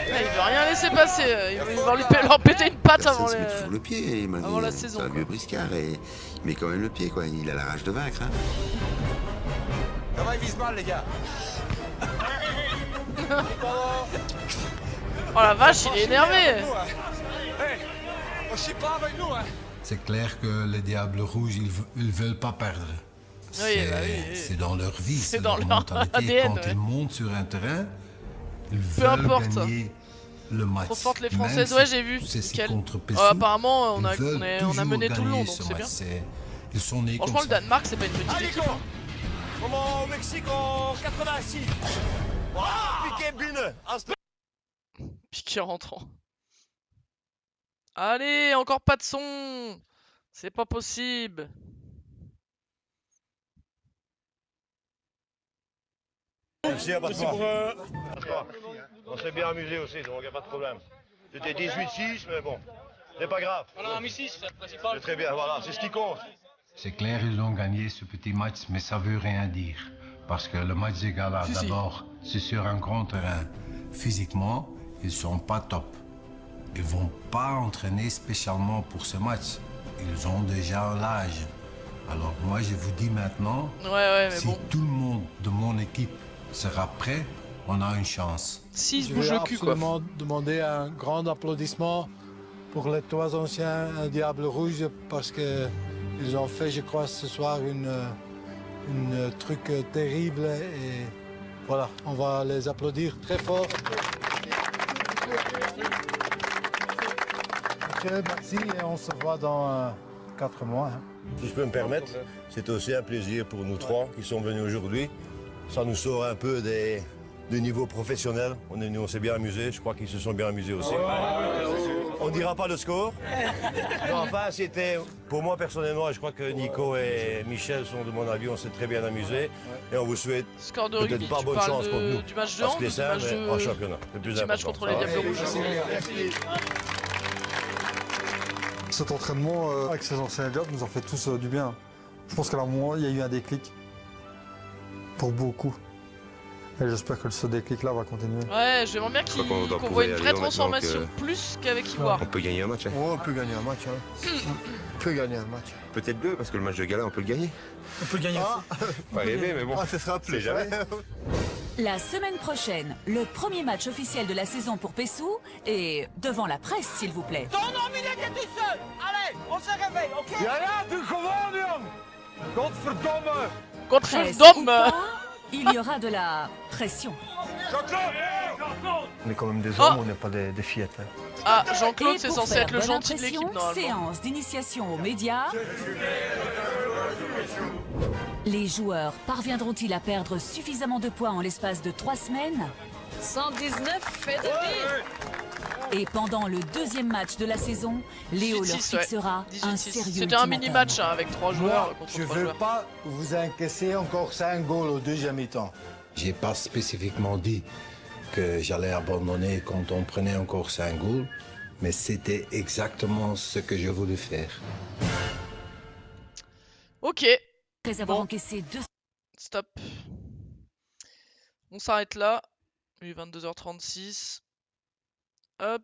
Il veut rien laisser passer, il va leur péter une patte avant, Ça se met toujours le pied, avant la saison. C'est un vieux briscard et il met quand même le pied, quoi. Il a la rage de vaincre. Hein. Ça va, il vise mal, les gars. Oh la vache, il est énervé. On chie pas avec nous, hein. C'est clair que les Diables Rouges, ils ne veulent pas perdre. Oui, bah oui. C'est dans leur vie, C'est c'est dans leur leur mentalité. ADN, Quand ouais. ils montent sur un terrain, ils Peu veulent importe. gagner le match. Trop fortes les Même Françaises, si ouais, j'ai vu. c'est Nickel. contre Pessou, Apparemment, on a ils veulent mené tout le long, toujours donc gagner c'est ce bien. match. Ils sont nés Franchement, comme le ça. Danemark, c'est pas une petite Allez, équipe. go. Comme au Mexique en 86. Piqué Bune. Piqué rentrant. Allez, encore pas de son. C'est pas possible. Merci, pas de quoi. On s'est bien amusé aussi, donc il n'y a pas de problème. C'était 18-6, mais bon, c'est pas grave. On a mis 6, c'est le principal. C'est très bien, voilà, c'est ce qui compte. C'est clair, ils ont gagné ce petit match, mais ça veut rien dire. Parce que le match des Galas, Si, si. d'abord, c'est sur un grand terrain. Physiquement, ils sont pas top. Ils vont pas entraîner spécialement pour ce match. Ils ont déjà l'âge. Alors moi, je vous dis maintenant, Ouais, mais si bon. tout le monde de mon équipe sera prêt, on a une chance. S'il se Je bouge vais le cul, quoi. absolument demander un grand applaudissement pour les 3 anciens Diables Rouges parce qu'ils ont fait, je crois, ce soir une truc terrible. Et voilà, on va les applaudir très fort. Monsieur, merci et on se voit dans 4 mois. Hein. Si je peux me permettre, c'est aussi un plaisir pour nous 3 qui sont venus aujourd'hui. Ça nous sort un peu du niveau professionnel. On s'est bien amusés, je crois qu'ils se sont bien amusés aussi. On ne dira pas le score. Mais enfin, c'était, pour moi personnellement, et je crois que Nico et Michel sont de mon avis, on s'est très bien amusés. Et on vous souhaite Score de rugby, peut-être pas tu bonne parles chance contre nous. du match de parce hand que les ou du Saints, match mais de- en championnat. Le plus du match important. contre les Diables Rouges. Cet entraînement avec ces anciens gars nous a fait tous du bien. Je pense qu'à un moment, il y a eu un déclic pour beaucoup. Et j'espère que ce déclic-là va continuer. Ouais, j'aimerais bien Je crois qu'on doit qu'on voit une prouver à vraie Lyon maintenant transformation que- plus qu'avec Ivoire. On peut gagner un match. Hein. Oh, on peut gagner un match. Hein. On peut gagner un match. Peut-être 2, parce que le match de gala, on peut le gagner. On peut le gagner aussi. Pas rêver, mais bon. Ah, ce sera c'est plus. jamais. La semaine prochaine, le premier match officiel de la saison pour Pessou et devant la presse, s'il vous plaît. Ton homme, il était tout seul. Allez, on se réveille, ok? tu gewoon, jong! Godverdomme! Presse ou Godverdomme pas, il y aura de la pression. On est quand même des Oh. hommes, on n'est pas des fillettes. Hein. Ah, Jean-Claude, Et c'est pour censé faire être le bonne gentil de impression, l'équipe, normalement. séance d'initiation aux médias. Les joueurs parviendront-ils à perdre suffisamment de poids en l'espace de 3 semaines? 119 fait de vie. Et pendant le deuxième match de la saison, Léo leur 18, ouais. fixera un 18-6. sérieux C'était un ultimatum. mini-match hein, avec 3 joueurs Moi, contre je 3 ne veux joueurs. pas vous encaisser encore 5 goals au deuxième mi-temps. J'ai pas spécifiquement dit que j'allais abandonner quand on prenait encore 5 goals, mais c'était exactement ce que je voulais faire. Ok, Après avoir Bon. encaissé 2 stop. On s'arrête là. Il est 22h36. Hop.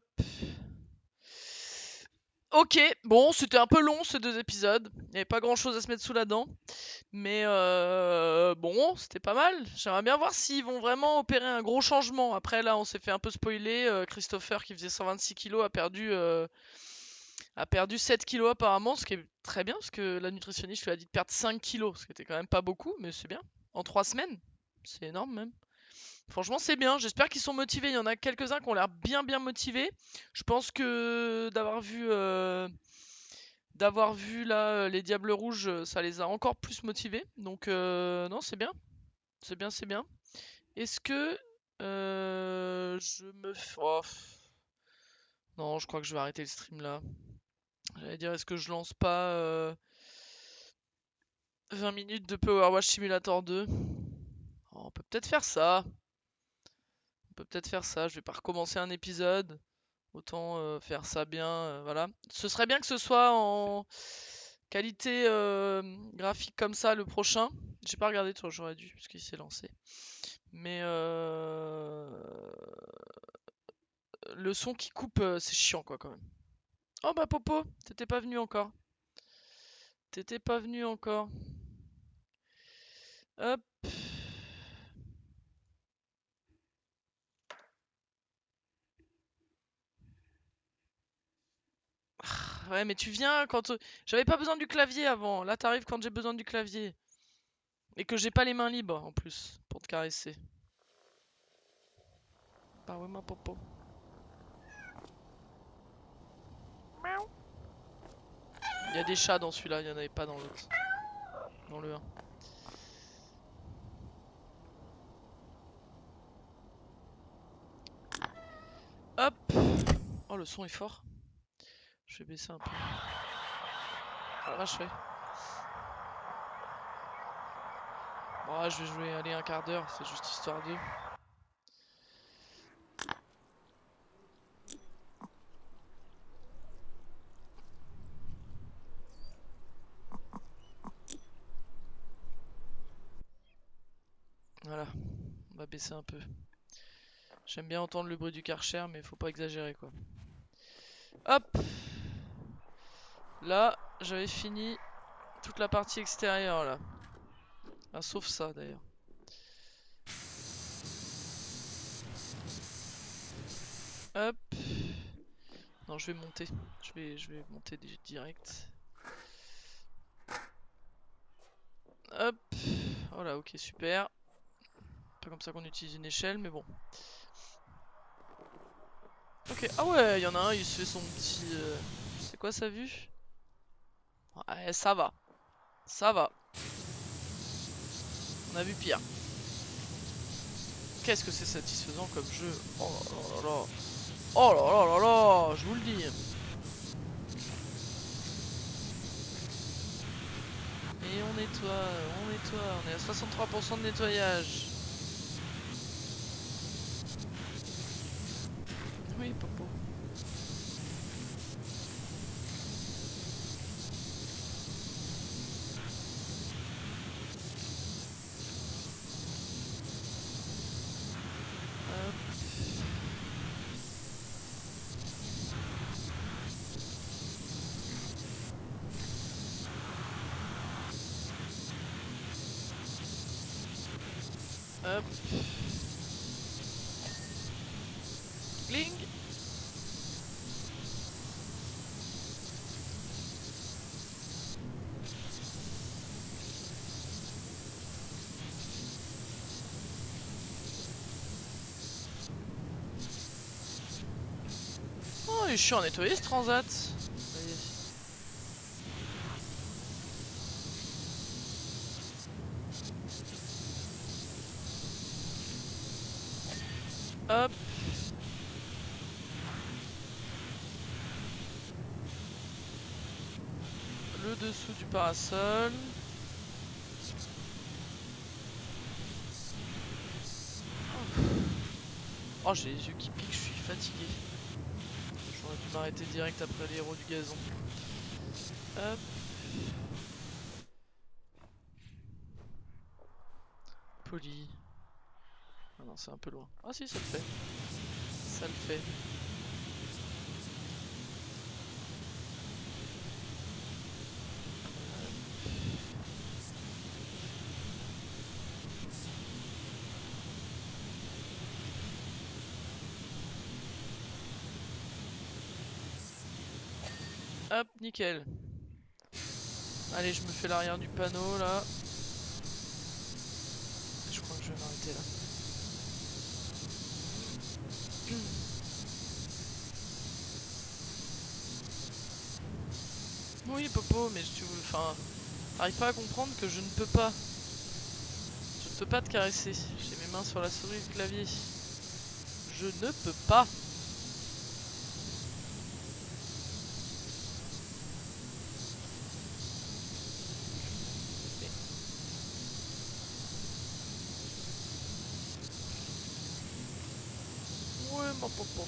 Ok, bon, c'était un peu long ces 2 épisodes. Il n'y avait pas grand chose à se mettre sous la dent. Mais bon, c'était pas mal. J'aimerais bien voir s'ils vont vraiment opérer un gros changement. Après, là, on s'est fait un peu spoiler. Christopher, qui faisait 126 kilos, a perdu 7 kilos apparemment. Ce qui est très bien, parce que la nutritionniste lui a dit de perdre 5 kilos. Ce qui était quand même pas beaucoup, mais c'est bien. En 3 semaines. C'est énorme même. Franchement, c'est bien. J'espère qu'ils sont motivés. Il y en a quelques-uns qui ont l'air bien motivés. Je pense que d'avoir vu là les Diables Rouges, ça les a encore plus motivés. Donc non, c'est bien. C'est bien, c'est bien. Est-ce que je me... Oh. Non, je crois que je vais arrêter le stream là. J'allais dire, est-ce que je lance pas 20 minutes de Power Wash Simulator 2? Oh, on peut peut-être faire ça. Je vais pas recommencer un épisode. Autant faire ça bien, voilà. Ce serait bien que ce soit en qualité graphique comme ça le prochain. J'ai pas regardé, toi, j'aurais dû, parce qu'il s'est lancé. Mais le son qui coupe, c'est chiant, quoi, quand même. Oh bah Popo, t'étais pas venu encore. Hop. Ouais, mais tu viens quand... J'avais pas besoin du clavier avant. Là, t'arrives quand j'ai besoin du clavier. Et que j'ai pas les mains libres, en plus, pour te caresser. Bah ouais, ma Popo. Il y a des chats dans celui-là, il y en avait pas dans l'autre. Dans le 1. Hop. Oh, le son est fort. Je vais baisser un peu. Ah la vache, ouais. Bon, je vais jouer aller un quart d'heure, c'est juste histoire de... Voilà, on va baisser un peu. J'aime bien entendre le bruit du Karcher, mais faut pas exagérer quoi. Hop. Là, j'avais fini toute la partie extérieure là. Ah, sauf ça d'ailleurs. Hop. Non, je vais monter. Je vais monter direct. Hop. Voilà, ok, super. Pas comme ça qu'on utilise une échelle, mais bon. Ok, ah ouais, il y en a un, il se fait son petit... C'est quoi sa vue? Ouais, ça va. Ça va. On a vu pire. Qu'est-ce que c'est satisfaisant comme jeu. Oh là là là là. Oh là là là là, je vous le dis. Et on nettoie, on est à 63% de nettoyage. Oui, Popo. Hop. Cling. Oh, il est chiant à nettoyer ce transat. Hop. Le dessous du parasol. Oh, j'ai les yeux qui piquent, je suis fatigué. J'aurais dû m'arrêter direct après les héros du gazon. Hop. Poli. Ah non, c'est un peu loin. Ah si, ça le fait. Ça le fait. Hop, nickel. Allez, je me fais l'arrière du panneau là. Je crois que je vais m'arrêter là. Oui, Popo, mais tu veux. Enfin. T'arrives pas à comprendre que je ne peux pas. Je ne peux pas te caresser. J'ai mes mains sur la souris et le clavier. Je ne peux pas. Ouais, mon Popo.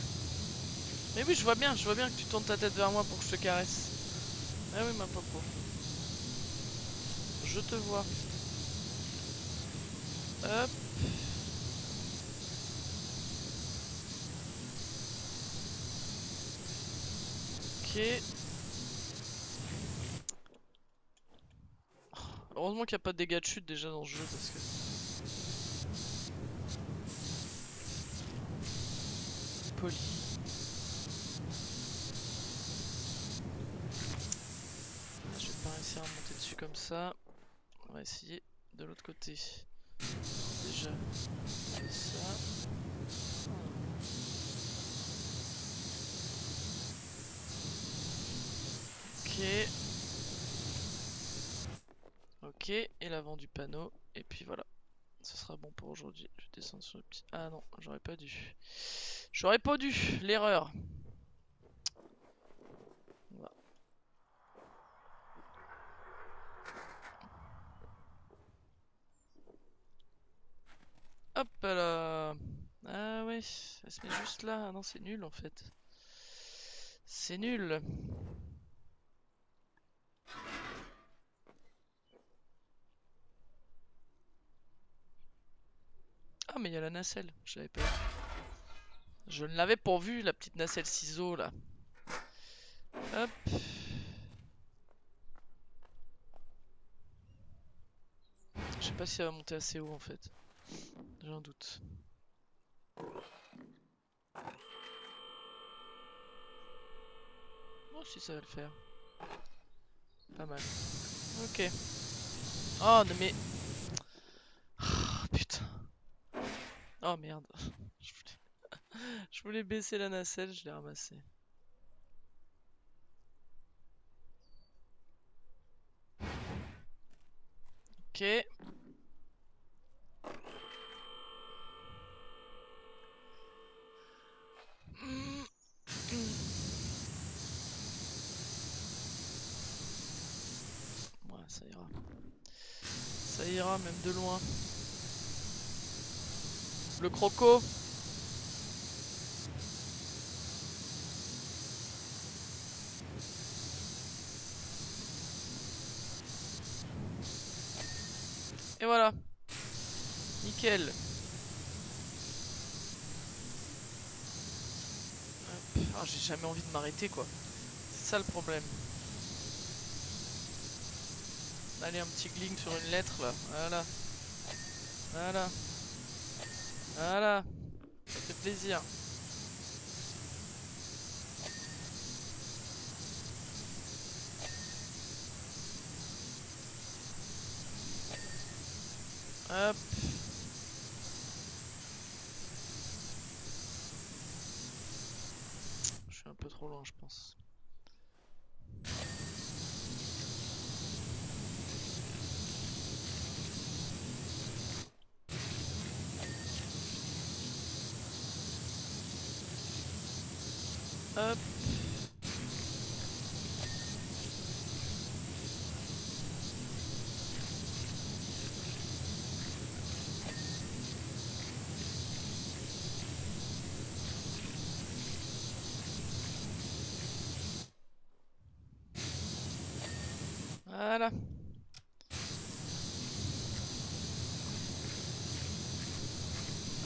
Mais oui, je vois bien que tu tournes ta tête vers moi pour que je te caresse. Ah oui, ma Popo. Je te vois. Hop. Ok. Heureusement qu'il n'y a pas de dégâts de chute déjà dans ce jeu parce que... Poli. Je vais pas réussir à monter dessus comme ça. On va essayer de l'autre côté. Déjà, on fait ça. Ok. Ok, et l'avant du panneau. Et puis voilà. Ce sera bon pour aujourd'hui. Je descends sur le petit... Ah non, j'aurais pas dû. J'aurais pas dû. L'erreur. Voilà. Hop là. Ah ouais, elle se met juste là. Ah non, c'est nul en fait. C'est nul. Ah mais il y a la nacelle, je savais pas. Je ne l'avais pas vu, la petite nacelle ciseau là. Hop. Je sais pas si elle va monter assez haut en fait. J'ai un doute. Oh si ça va le faire. Pas mal. Ok. Oh non mais... Oh, putain. Oh merde. Je voulais baisser la nacelle, je l'ai ramassée. Ok. Ouais, ça ira. Ça ira même de loin. Le croco. Et voilà. Nickel. Ah, j'ai jamais envie de m'arrêter quoi. C'est ça le problème. Allez, un petit gling sur une lettre là. Voilà. Voilà. Voilà. Ça fait plaisir. Hop. Je suis un peu trop loin, je pense. Hop. Voilà.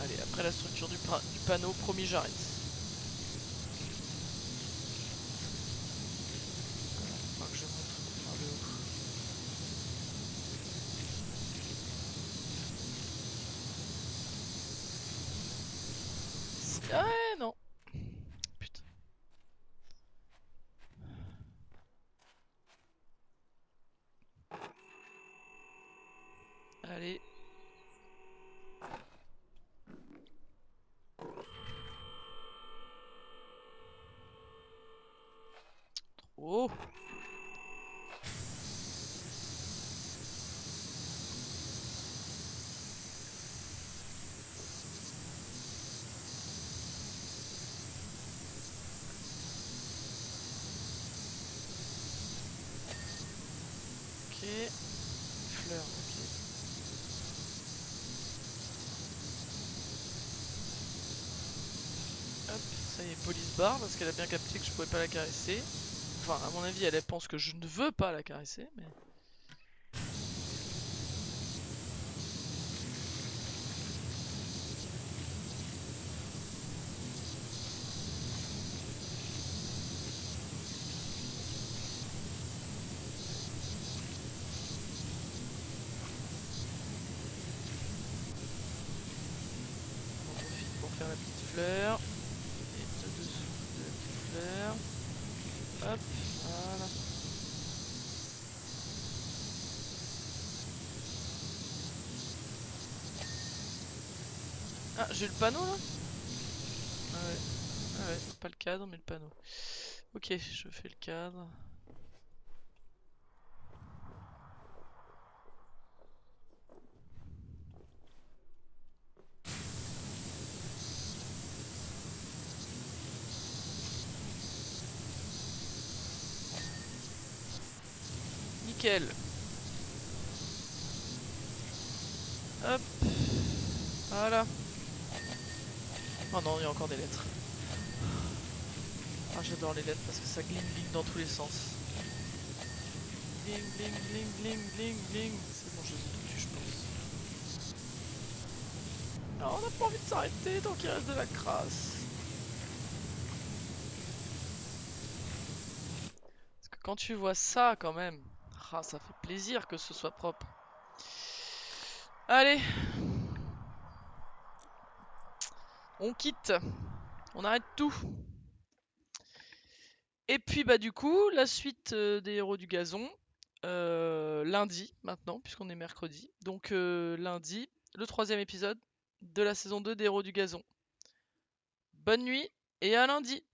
Allez, après la structure du panneau, promis j'arrête. Faut que je montre par le haut. Ah ouais, non. Putain. Allez. Oh. Ok. Fleur, ok. Hop, ça y est, police barre parce qu'elle a bien capté que je pouvais pas la caresser. Enfin, à mon avis, elle pense que je ne veux pas la caresser, mais... On en profite pour faire la petite fleur. Et dessous de la petite fleur. Hop, voilà. Ah, j'ai le panneau là? Ah ouais. Ah ouais, pas le cadre mais le panneau. Ok, je fais le cadre. Nickel. Hop. Voilà. Oh non, il y a encore des lettres. Ah, j'adore les lettres parce que ça gling dans tous les sens. Gling, gling, gling, gling, gling, gling. C'est bon, je les ai toutes tues, je pense. Alors, on n'a pas envie de s'arrêter tant qu'il reste de la crasse. Parce que quand tu vois ça, quand même, ah, ça fait plaisir que ce soit propre. Allez. On quitte. On arrête tout. Et puis bah du coup, la suite des Héros du Gazon, lundi maintenant, puisqu'on est mercredi. Donc lundi, le 3e épisode de la saison 2 des Héros du Gazon. Bonne nuit et à lundi!